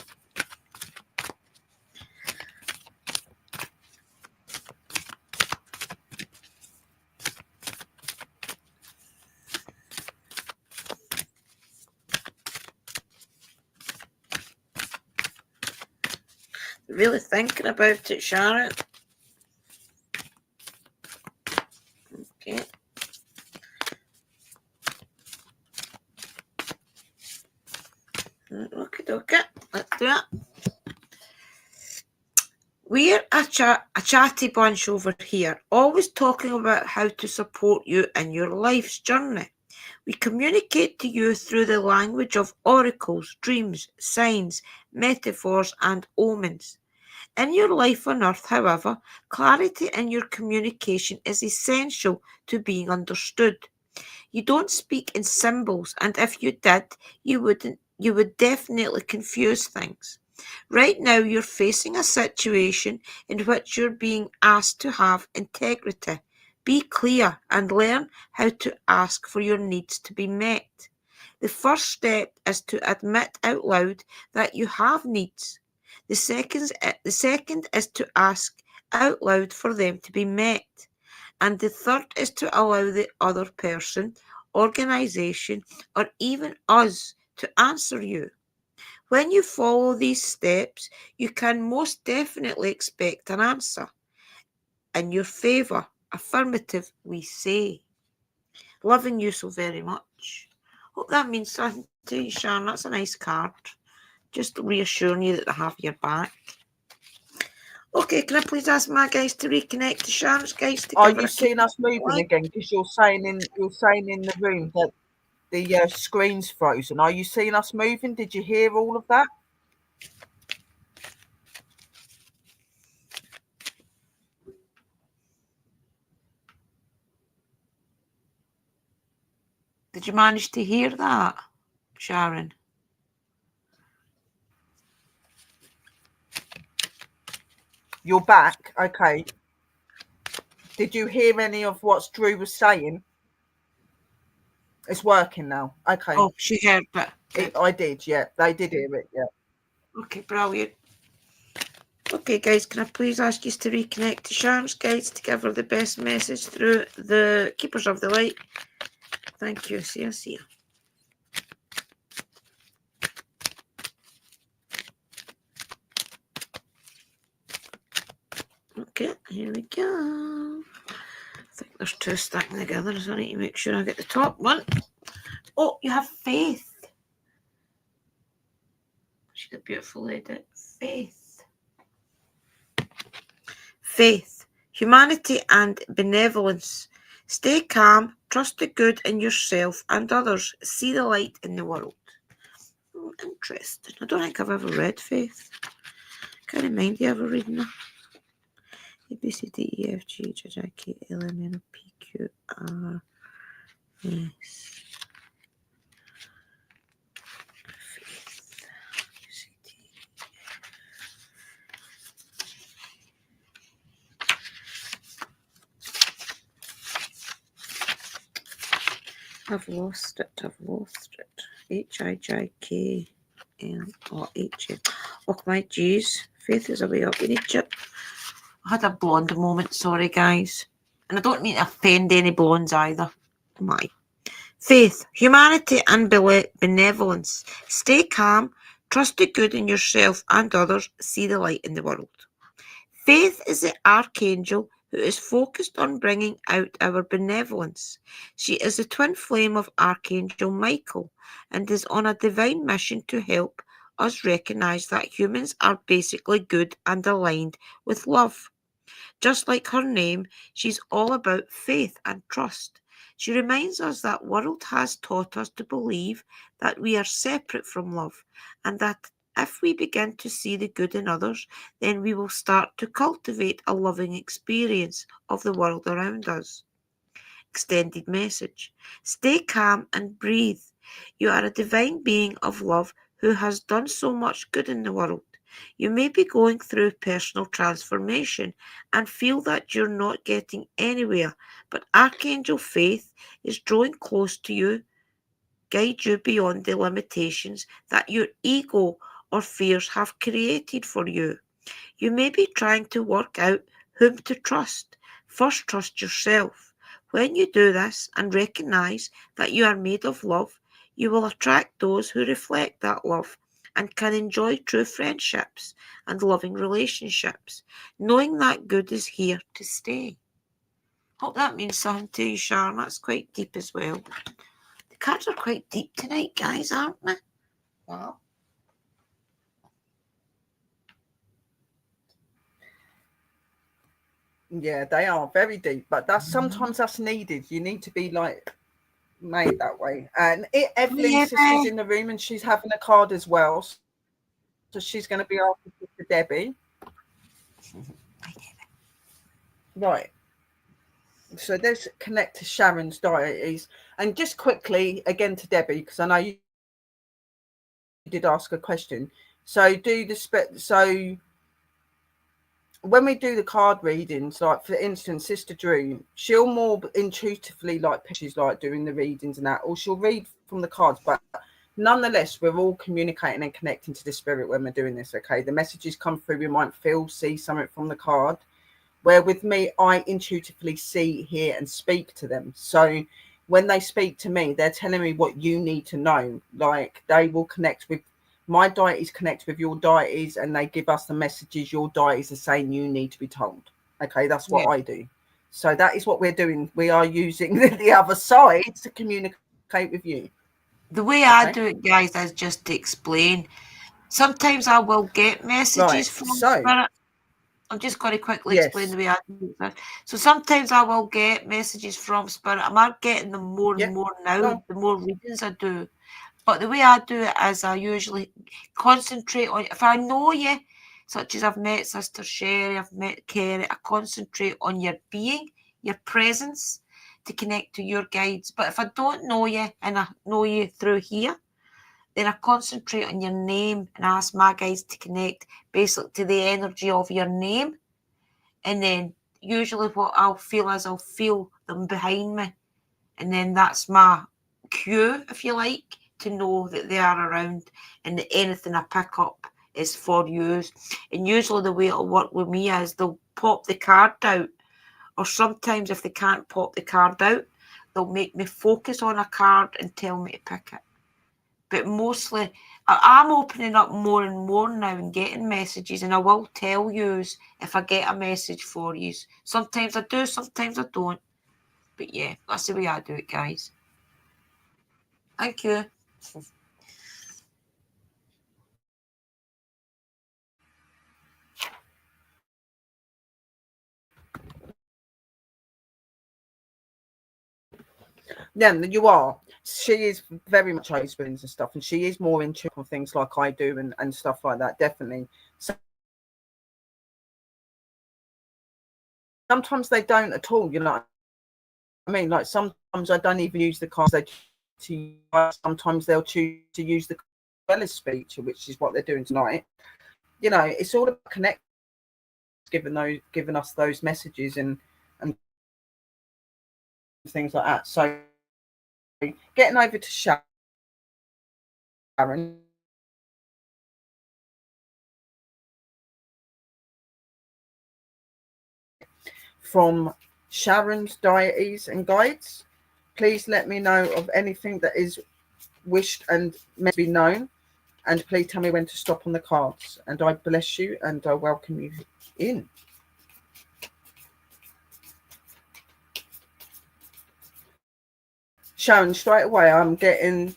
Really thinking about it, Sharon. Okay. Okay. Let's do it. We're a chatty bunch over here, always talking about how to support you in your life's journey. We communicate to you through the language of oracles, dreams, signs, metaphors, and omens. In your life on earth, however, clarity in your communication is essential to being understood. You don't speak in symbols, and if you did, you would definitely confuse things. Right now, you're facing a situation in which you're being asked to have integrity. Be clear and learn how to ask for your needs to be met. The first step is to admit out loud that you have needs. The second is to ask out loud for them to be met. And the third is to allow the other person, organisation, or even us to answer you. When you follow these steps, you can most definitely expect an answer. In your favour, affirmative, we say. Loving you so very much. Hope that means something to you, Sharon. That's a nice card. Just reassuring you that they have your back. Okay, can I please ask my guys to reconnect to Sharon's guys? Are you seeing us moving again? Because you're saying in the room that the screen's frozen. Are you seeing us moving? Did you hear all of that? Did you manage to hear that, Sharon? You're back. Okay. Did you hear any of what Drew was saying? It's working now. Okay. Oh, she heard it. I did, yeah. They did hear it, yeah. Okay, brilliant. Okay, guys, can I please ask you to reconnect to Sharon's guides to give her the best message through the Keepers of the Light? Thank you. See you. Okay, here we go. I think there's two stacking together, so I need to make sure I get the top one. Oh, you have Faith. She's a beautiful lady. Faith, humanity and benevolence. Stay calm, trust the good in yourself and others, see the light in the world. Interesting. I don't think I've ever read Faith. Can't remind you ever reading her. A, B, C, D, E, F, G, H, I, J, K, L, M, N, O, P, Q, R, S. I've lost it. H-I-J-K-L-O-H. Oh, my G's. Faith is away up in Egypt. I had a blonde moment, sorry, guys. And I don't mean to offend any blondes either. My. Faith, humanity and benevolence. Stay calm, trust the good in yourself and others, see the light in the world. Faith is the archangel who is focused on bringing out our benevolence. She is the twin flame of Archangel Michael and is on a divine mission to help us recognise that humans are basically good and aligned with love. Just like her name, she's all about faith and trust. She reminds us that world has taught us to believe that we are separate from love, and that if we begin to see the good in others, then we will start to cultivate a loving experience of the world around us. Extended message. Stay calm and breathe. You are a divine being of love who has done so much good in the world. You may be going through personal transformation and feel that you're not getting anywhere, but Archangel Faith is drawing close to you, guide you beyond the limitations that your ego or fears have created for you. You may be trying to work out whom to trust. First, trust yourself. When you do this and recognize that you are made of love, you will attract those who reflect that love and can enjoy true friendships and loving relationships, knowing that good is here to stay. Hope that means something to you, Sharon. That's quite deep as well. The cards are quite deep tonight, guys, aren't they? Wow. Yeah, they are very deep, but sometimes that's needed. You need to be like made that way. And Evelyn's sister's in the room, and she's having a card as well, so she's going to be after Sister Debbie. Right. So let's connect to Sharon's deities, and just quickly again to Debbie, because I know you did ask a question. So when we do the card readings, like for instance, Sister Drew, she'll more intuitively like she's like doing the readings and that, or she'll read from the cards, but nonetheless, we're all communicating and connecting to the spirit when we're doing this. Okay, the messages come through, we might see something from the card, where with me, I intuitively see, hear, and speak to them. So when they speak to me, they're telling me what you need to know. Like they will connect with my deities, connect with your deities, and they give us the messages your deities are saying you need to be told. Okay, that's what I do. So that is what we're doing. We are using the other side to communicate with you. The way I do it, guys, is just to explain. Sometimes I will get messages from Spirit. I'm just going to quickly explain the way I do it. So sometimes I will get messages from Spirit. I'm getting them more and more now, the more readings I do. But the way I do it is I usually concentrate on, if I know you, such as I've met Sister Sherry, I've met Kerry, I concentrate on your being, your presence, to connect to your guides. But if I don't know you and I know you through here, then I concentrate on your name and ask my guides to connect basically to the energy of your name. And then usually what I'll feel is I'll feel them behind me. And then that's my cue, if you like, to know that they are around and that anything I pick up is for you. And usually the way it'll work with me is they'll pop the card out, or sometimes if they can't pop the card out, they'll make me focus on a card and tell me to pick it. But mostly I'm opening up more and more now and getting messages, and I will tell you if I get a message for you. Sometimes I do, sometimes I don't. But yeah, that's the way I do it, guys. Thank you. Yeah, you are. She is very much open and stuff, and she is more in tune on things like I do and stuff like that, definitely. So sometimes they don't at all, you know. I mean, like sometimes I don't even use the cards. Sometimes they'll choose to use the Bella's feature, which is what they're doing tonight. You know, it's all about connect, giving us those messages and things like that. So getting over to Sharon. From Sharon's deities and guides, please let me know of anything that is wished and meant to be known, and please tell me when to stop on the cards, and I bless you and I welcome you in. Sharon, straight away I'm getting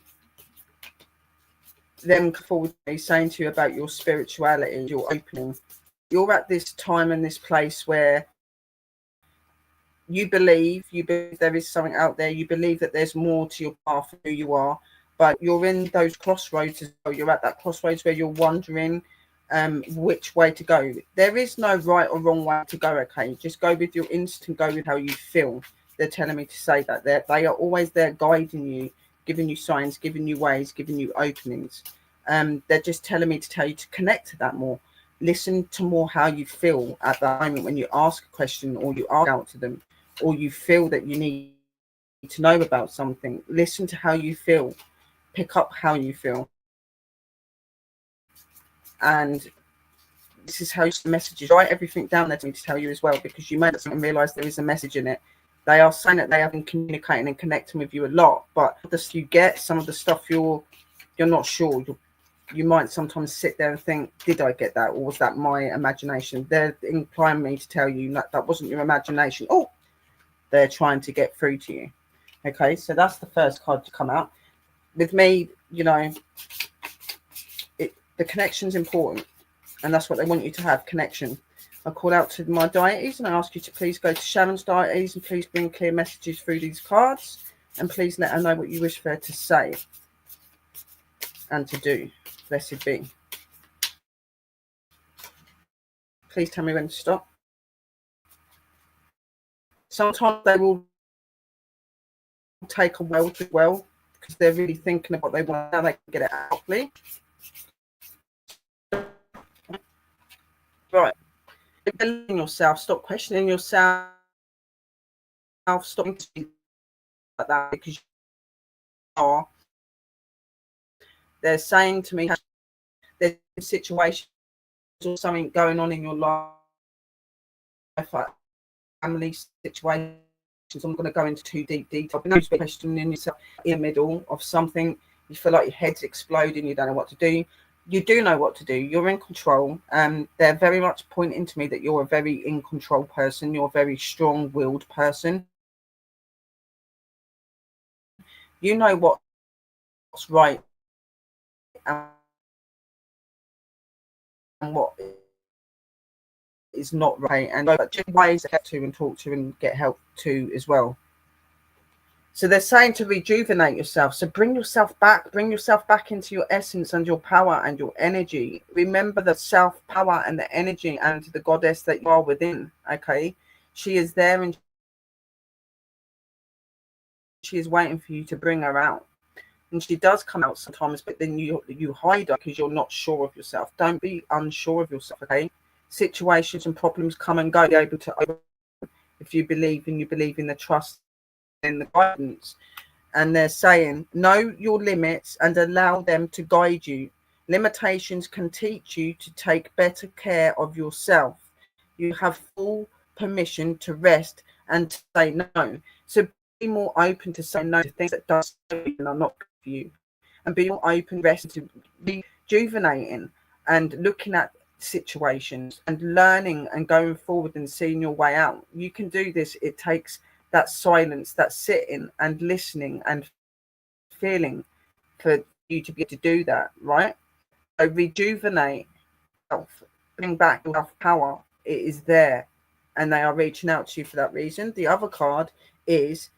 them come forward to me saying to you about your spirituality, your opening. You're at this time and this place where you believe there is something out there. You believe that there's more to your path of who you are, but you're in those crossroads as well. You're at that crossroads where you're wondering which way to go. There is no right or wrong way to go. Okay, just go with your instinct, go with how you feel. They're telling me to say that they are always there guiding you, giving you signs, giving you ways, giving you openings. They're just telling me to tell you to connect to that more. Listen to more how you feel at the moment when you ask a question or you ask out to them, or you feel that you need to know about something. Listen to how you feel. Pick up how you feel. And this is how you send messages. Write everything down there to me to tell you as well, because you may not realize there is a message in it. They are saying that they have been communicating and connecting with you a lot, but the stuff you get, some of the stuff you're not sure. You might sometimes sit there and think, did I get that, or was that my imagination? They're implying me to tell you that wasn't your imagination. Oh, they're trying to get through to you. Okay, so that's the first card to come out. With me, you know, the connection's important, and that's what they want you to have, connection. I call out to my deities and I ask you to please go to Sharon's deities and please bring clear messages through these cards, and please let her know what you wish for her to say and to do. Blessed be. Please tell me when to stop. Sometimes they will take a while to well, because they're really thinking of what they want, how they can get it out properly. Right. Believe in yourself. Stop questioning yourself. Stop like that, because you are. They're saying to me, there's situations or something going on in your life, like family situations. I'm going to go into too deep detail. But no questioning yourself in the middle of something. You feel like your head's exploding. You don't know what to do. You do know what to do. You're in control. They're very much pointing to me that you're a very in control person. You're a very strong-willed person. You know what's right and what is not right, and just ways to get to and talk to and get help to as well. So they're saying to rejuvenate yourself. So bring yourself back into your essence and your power and your energy. Remember the self power and the energy and the goddess that you are within. Okay, she is there and she is waiting for you to bring her out. And she does come out sometimes, but then you hide her because you're not sure of yourself. Don't be unsure of yourself. Okay, situations and problems come and go. Be able to open if you believe in the trust and the guidance. And they're saying know your limits and allow them to guide you. Limitations can teach you to take better care of yourself. You have full permission to rest and to say no. So be more open to say no to things that don't serve you and are not good for you, and be more open, rest, to rejuvenating and looking at situations and learning and going forward and seeing your way out. You can do this. It takes that silence, that sitting and listening and feeling for you to be able to do that, right? So rejuvenate yourself, bring back your self-power. It is there, and they are reaching out to you for that reason. The other card is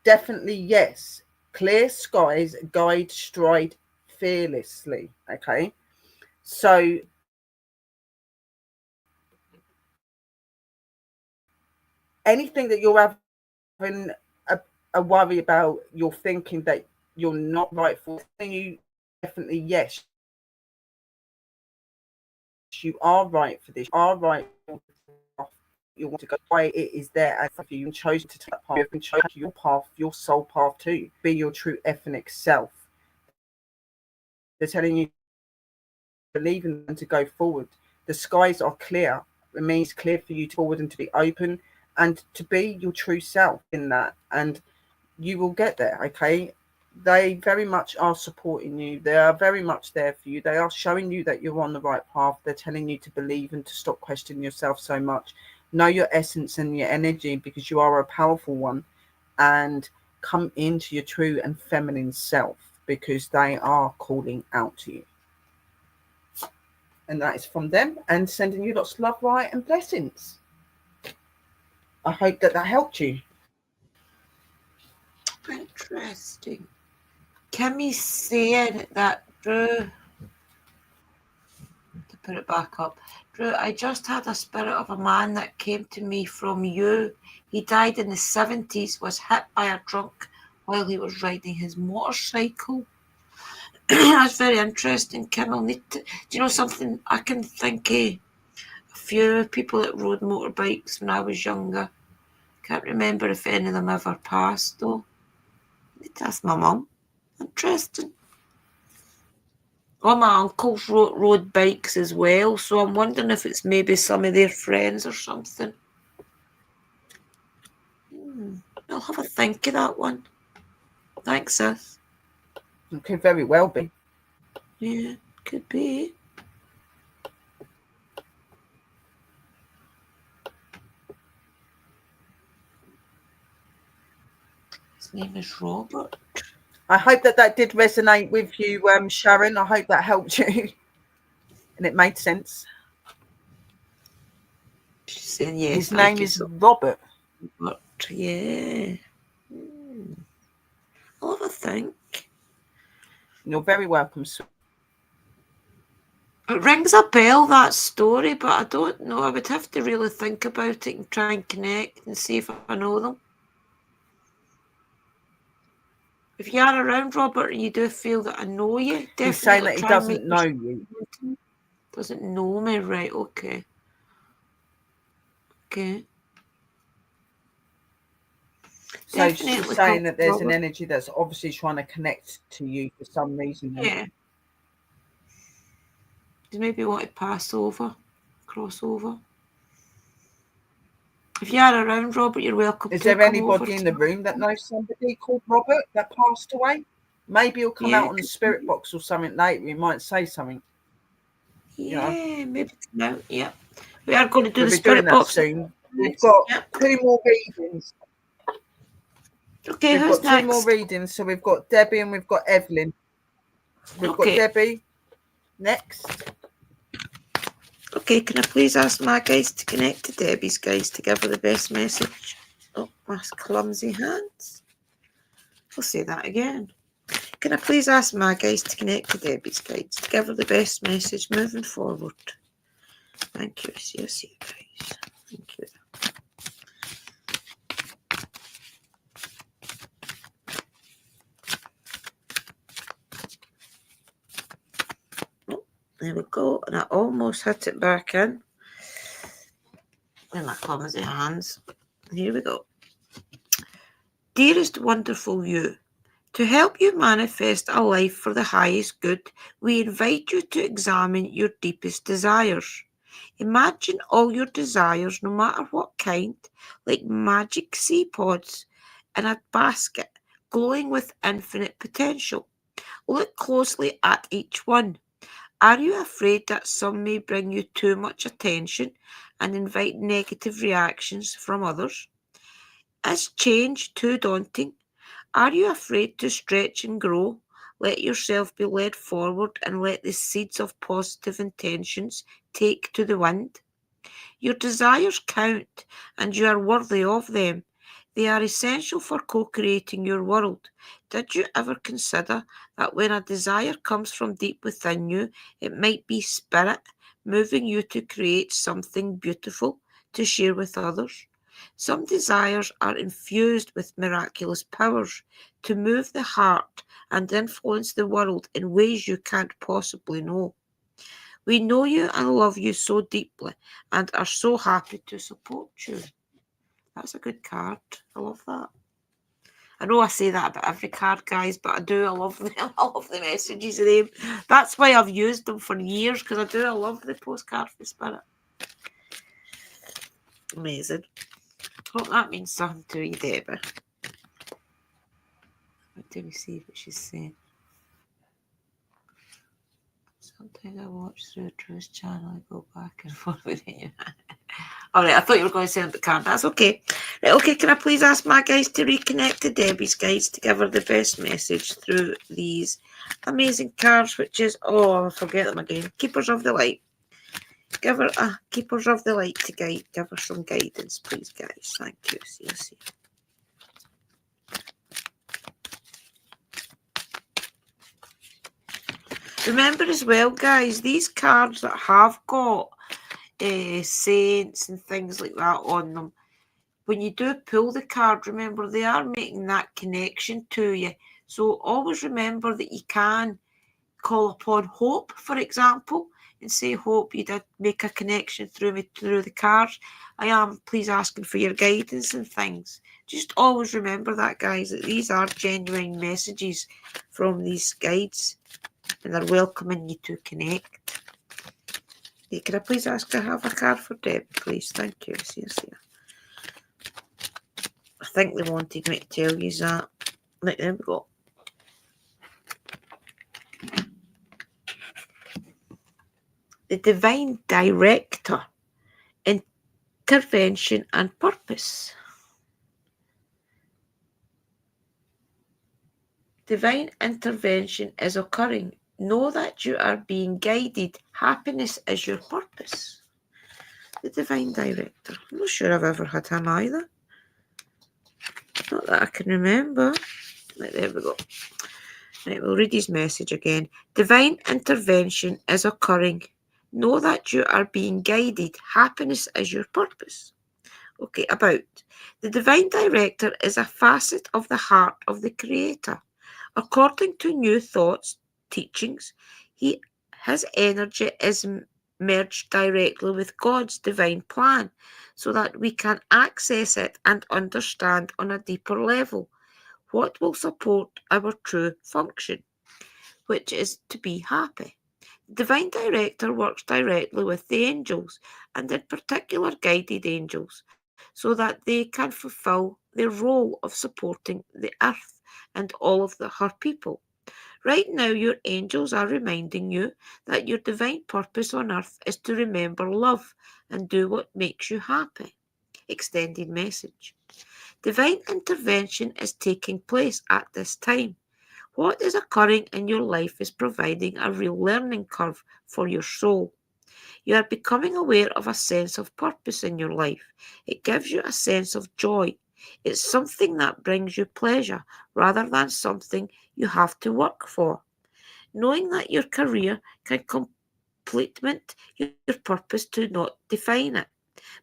definitely yes. Clear skies, guide, stride fearlessly. Okay, so anything that you're having a worry about, you're thinking that you're not right for, you definitely yes, you are right for this. You are right. You want to go why it is there, and for you chosen to take that path. You have chosen your path, your soul path too. Be your true ethnic self. They're telling you to believe in and to go forward. The skies are clear. It means clear for you to forward and to be open and to be your true self in that, and you will get there. Okay, they very much are supporting you. They are very much there for you. They are showing you that you're on the right path. They're telling you to believe and to stop questioning yourself so much. Know your essence and your energy, because you are a powerful one, and come into your true and feminine self. because they are calling out to you. And that is from them and sending you lots of love, light and blessings. I hope that helped you. Interesting. Kimmy's saying that, Drew, to put it back up, Drew, I just had a spirit of a man that came to me from you. He died in the 70s, was hit by a truck while he was riding his motorcycle. That's very interesting, Kim. Do you know something? I can think of a few people that rode motorbikes when I was younger. Can't remember if any of them ever passed, though. That's my mum. Interesting. All my uncles rode bikes as well, so I'm wondering if it's maybe some of their friends or something. I'll have a think of that one. Thanks, sis. It could very well be. Yeah, could be. His name is Robert. I hope that did resonate with you, Sharon. I hope that helped you. And it made sense. She's saying yes. His name is Robert. Robert, yeah. I'll have a think. You're very welcome, sir. It rings a bell, that story, but I don't know. I would have to really think about it and try and connect and see if I know them. If you are around, Robert, and you do feel that I know you, definitely. He's saying that he doesn't know you. Doesn't know me, right? Okay. Okay. So she's saying that there's an energy that's obviously trying to connect to you for some reason. Yeah. Does maybe want to cross over. If you are around, Robert, you're welcome. Is there anybody in the room that knows somebody called Robert that passed away? Maybe he'll come out on the spirit box or something later. He might say something. Yeah, maybe no. Yeah, we are going to do we'll the spirit box soon. We've got 2 more readings. Okay, we've got 2 more readings. So we've got Debbie and we've got Evelyn. We've got Debbie next. Okay, can I please ask my guys to connect to Debbie's guys to give her the best message? Oh, my clumsy hands. I'll say that again. Can I please ask my guys to connect to Debbie's guys to give her the best message moving forward? Thank you. See you guys. Thank you. There we go. And I almost hit it back in. In my clumsy hands. Here we go. Dearest wonderful you, to help you manifest a life for the highest good, we invite you to examine your deepest desires. Imagine all your desires, no matter what kind, like magic sea pods in a basket, glowing with infinite potential. Look closely at each one. Are you afraid that some may bring you too much attention and invite negative reactions from others? Is change too daunting? Are you afraid to stretch and grow? Let yourself be led forward and let the seeds of positive intentions take to the wind. Your desires count and you are worthy of them. They are essential for co-creating your world. Did you ever consider that when a desire comes from deep within you, it might be spirit moving you to create something beautiful to share with others? Some desires are infused with miraculous powers to move the heart and influence the world in ways you can't possibly know. We know you and love you so deeply and are so happy to support you. That's a good card. I love that. I know I say that about every card, guys, but I do. I love them. I love the messages in them. That's why I've used them for years, because I do. I love the postcard for spirit. Amazing. Hope that means something to you, Deborah. Let me see what she's saying. Sometimes I watch through Drew's channel. I go back and forth with you. All right, I thought you were going to send the card. That's okay. Right, okay, can I please ask my guys to reconnect to Debbie's guys to give her the best message through these amazing cards, which is, I forget them again, Keepers of the Light. Give her a Keepers of the Light to guide. Give her some guidance, please, guys. Thank you. See you. Remember as well, guys, these cards that have got saints and things like that on them, when you do pull the card, remember they are making that connection to you. So always remember that you can call upon Hope, for example, and say, Hope, you did make a connection through the cards. I am please asking for your guidance and things. Just always remember that, guys, that these are genuine messages from these guides, and they're welcoming you to connect. Hey, can I please ask to have a card for Deb, please? Thank you. See you. I think they wanted me to tell you that. Right, there we go. The Divine Director, Intervention and Purpose. Divine intervention is occurring. Know that you are being guided. Happiness is your purpose. The Divine Director. I'm not sure I've ever had him either. Not that I can remember. Right, there we go. Right, we'll read his message again. Divine intervention is occurring. Know that you are being guided. Happiness is your purpose. Okay, about. The Divine Director is a facet of the heart of the Creator. According to New Thought's teachings, his energy is merged directly with God's divine plan so that we can access it and understand on a deeper level what will support our true function, which is to be happy. The Divine Director works directly with the angels, and in particular guided angels, so that they can fulfill their role of supporting the earth and all of her people. Right now, your angels are reminding you that your divine purpose on earth is to remember love and do what makes you happy. Extended message. Divine intervention is taking place at this time. What is occurring in your life is providing a real learning curve for your soul. You are becoming aware of a sense of purpose in your life. It gives you a sense of joy. It's something that brings you pleasure rather than something you have to work for. Knowing that your career can complement your purpose to not define it.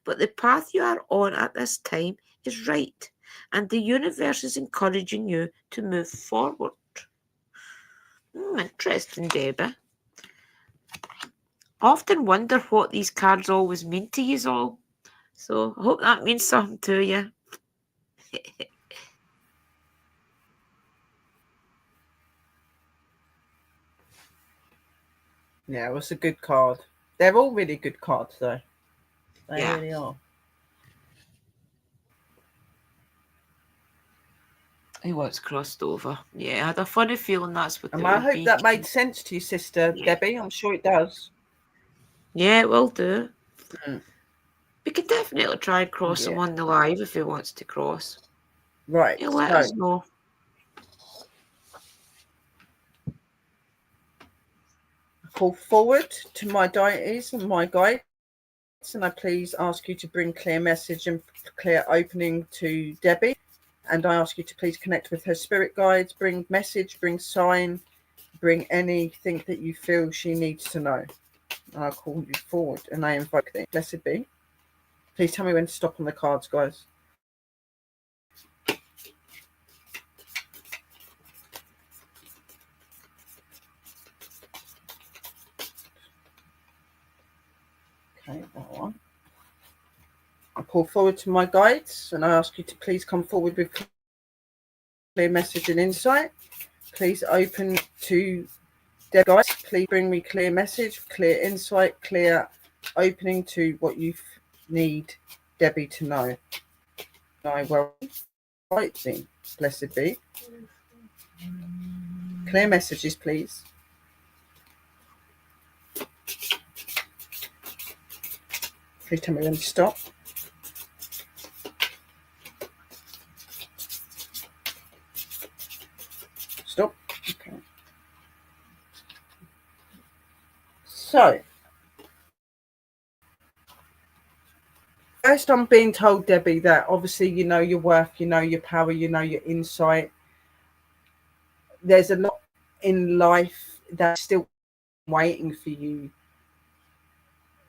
But the path you are on at this time is right, and the universe is encouraging you to move forward. Interesting, Debbie. I often wonder what these cards always mean to you all. So I hope that means something to you. Yeah, it was a good card. They're all really good cards, though. They really are. He was crossed over. Yeah, I had a funny feeling that's what. And I hope that made sense to you, Sister Debbie. I'm sure it does. Yeah, it will do. We can definitely try and cross him on the live if he wants to cross. Right. He'll let us know. Call forward to my deities and my guides, and I please ask you to bring clear message and clear opening to Debbie. And I ask you to please connect with her spirit guides, bring message, bring sign, bring anything that you feel she needs to know. And I'll call you forward and I invoke thee. Blessed be. Please tell me when to stop on the cards, guys. Okay, that one. I call forward to my guides and I ask you to please come forward with clear message and insight. Please open to their guides. Please bring me clear message, clear insight, clear opening to what you need Debbie to know. I will write thee. Blessed be. Clear messages, please. Please tell me when to stop. Okay. So, first I'm being told, Debbie, that obviously you know your worth, you know your power, you know your insight. There's a lot in life that's still waiting for you.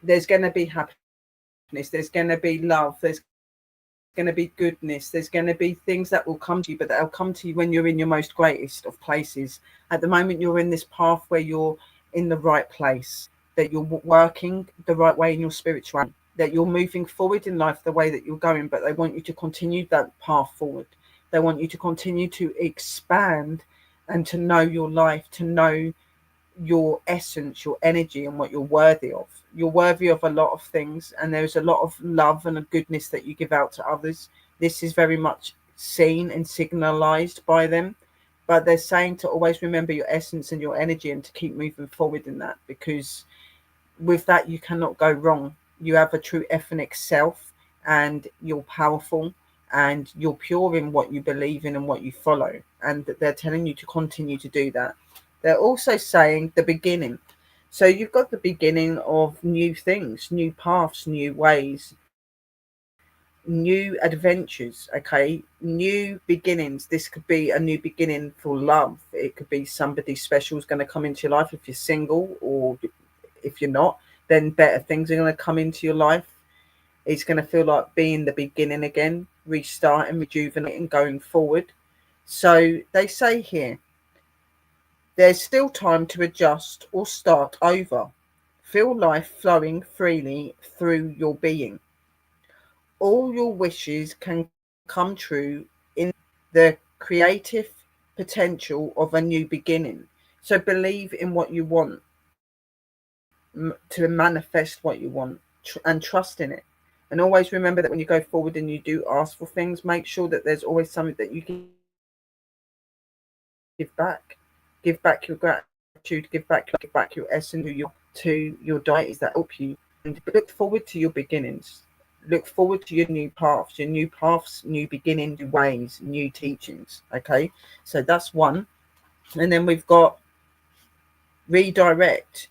There's going to be happiness, there's going to be love, there's going to be goodness, there's going to be things that will come to you, but they'll come to you when you're in your most greatest of places. At the moment, you're in this path where you're in the right place, that you're working the right way in your spirituality, that you're moving forward in life the way that you're going, but they want you to continue that path forward. They want you to continue to expand and to know your life, to know your essence, your energy, and what you're worthy of. You're worthy of a lot of things, and there's a lot of love and a goodness that you give out to others. This is very much seen and signalized by them, but they're saying to always remember your essence and your energy and to keep moving forward in that, because with that you cannot go wrong. You have a true ethnic self, and you're powerful, and you're pure in what you believe in and what you follow, and they're telling you to continue to do that. They're also saying the beginning. So you've got the beginning of new things, new paths, new ways, new adventures, okay? New beginnings. This could be a new beginning for love. It could be somebody special is going to come into your life if you're single, or if you're not, then better things are going to come into your life. It's going to feel like being the beginning again, restarting, rejuvenating, going forward. So they say here, there's still time to adjust or start over. Feel life flowing freely through your being. All your wishes can come true in the creative potential of a new beginning. So believe in what you want, to manifest what you want, and trust in it. And always remember that when you go forward and you do ask for things, make sure that there's always something that you can give back. Give back your gratitude, give back your essence to your deities that help you. And look forward to your beginnings. Look forward to your new paths, new beginnings, new ways, new teachings. Okay, so that's one. And then we've got redirect.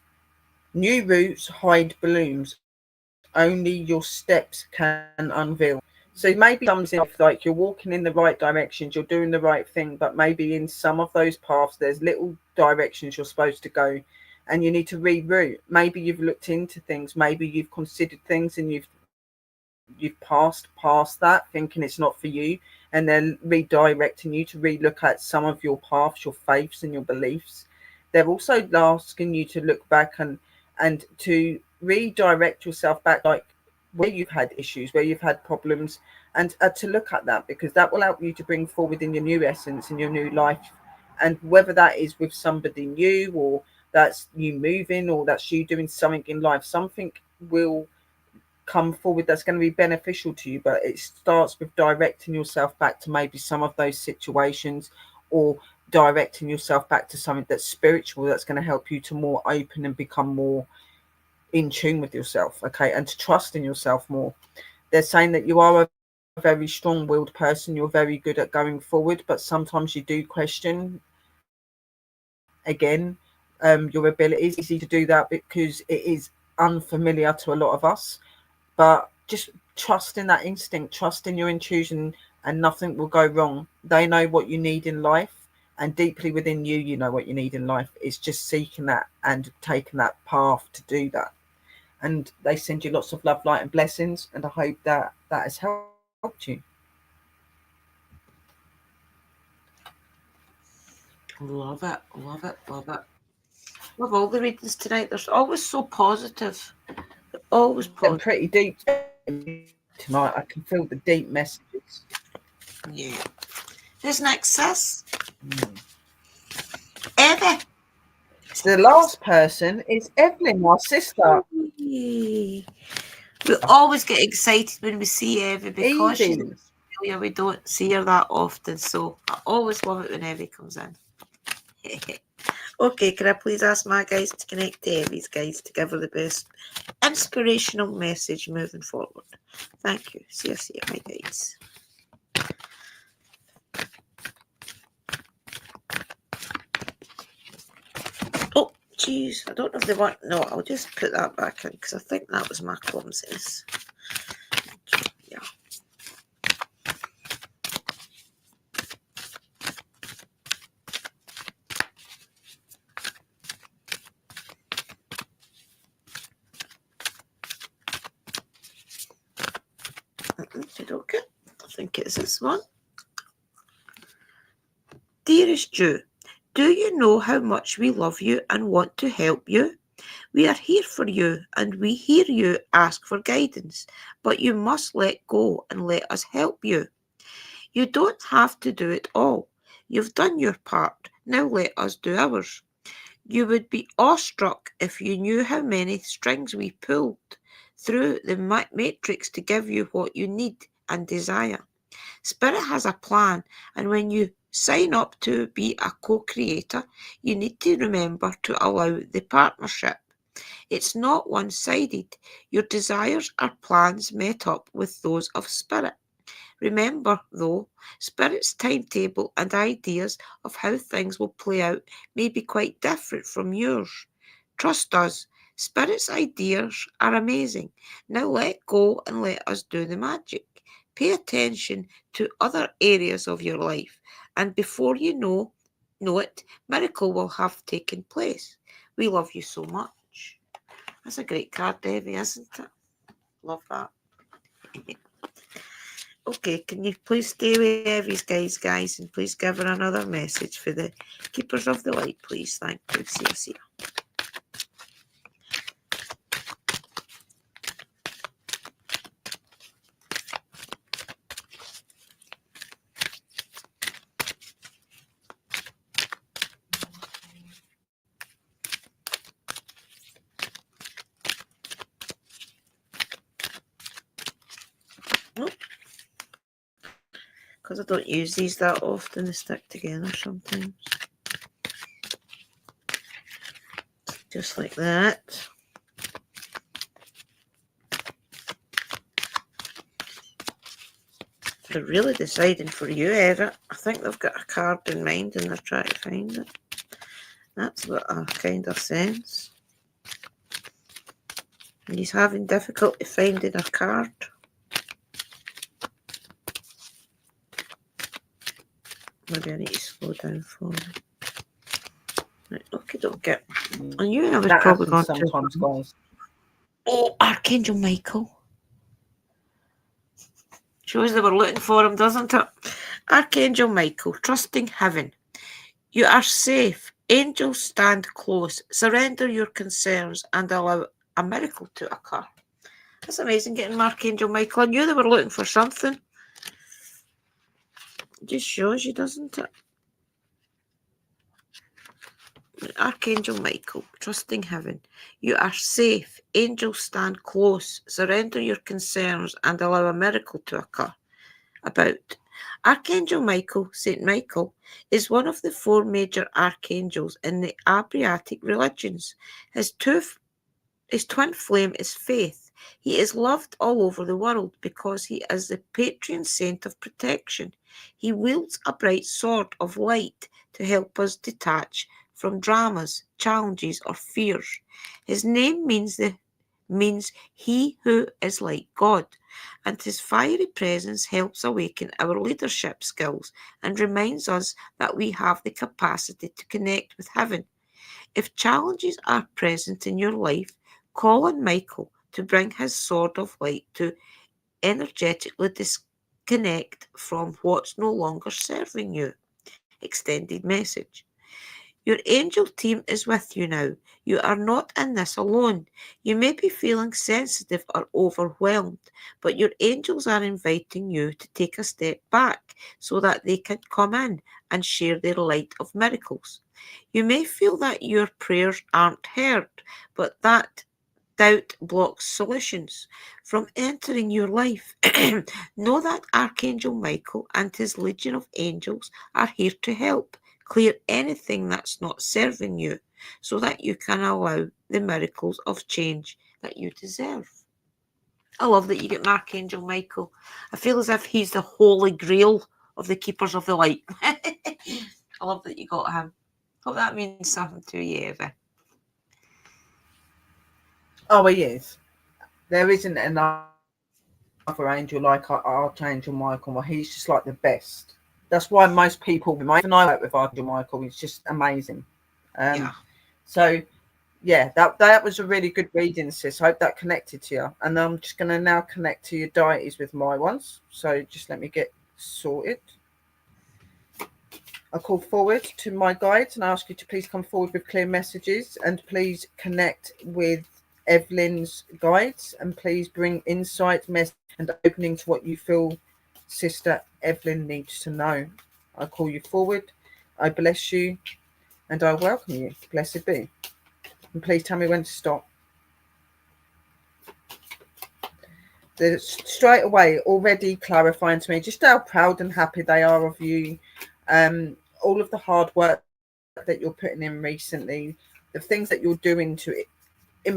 New routes hide blooms. Only your steps can unveil. So maybe something like you're walking in the right directions, you're doing the right thing, but maybe in some of those paths there's little directions you're supposed to go, and you need to reroute. Maybe you've looked into things, maybe you've considered things, and you've passed past that thinking it's not for you, and then redirecting you to relook at some of your paths, your faiths and your beliefs. They're also asking you to look back and to redirect yourself back, like where you've had issues, where you've had problems, and to look at that, because that will help you to bring forward in your new essence, in your new life. And whether that is with somebody new, or that's you moving, or that's you doing something in life, something will come forward that's going to be beneficial to you. But it starts with directing yourself back to maybe some of those situations, or directing yourself back to something that's spiritual, that's going to help you to more open and become more in tune with yourself, okay, and to trust in yourself more. They're saying that you are a very strong-willed person, you're very good at going forward, but sometimes you do question again your abilities. It's easy to do that because it is unfamiliar to a lot of us, but just trust in that instinct, trust in your intuition, and nothing will go wrong. They know what you need in life, and deeply within you, you know what you need in life. It's just seeking that and taking that path to do that. And they send you lots of love, light and blessings, and I hope that that has helped you. Love it, love it, love it. Love all the readings tonight. They're always so positive. They're always They're positive. pretty deep tonight. I can feel the deep messages. Yeah. Who's next, sis? Evie. So the last person is Evelyn, my sister. Yay. We always get excited when we see Evie because she's in Evie. Australia. We don't see her that often, so I always love it when Evie comes in. Okay, can I please ask my guys to connect to Evie's guys to give her the best inspirational message moving forward? Thank you. See you, my guys. Jeez, I don't know if they want... No, I'll just put that back in because I think that was my clumsiness. Yeah. Okay. I think it's this one. Dearest Ju, do you know how much we love you and want to help you? We are here for you and we hear you ask for guidance, but you must let go and let us help you. You don't have to do it all. You've done your part. Now let us do ours. You would be awestruck if you knew how many strings we pulled through the matrix to give you what you need and desire. Spirit has a plan, and when you sign up to be a co-creator, you need to remember to allow the partnership. It's not one-sided. Your desires are plans met up with those of Spirit. Remember, though, Spirit's timetable and ideas of how things will play out may be quite different from yours. Trust us, Spirit's ideas are amazing. Now let go and let us do the magic. Pay attention to other areas of your life, and before you know it, miracle will have taken place. We love you so much. That's a great card, Debbie, isn't it? Love that. Okay, can you please stay with Evie's guys, and please give her another message for the Keepers of the Light, please. Thank you. See you. Because I don't use these that often, they stick together sometimes. Just like that. They're really deciding for you, Eva. I think they've got a card in mind and they're trying to find it. That's what I kind of sense. And he's having difficulty finding a card. Maybe I need to slow down for him. Right, okay. I knew I was that probably going sometimes, to. guys. Oh, Archangel Michael. Shows they were looking for him, doesn't it? Archangel Michael, trusting heaven. You are safe. Angels stand close. Surrender your concerns and allow a miracle to occur. That's amazing getting Archangel Michael. I knew they were looking for something. It just shows you, doesn't it? Archangel Michael, trusting heaven. You are safe. Angels stand close. Surrender your concerns and allow a miracle to occur. About Archangel Michael, Saint Michael, is one of the 4 major archangels in the Abrahamic religions. His twin flame is faith. He is loved all over the world because he is the patron saint of protection. He wields a bright sword of light to help us detach from dramas, challenges, or fears. His name means he who is like God, and his fiery presence helps awaken our leadership skills and reminds us that we have the capacity to connect with heaven. If challenges are present in your life, call on Michael to bring his sword of light to energetically disconnect from what's no longer serving you. Extended message. Your angel team is with you now. You are not in this alone. You may be feeling sensitive or overwhelmed, but your angels are inviting you to take a step back so that they can come in and share their light of miracles. You may feel that your prayers aren't heard, but that doubt blocks solutions from entering your life. Know that Archangel Michael and his legion of angels are here to help clear anything that's not serving you so that you can allow the miracles of change that you deserve. I love that you get Archangel Michael. I feel as if he's the holy grail of the Keepers of the Light. I love that you got him. Hope that means something to you, Eva. Oh, he is. There isn't another angel like Archangel Michael. Well, he's just like the best. That's why most people, even I work with Archangel Michael, he's just amazing. Yeah. So yeah, that was a really good reading, sis. I hope that connected to you. And I'm just going to now connect to your deities with my ones. So just let me get sorted. I call forward to my guides and ask you to please come forward with clear messages, and please connect with Evelyn's guides, and please bring insight, message, and opening to what you feel Sister Evelyn needs to know. I call you forward. I bless you and I welcome you. Blessed be. And please tell me when to stop. They're straight away already clarifying to me just how proud and happy they are of you. All of the hard work that you're putting in recently, the things that you're doing to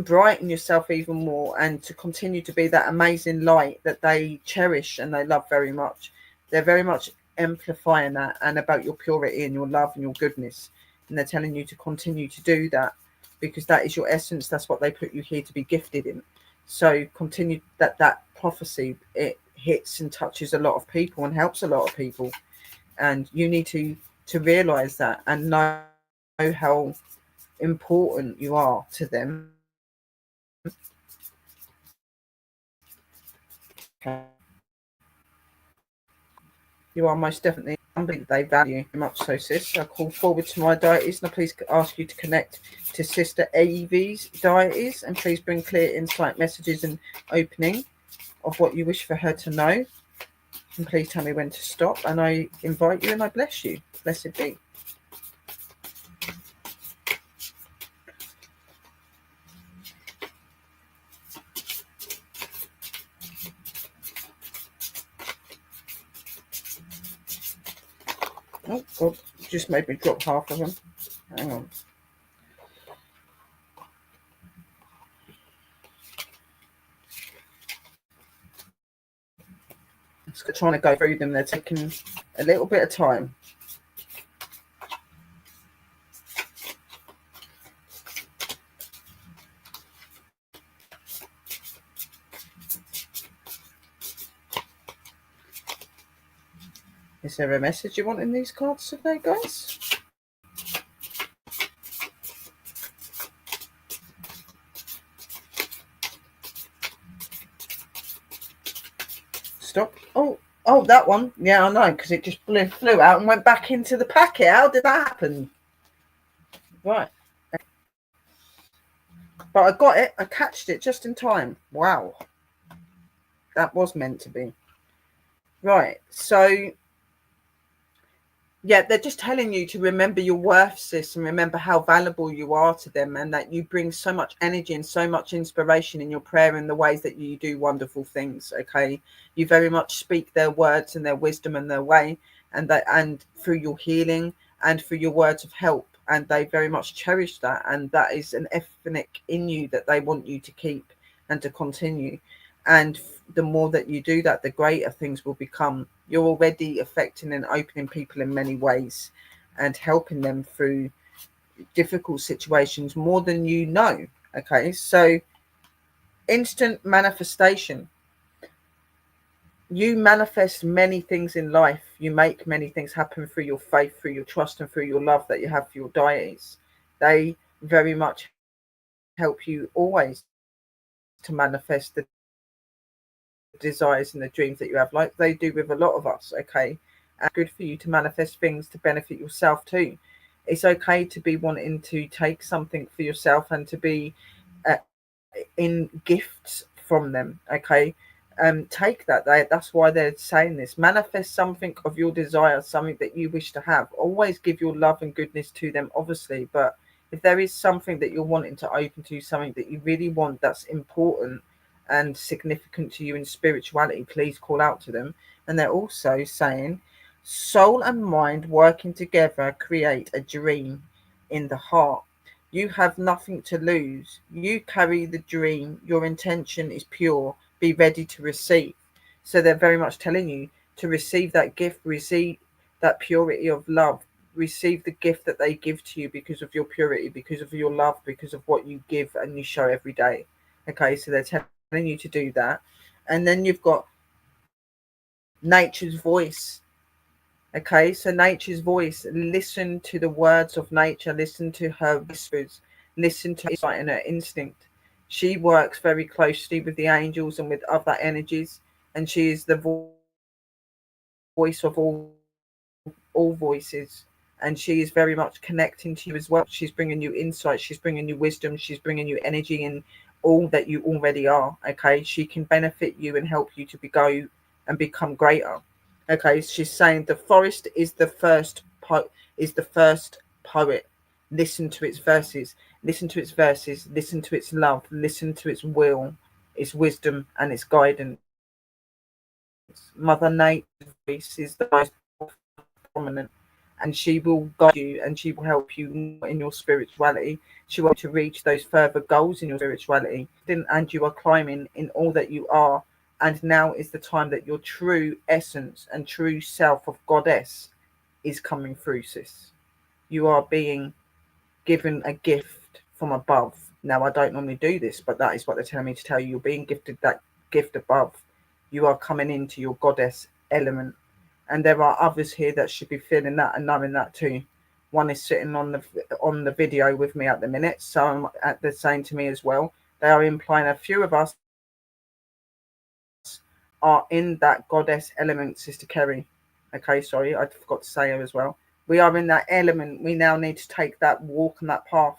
brighten yourself even more, and to continue to be that amazing light that they cherish and they love very much. They're very much amplifying that and about your purity and your love and your goodness. And they're telling you to continue to do that because that is your essence. That's what they put you here to be gifted in. So continue that prophecy. It hits and touches a lot of people and helps a lot of people. And you need to realize that and know how important you are to them. You are most definitely somebody that they value very much. So, sis, I call forward to my deities and I please ask you to connect to Sister Evie's deities, and please bring clear insight, messages, and opening of what you wish for her to know. And please tell me when to stop. And I invite you and I bless you. Blessed be. Oh, God, just made me drop half of them. Hang on. Just trying to go through them. They're taking a little bit of time. Is there a message you want in these cards today, guys? Stop. Oh, that one. Yeah, I know, because it just flew out and went back into the packet. How did that happen? Right. But I got it. I catched it just in time. Wow. That was meant to be. Right. So, yeah, they're just telling you to remember your worth, sis, and remember how valuable you are to them, and that you bring so much energy and so much inspiration in your prayer and the ways that you do wonderful things. Okay, you very much speak their words and their wisdom and their way, and through your healing and through your words of help, and they very much cherish that, and that is an ethnic in you that they want you to keep and to continue. And the more that you do that, the greater things will become. You're already affecting and opening people in many ways and helping them through difficult situations more than you know. Okay, so instant manifestation. You manifest many things in life. You make many things happen through your faith, through your trust, and through your love that you have for your deities. They very much help you always to manifest the desires and the dreams that you have, like they do with a lot of us. Okay, and good for you to manifest things to benefit yourself too. It's okay to be wanting to take something for yourself and to be uh, in gifts from them. Okay, take that. That's why they're saying this. Manifest something of your desire, something that you wish to have. Always give your love and goodness to them, obviously, but if there is something that you're wanting to open to, something that you really want that's important and significant to you in spirituality, please call out to them. And they're also saying soul and mind working together create a dream in the heart. You have nothing to lose. You carry the dream. Your intention is pure. Be ready to receive. So they're very much telling you to receive that gift, receive that purity of love, receive the gift that they give to you because of your purity, because of your love, because of what you give and you show every day. Okay, so they're telling you to do that. And then you've got nature's voice. Okay, so nature's voice, listen to the words of nature, listen to her whispers, listen to her insight and her instinct. She works very closely with the angels and with other energies, and she is the voice of all voices, and she is very much connecting to you as well. She's bringing you insight, she's bringing you wisdom, she's bringing you energy and all that you already are. Okay, she can benefit you and help you to go and become greater. Okay, she's saying the forest is the first poet. Listen to its verses, listen to its verses, listen to its love, listen to its will, its wisdom and its guidance. Mother Nature's voice is the most prominent, and she will guide you and she will help you in your spirituality. She wants to reach those further goals in your spirituality, and you are climbing in all that you are. And now is the time that your true essence and true self of goddess is coming through, sis. You are being given a gift from above. Now, I don't normally do this, but that is what they're telling me to tell you. You're being gifted that gift above. You are coming into your goddess element, and there are others here that should be feeling that and knowing that too. One is sitting on the video with me at the minute, so they're saying to me as well. They are implying a few of us are in that goddess element, Sister Kerry. Okay, sorry, I forgot to say her as well. We are in that element. We now need to take that walk and that path.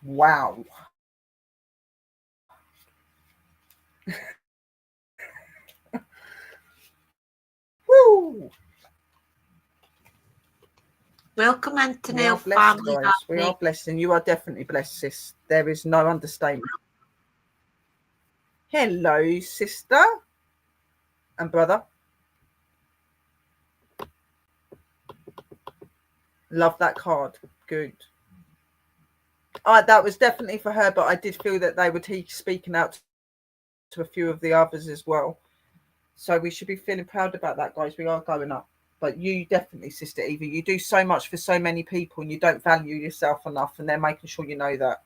Wow. Woo! Welcome into We are Nail blessed, Family. guys. We are blessed, and you are definitely blessed, sis. There is no understatement. Hello, sister and brother. Love that card. Good. That was definitely for her, but I did feel that they were speaking out to a few of the others as well. So we should be feeling proud about that, guys. We are going up. But you definitely, Sister Eva, you do so much for so many people and you don't value yourself enough, and they're making sure you know that.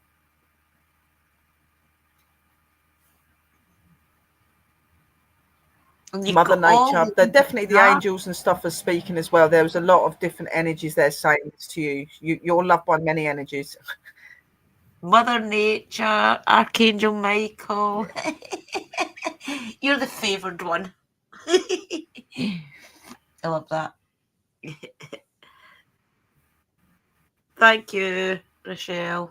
Mother Nature, they're definitely the angels and stuff are speaking as well. There was a lot of different energies there saying this to you. You're loved by many energies. Mother Nature, Archangel Michael. You're the favoured one. I love that. Thank you, Rochelle,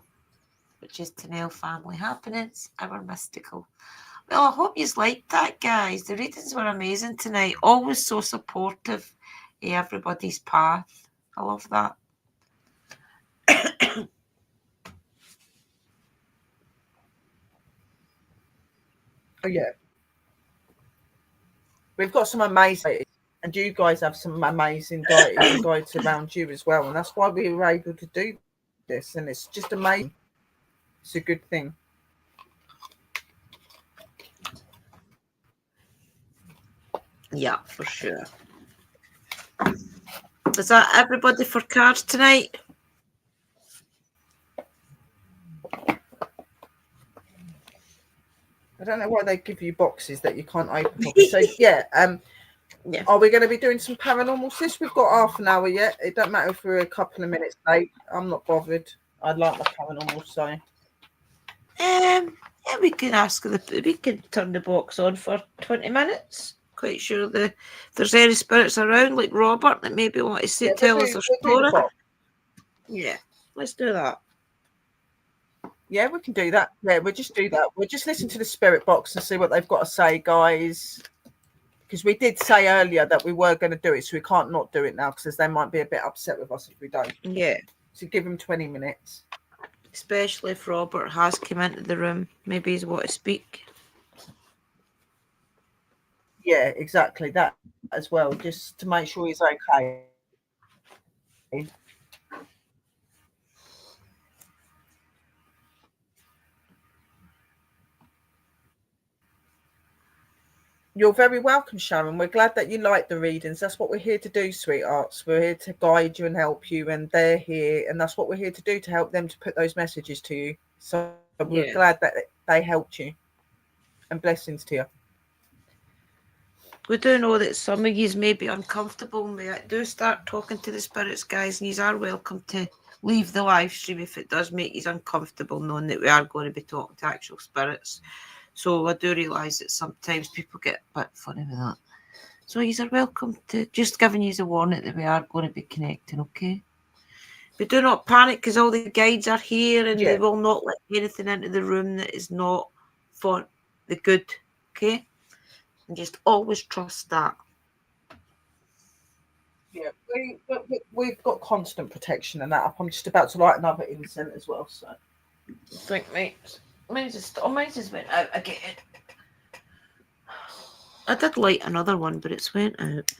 which is to Nail Family Happenings, our mystical. Well, I hope you liked that, guys. The readings were amazing tonight. Always so supportive of everybody's path. I love that. Oh, yeah. We've got some amazing, and you guys have some amazing deities and guides around you as well. And that's why we were able to do this. And it's just amazing. It's a good thing. Yeah, for sure. Is that everybody for cards tonight? I don't know why they give you boxes that you can't open properly. So yeah, Yeah. are we going to be doing some paranormal, sis? We've got half an hour yet. It don't matter if we're a couple of minutes late. I'm not bothered. I like my paranormal, so. Yeah, we can we can turn the box on for 20 minutes. Quite sure if there's any spirits around, like Robert, that maybe want to tell us a story. Yeah, let's do that. Yeah, we can do that. Yeah, we'll just do that. We'll just listen to the spirit box and see what they've got to say, guys. Because we did say earlier that we were going to do it, so we can't not do it now because they might be a bit upset with us if we don't. Yeah. So give them 20 minutes. Especially if Robert has come into the room. Maybe he's want to speak. Yeah, exactly. That as well, just to make sure he's okay. You're very welcome, Sharon. We're glad that you like the readings. That's what we're here to do, sweethearts. We're here to guide you and help you, and they're here, and that's what we're here to do, to help them to put those messages to you. So we're glad that they helped you, and blessings to you. We do know that some of you may be uncomfortable. May I do start talking to the spirits, guys, and you are welcome to leave the live stream if it does make you uncomfortable, knowing that we are going to be talking to actual spirits. So I do realise that sometimes people get a bit funny with that. So you are welcome to, just giving you a warning that we are going to be connecting, okay? But do not panic, because all the guides are here and they will not let anything into the room that is not for the good, okay? And just always trust that. Yeah, we've got constant protection and that up. I'm just about to light another incense as well, so. I think mine's just went out again. I did light another one, but it's went out.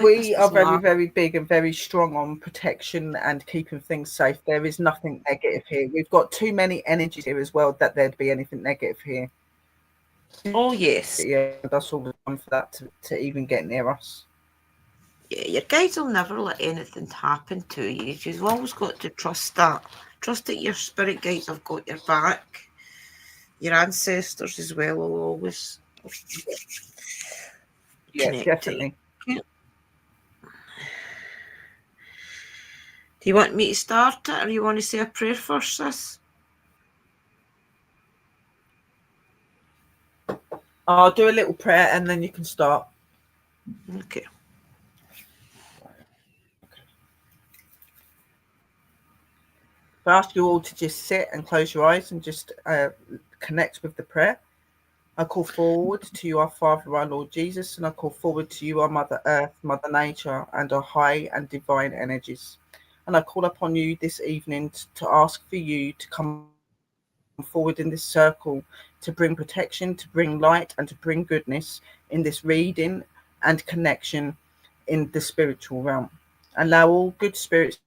We are very, very big and very strong on protection and keeping things safe. There is nothing negative here. We've got too many energies here as well that there'd be anything negative here. Oh, yes. Yeah, that's all the time for that to even get near us. Yeah, your guides will never let anything happen to you. You've always got to trust that. Trust that your spirit guides have got your back. Your ancestors as well will always connect definitely. To you. Do you want me to start it, or you want to say a prayer first, sis? I'll do a little prayer and then you can start. Okay. I ask you all to just sit and close your eyes and just connect with the prayer. I call forward to you, our Father, our Lord Jesus, and I call forward to you, our Mother Earth, Mother Nature, and our high and divine energies. And I call upon you this evening to ask for you to come forward in this circle, to bring protection, to bring light, and to bring goodness in this reading and connection in the spiritual realm. Allow all good spirits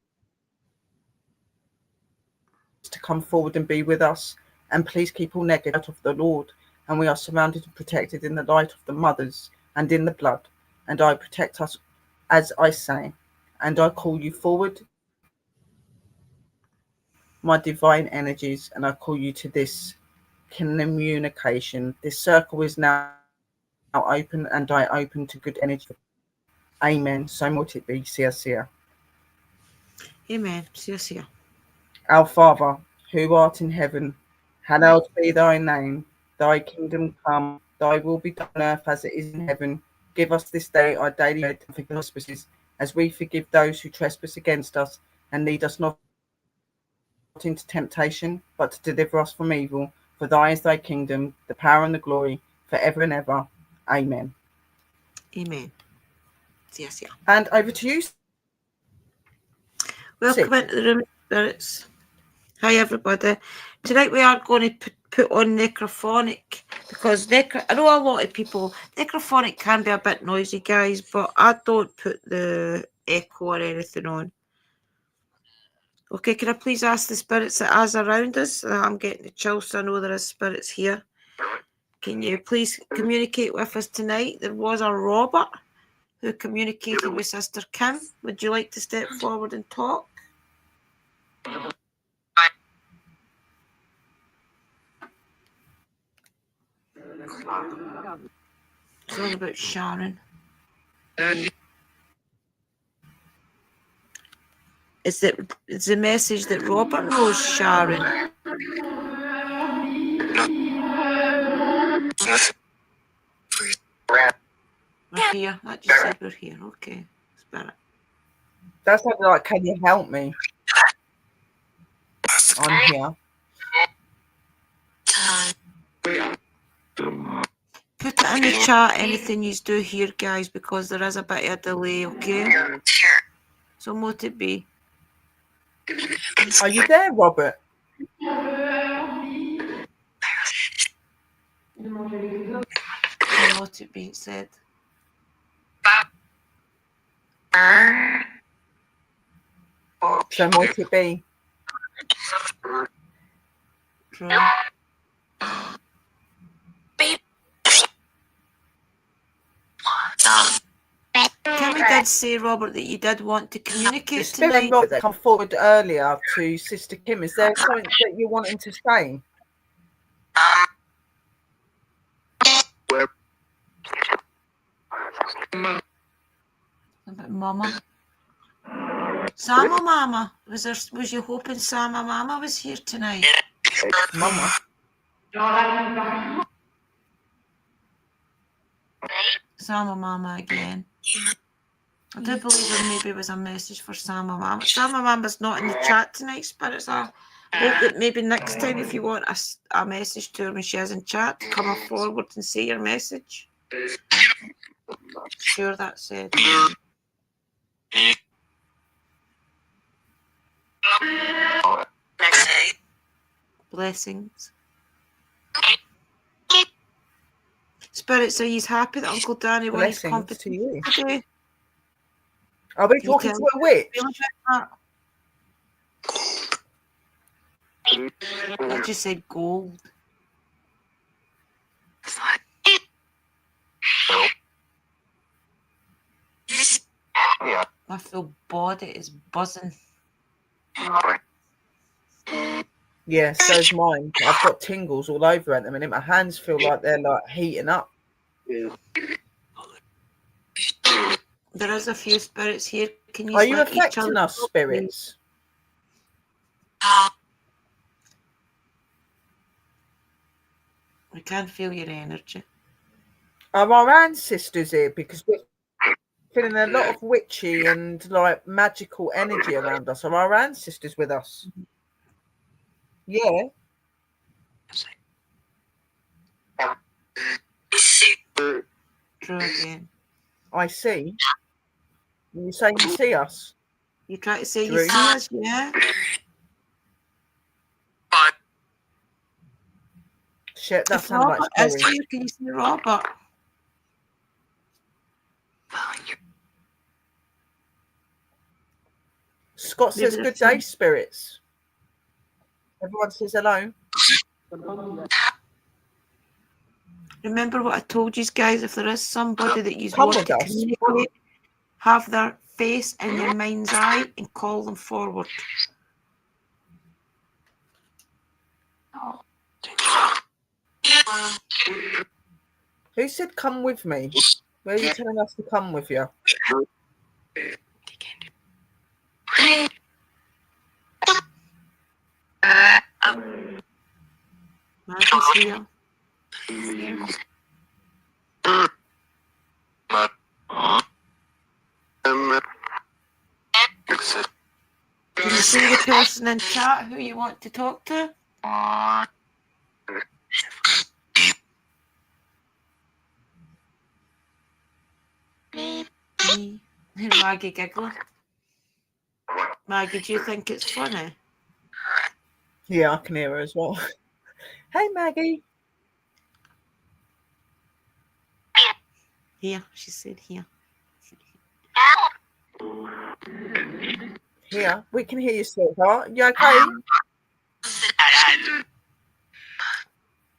to come forward and be with us, and please keep all negative out of the Lord. And we are surrounded and protected in the light of the mothers and in the blood, and I protect us as I say, and I call you forward, my divine energies, and I call you to this communication. This circle is now open, and I open to good energy. Amen. So might it be. Sia. Amen. Sia. Our Father, who art in heaven, hallowed be thy name. Thy kingdom come, thy will be done on earth as it is in heaven. Give us this day our daily bread, and forgive us trespasses, as we forgive those who trespass against us. And lead us not into temptation, but to deliver us from evil. For thine is thy kingdom, the power and the glory, forever and ever. Amen. Amen. Sia. And over to you. Welcome into the room, spirits. Hi, everybody. Tonight we are going to put on necrophonic, because I know a lot of people, necrophonic can be a bit noisy, guys, but I don't put the echo or anything on. Okay, can I please ask the spirits that is around us? I'm getting the chills, so I know there are spirits here. Can you please communicate with us tonight? There was a Robert who communicated with Sister Kim. Would you like to step forward and talk? It's all about Sharon. Is the message that Robert knows Sharon? We're here. That just said we're here. Okay. Spirit. That's not like, can you help me? I'm here. Put it in the chat, anything you do here, guys, because there is a bit of a delay, okay? So what it be? Are you there, Robert? What it be said? So might it be? True. Kimmy did say, Robert, that you did want to communicate The spirit tonight. Robert that come forward earlier to Sister Kim, is there something that you're wanting to say? About Mama. Sama Mama. Was you hoping Sama Mama was here tonight? Mama. Sama Mama again. I do believe there maybe was a message for Sama Mama. Sama Mama's not in the chat tonight, Spirits. I hope that maybe next time, if you want a message to her when she is in chat, come up forward and say your message. Sure, that's it. Blessings. Spirits, are you happy that Uncle Danny won his Blessings to you. competition today? Are we talking to a witch? I just said gold. My full body is buzzing. Yeah, so's mine. I've got tingles all over at the minute. My hands feel like they're like heating up. There is a few spirits here. Can you Are you let each affecting other us, spirits? I can feel your energy. Are our ancestors here? Because we're feeling a lot of witchy and like magical energy around us. Are our ancestors with us? Yeah. True again. I see. You saying you see us? You try to say Drew. you see us, yeah? Shit, that If sounded like Robert is story. here, can you see Robert? Scott Maybe says, they're good saying- day, spirits. Everyone says hello. Remember what I told you guys, if there is somebody that you Come want with to us. communicate, have their face in your mind's eye and call them forward. Who said come with me? Where are you telling us to come with you? Maggie's here. Can you see the person in chat who you want to talk to? Me. Maggie giggling. Maggie, do you think it's funny? Yeah, I can hear her as well. Hey, Maggie. Here, she said here. Here, we can hear you, sweetheart. You okay?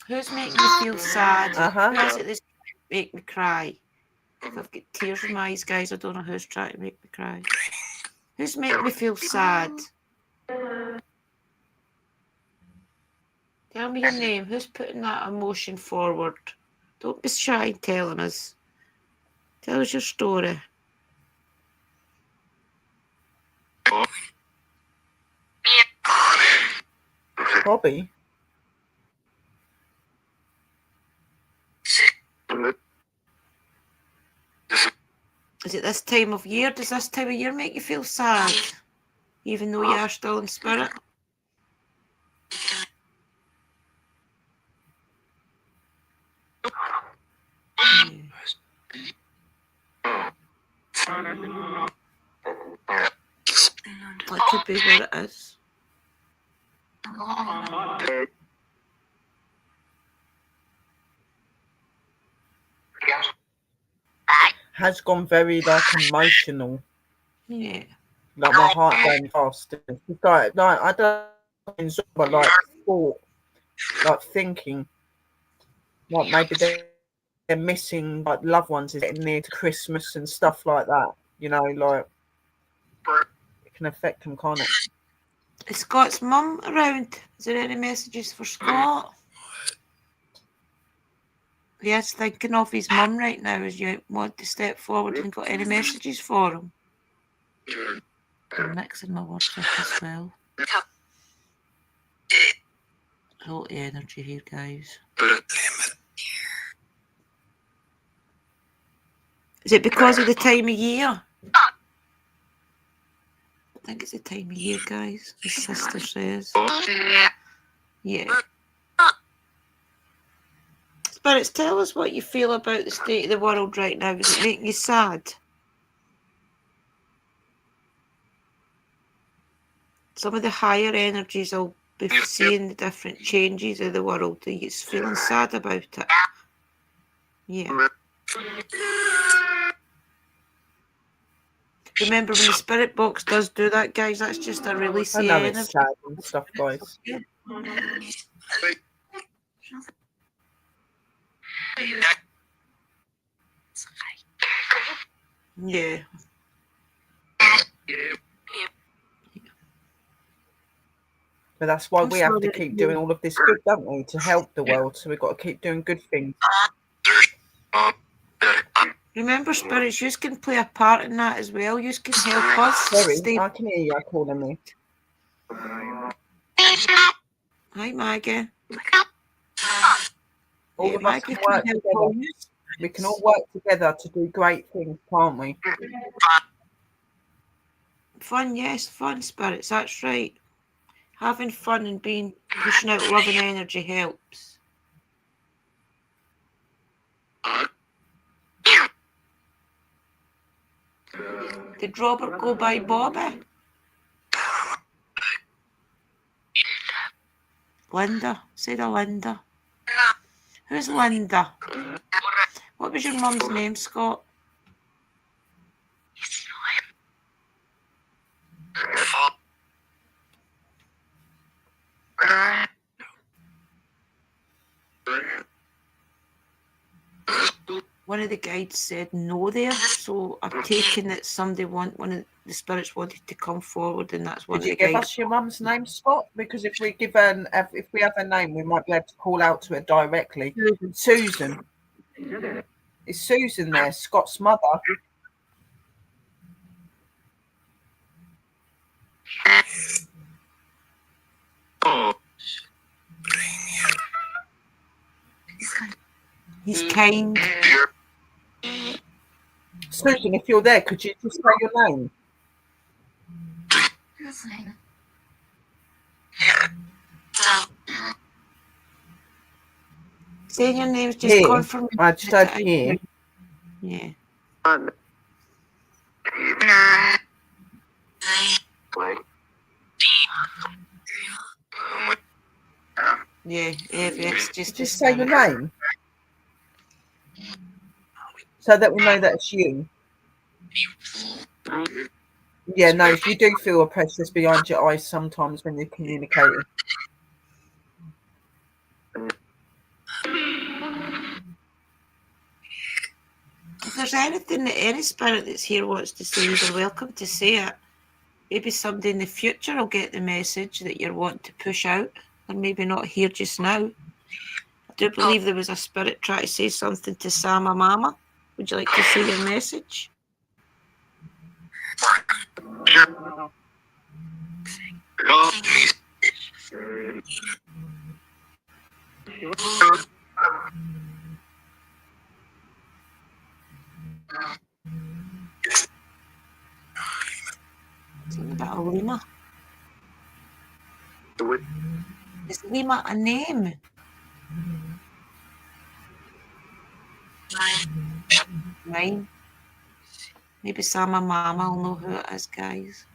Who's making you feel sad? Uh-huh. Who is it that's make me cry? If I've got tears in my eyes, guys, I don't know who's trying to make me cry. Who's making me feel sad? Tell me your name. Who's putting that emotion forward? Don't be shy telling us. Tell us your story. Bobby. Is it this time of year? Does this time of year make you feel sad? Even though you are still in spirit? That could be what it is. Has gone very like emotional. Yeah. Like my heart going fast. It's like I don't enjoy like thought like thinking, like maybe they're missing like loved ones is getting near to Christmas and stuff like that. You know, like it can affect them, can't it? Is Scott's mum around? Is there any messages for Scott? Yes, thinking of his mum right now as you want to step forward and got any messages for him. I'm mixing my words up as well. A lot of energy here, guys. Is it because of the time of year? I think it's the time of year, guys. His sister says. Yeah. Spirits, tell us what you feel about the state of the world right now. Does it make you sad? Some of the higher energies will be seeing the different changes of the world. Are you feeling sad about it? Yeah. Remember, when the spirit box does do that, guys, that's just a release I of know energy. it's sad and stuff, guys. Yeah. But that's why I'm we have to sorry. keep doing all of this good, don't we, to help the world. So we've got to keep doing good things. Remember, spirits, you can play a part in that as well. You can help us Sorry, stay. I can hear you calling me. Hi, Maggie. All Yeah, of us Maggie can work can help together. all you. We can all work together to do great things, can't we? Fun, yes, fun, spirits. That's right. Having fun and pushing out loving energy helps. Did Robert go by Bobby? Linda. Say to Linda. Who's Linda? What was your mum's name, Scott? One of the guides said no there, so I'm taking that one of the spirits wanted to come forward, and that's one Did you of the give guides. us your mum's name, Scott? Because if we have a name, we might be able to call out to her directly. Susan. Is Susan there? Scott's mother. He's kind. Susan, if you're there, could you just say your name? Saying your name's just Here. confirming. I just heard here. Yeah. Yeah, yes, Just say your name. So that we know that it's you. Yeah, no, you do feel a pressure behind your eyes sometimes when you're communicating. If there's anything that any spirit that's here wants to say, you're welcome to say it. Maybe somebody in the future will get the message that you're wanting to push out, and maybe not here just now. I do believe there was a spirit trying to say something to Sama Mama. Would you like to say your message? Something about a Lima. Is Lima a name? Mine. Maybe Sama Mama will know who it is, guys.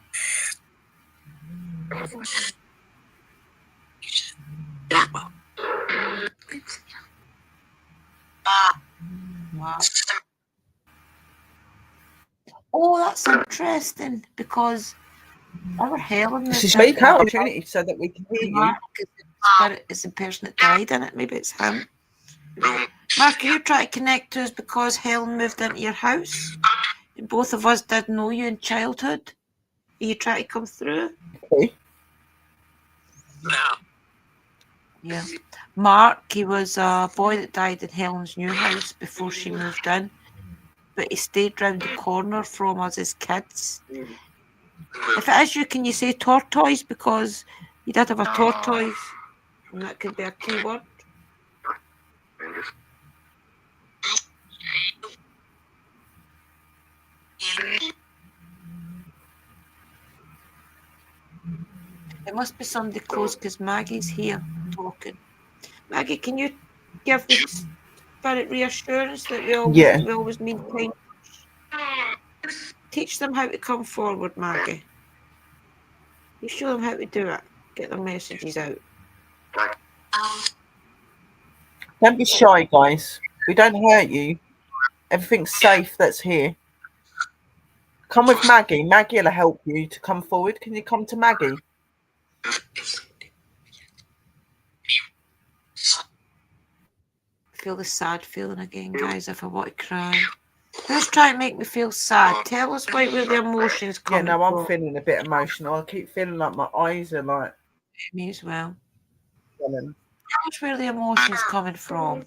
Wow. Oh, that's interesting, because our Helen. Speak out, opportunity, so that we can hear you. spirit is the person that died in it. Maybe it's him. Mark, are you trying to connect to us because Helen moved into your house? And both of us did know you in childhood. Are you trying to come through? Okay. Yeah. Mark, he was a boy that died in Helen's new house before she moved in. But he stayed round the corner from us as kids. If it is you, can you say tortoise? Because you did have a tortoise. And that could be a key word. It must be somebody close because Maggie's here talking. Maggie, can you give the spirit reassurance that we always mean kind? Teach them how to come forward, Maggie. You show them how to do it. Get their messages out. Don't be shy, guys. We don't hurt you. Everything's safe that's here. Come with Maggie. Maggie will help you to come forward. Can you come to Maggie? Feel the sad feeling again, guys, if I want to cry. Who's trying to make me feel sad? Tell us where the emotions coming Yeah, no, I'm from. feeling a bit emotional. I keep feeling like my eyes are like... Me as well. Tell us where the emotions coming from.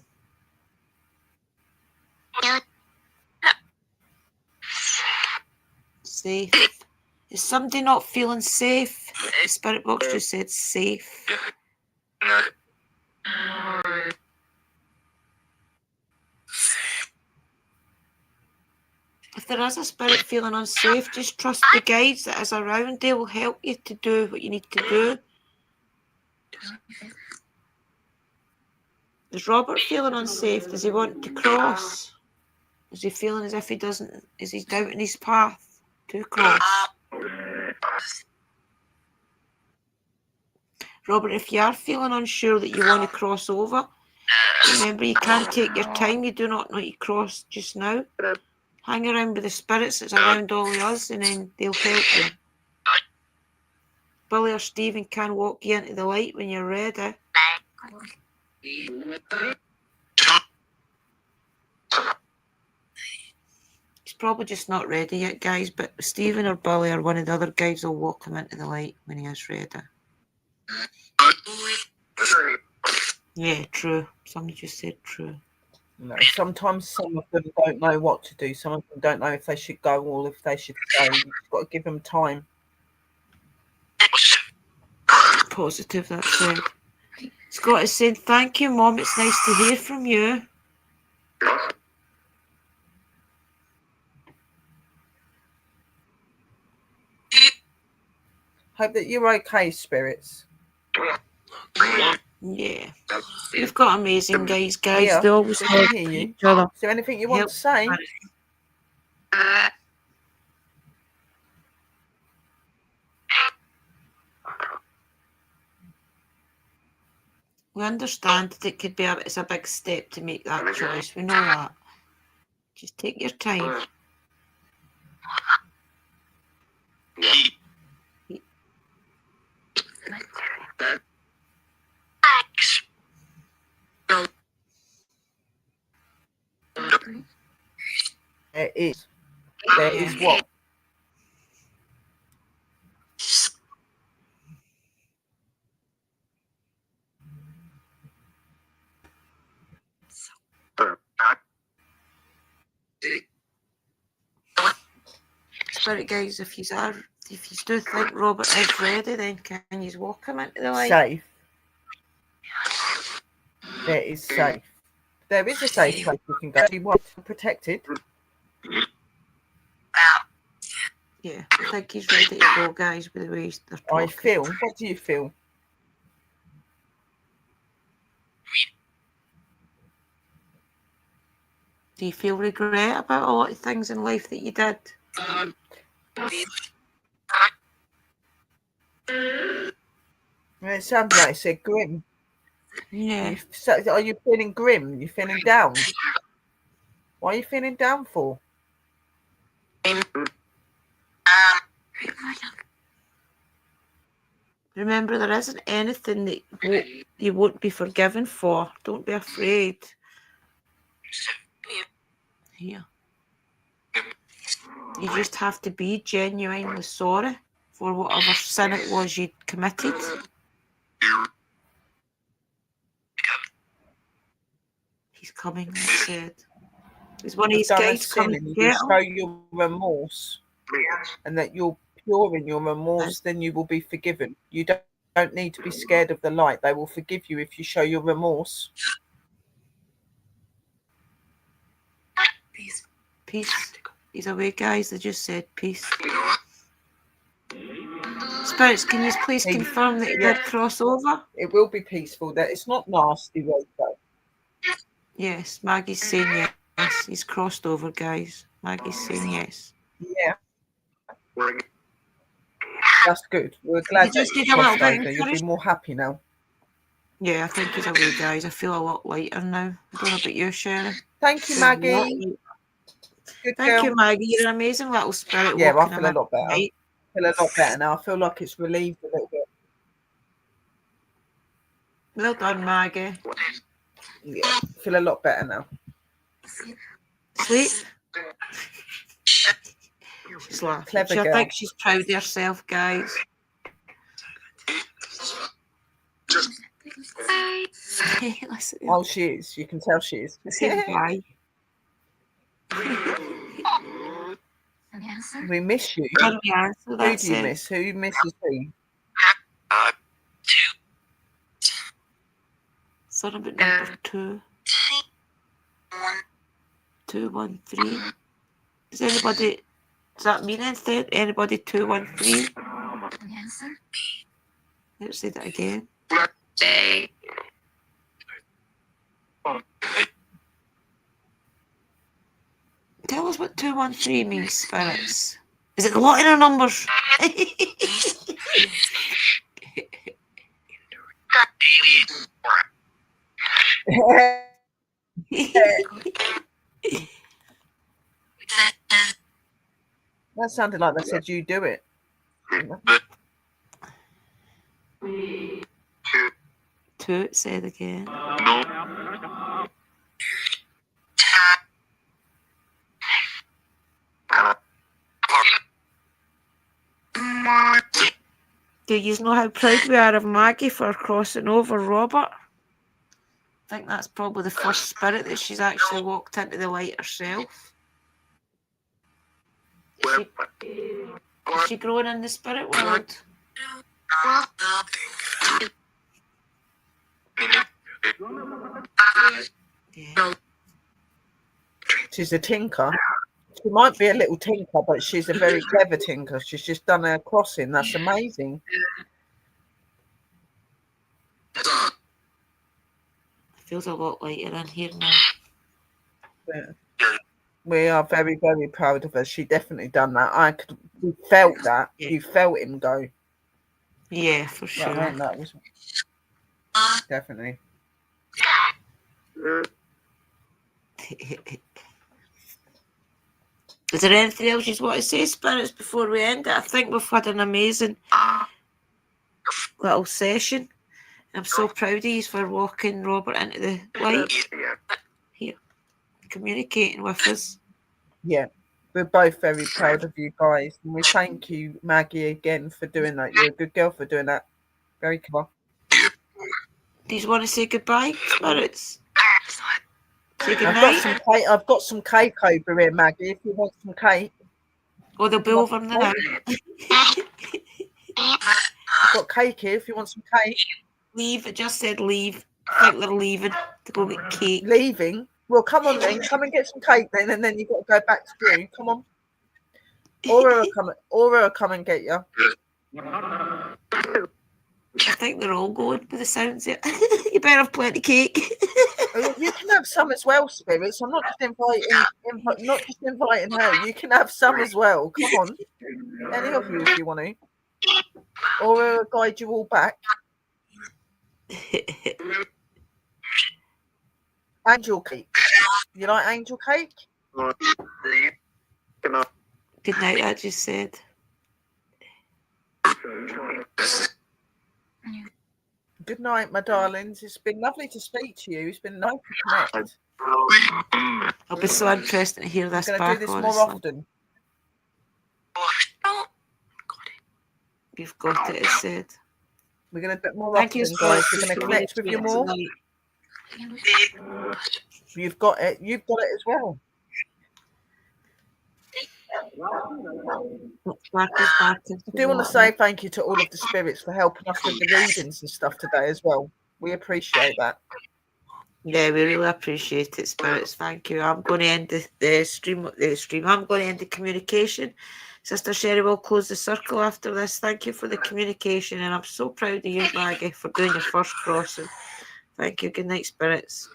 Safe. Is somebody not feeling safe? The spirit box just said safe. If there is a spirit feeling unsafe, just trust the guides that is around. They will help you to do what you need to do. Is Robert feeling unsafe? Does he want to cross? Is he feeling as if he doesn't? Is he doubting his path to cross? Robert, if you are feeling unsure that you want to cross over, remember you can take your time. You do not need to cross just now. Hang around with the spirits that's around all of us, and then they'll help you. Billy or Stephen can walk you into the light when you're ready. He's probably just not ready yet, guys, but Stephen or Billy or one of the other guys will walk him into the light when he is ready. Yeah, true. Somebody just said true. No, sometimes some of them don't know what to do. Some of them don't know if they should go or if they should stay. You've got to give them time. Positive, that's it. Scott is saying, thank you, Mom. It's nice to hear from you. Hope that you're okay, spirits. Yeah. You've got amazing guys. Yeah, they always I help can hear you. each other. Is there anything you want to say? We understand that it could be it's a big step to make that choice. We know that. Just take your time. There is. There is what? Spirit guys, if you do think Robert is ready, then can you walk him into the light? Safe. There is safe. There is a safe place we can go. You want protected? Yeah, I think he's ready to go, guys, with the way they're talking. I feel. What do you feel? Do you feel regret about a lot of things in life that you did? It sounds like it said grim. Yeah. Are you feeling grim? You feeling down? Why are you feeling down for? Remember, there isn't anything that you won't be forgiven for. Don't be afraid. Here. You just have to be genuinely sorry for whatever sin it was you committed. He's coming, I said. Is one of his guys coming to get him? Show your remorse and that you're pure in your remorse, then you will be forgiven. You don't need to be scared of the light. They will forgive you if you show your remorse. Peace. He's away, guys. They just said peace. Spirits, can you please confirm that you did cross over? It will be peaceful. That it's not nasty, right? Though. Yes, Maggie's saying yes. He's crossed over, guys. Maggie's saying yes. Yeah. That's good. We're glad that you crossed over. You'll be more happy now. Yeah, I think he's away, guys. I feel a lot lighter now. I don't know about you, Sharon. Thank you, Maggie. Good Thank you, Maggie. You're an amazing little spirit. Yeah, I feel a lot better. I feel a lot better now. I feel like it's relieved a little bit. Well done, Maggie. Yeah, I feel a lot better now. Sleep. She's laughing. Clever girl. I think she's proud of herself, guys. Oh, she is. You can tell she is. Bye. We miss you. Who do you miss? Who misses who? Son about number 2. 213. Does anybody? Does that mean anything? Anybody 213? Let's say that again. Tell us what 213 means, spirits. Is it the lot in our numbers? That sounded like they said you do it. Two, it said again. Do you know how proud we are of Maggie for crossing over Robert? I think that's probably the first spirit that she's actually walked into the light herself. Is she growing in the spirit world? Yeah. She's a tinker. She might be a little tinker, but she's a very clever tinker. She's just done her crossing. That's amazing. Feels a lot lighter in here now. Yeah. We are very, very proud of her. She definitely done that. We felt that. Yeah. You felt him go. Yeah, for sure. Yeah, man, that was definitely. Is there anything else you want to say, spirits, before we end it? I think we've had an amazing little session. I'm so proud of you for walking Robert into the light here, communicating with us. Yeah, we're both very proud of you guys, and we thank you, Maggie, again for doing that. You're a good girl for doing that. Very clever. Do you want to say goodbye, spirits? Say good night. I've got some cake over here, Maggie. If you want some cake. Oh, they'll be over now. I've got cake here. If you want some cake. Leave. It just said leave. I think they're leaving to go get cake. Leaving? Well, come on then. Come and get some cake then, and then you've got to go back to you. Come on. Aura will come and get you. I think they're all going with the sounds of it. You better have plenty of cake. You can have some as well, spirits. I'm not just inviting her. You can have some as well. Come on. Any of you if you want to. Aura will guide you all back. Angel cake. You like angel cake? Good night, I just said. Good night, my darlings. It's been lovely to speak to you. It's been nice to connect. It'll be so interesting to hear I'm this going to back, do this honestly. more often. You've got it, it's said. We're going to do it more Thank you often, so guys. much We're for going to connect with you more. tonight. You've got it. You've got it as well. I do want to say thank you to all of the spirits for helping us with the readings and stuff today as well. We appreciate that. Yeah, we really appreciate it, spirits. Thank you. I'm going to end the stream. I'm going to end the communication. Sister Sherry will close the circle after this. Thank you for the communication, and I'm so proud of you, Maggie, for doing your first crossing. Thank you. Good night, spirits.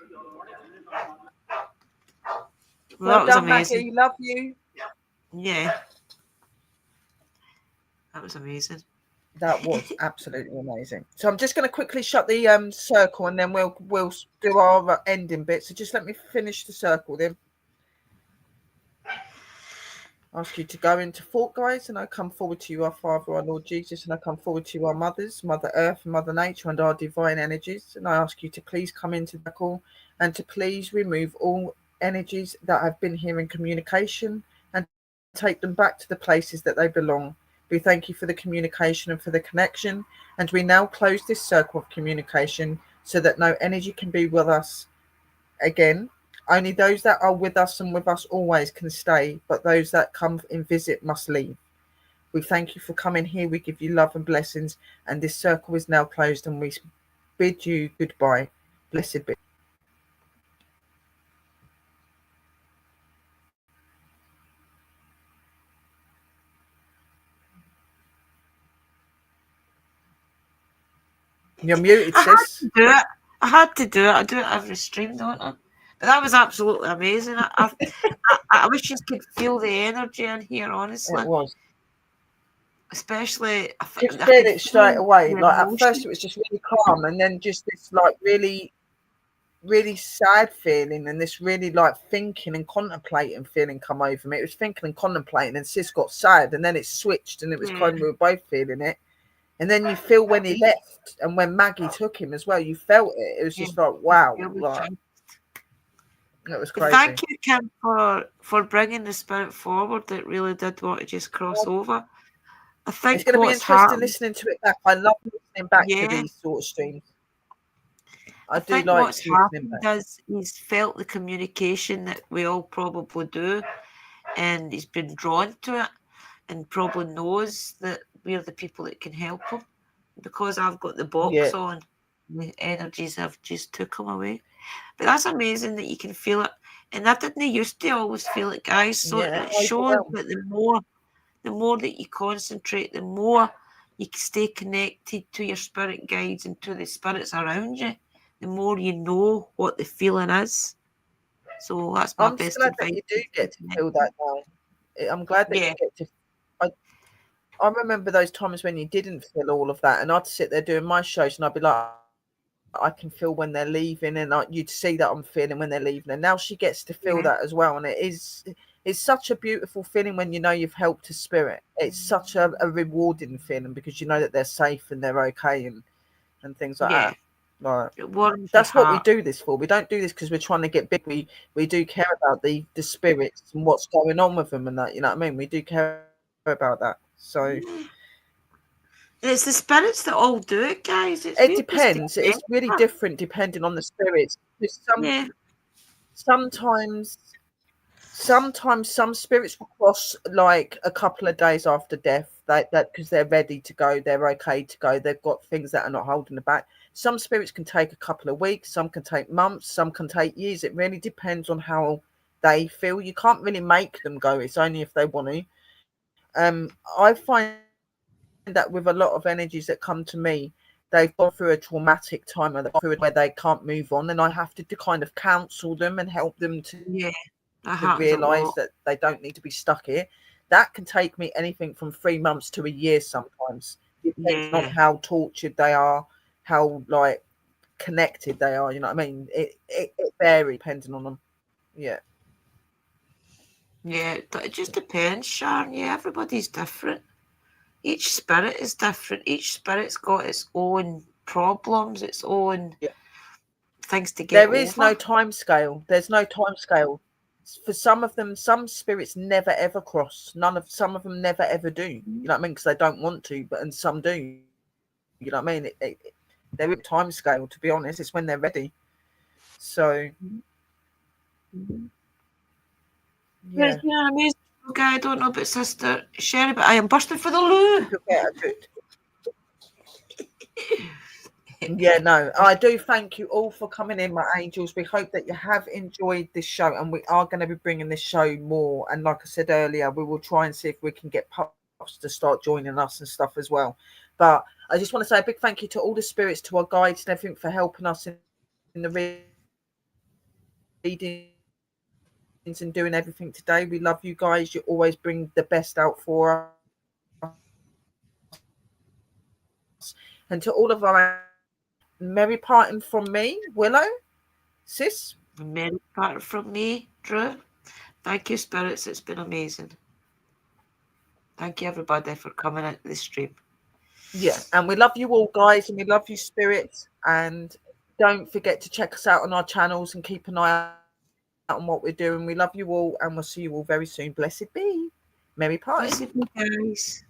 Well that was done, amazing. Maggie. Love you. Yeah, that was amazing. That was absolutely amazing. So I'm just going to quickly shut the circle, and then we'll do our ending bit. So just let me finish the circle then. Ask you to go into thought, guys, and I come forward to you, our Father, our Lord Jesus, and I come forward to you, our mothers, Mother Earth and Mother Nature, and our divine energies. And I ask you to please come into the call and to please remove all energies that have been here in communication and take them back to the places that they belong. We thank you for the communication and for the connection, and we now close this circle of communication so that no energy can be with us again. Only those that are with us and with us always can stay, but those that come and visit must leave. We thank you for coming here. We give you love and blessings, and this circle is now closed, and we bid you goodbye. Blessed be. You're muted, sis. I had to do it. I do it every stream, don't I? But that was absolutely amazing. I wish you could feel the energy in here, honestly. It was. Especially, Just feel it straight away. Like at first, it was just really calm, and then just this like really, really sad feeling, and this really like thinking and contemplating feeling come over me. It was thinking and contemplating, and sis got sad, and then it switched, and it was kind of we were both feeling it. And then you feel when he left, and when Maggie took him as well, you felt it. It was just like wow, like it was crazy. Thank you, Kim, for bringing the spirit forward. That really did want to just cross over. I think it's going to be interesting listening to it back. I love listening back to these sort of streams. I do think like what's listening happened back. is he's felt the communication that we all probably do, and he's been drawn to it, and probably knows that we're the people that can help him. Because I've got the box on, the energies have just took him away. But that's amazing that you can feel it, and I didn't used to always feel it, guys. So it shows that the more that you concentrate, the more you stay connected to your spirit guides and to the spirits around you, the more you know what the feeling is. So that's my best advice. I'm glad that you do get to feel that now. I'm glad that you get to. I remember those times when you didn't feel all of that, and I'd sit there doing my shows, and I'd be like, I can feel when they're leaving, and you'd see that I'm feeling when they're leaving, and now she gets to feel that as well, and it's such a beautiful feeling when you know you've helped a spirit. It's such a rewarding feeling because you know that they're safe and they're okay and things like that. Like, that's what we do this for. We don't do this because we're trying to get big. We do care about the spirits and what's going on with them and that. You know what I mean? We do care about that. So it's the spirits that all do it, guys. It depends. It's really different depending on the spirits. Sometimes some spirits will cross like a couple of days after death, that because they're ready to go, they're okay to go, they've got things that are not holding them back. Some spirits can take a couple of weeks, some can take months, some can take years. It really depends on how they feel. You can't really make them go. It's only if they want to. I find that with a lot of energies that come to me, they've gone through a traumatic time and where they can't move on, and I have to kind of counsel them and help them to realise that they don't need to be stuck here. That can take me anything from 3 months to a year sometimes, depending on how tortured they are, how like connected they are. You know what I mean? It varies depending on them. Yeah, it just depends, Sharon. Yeah, everybody's different. Each spirit is different. Each spirit's got its own problems, its own things to get There over. is no time scale. There's no time scale. For some of them, some spirits never ever cross. Some of them never ever do. You know what I mean? Because they don't want to, and some do. You know what I mean? They're in time scale. To be honest, it's when they're ready. So Yeah. It's been an amazing guy. I don't know about Sister Sherry, but I am bursting for the loo. Yeah, no, I do thank you all for coming in, my angels. We hope that you have enjoyed this show, and we are going to be bringing this show more. And like I said earlier, we will try and see if we can get pups to start joining us and stuff as well. But I just want to say a big thank you to all the spirits, to our guides and everything for helping us in the readings and doing everything today. We love you guys. You always bring the best out for us. And to all of our merry parting from me, Willow, sis. Merry parting from me, Drew. Thank you, spirits. It's been amazing. Thank you, everybody, for coming into the stream. Yeah, and we love you all, guys, and we love you, spirits. And don't forget to check us out on our channels and keep an eye out on what we're doing. We love you all, and we'll see you all very soon. Blessed be. Merry party. Blessed be, guys.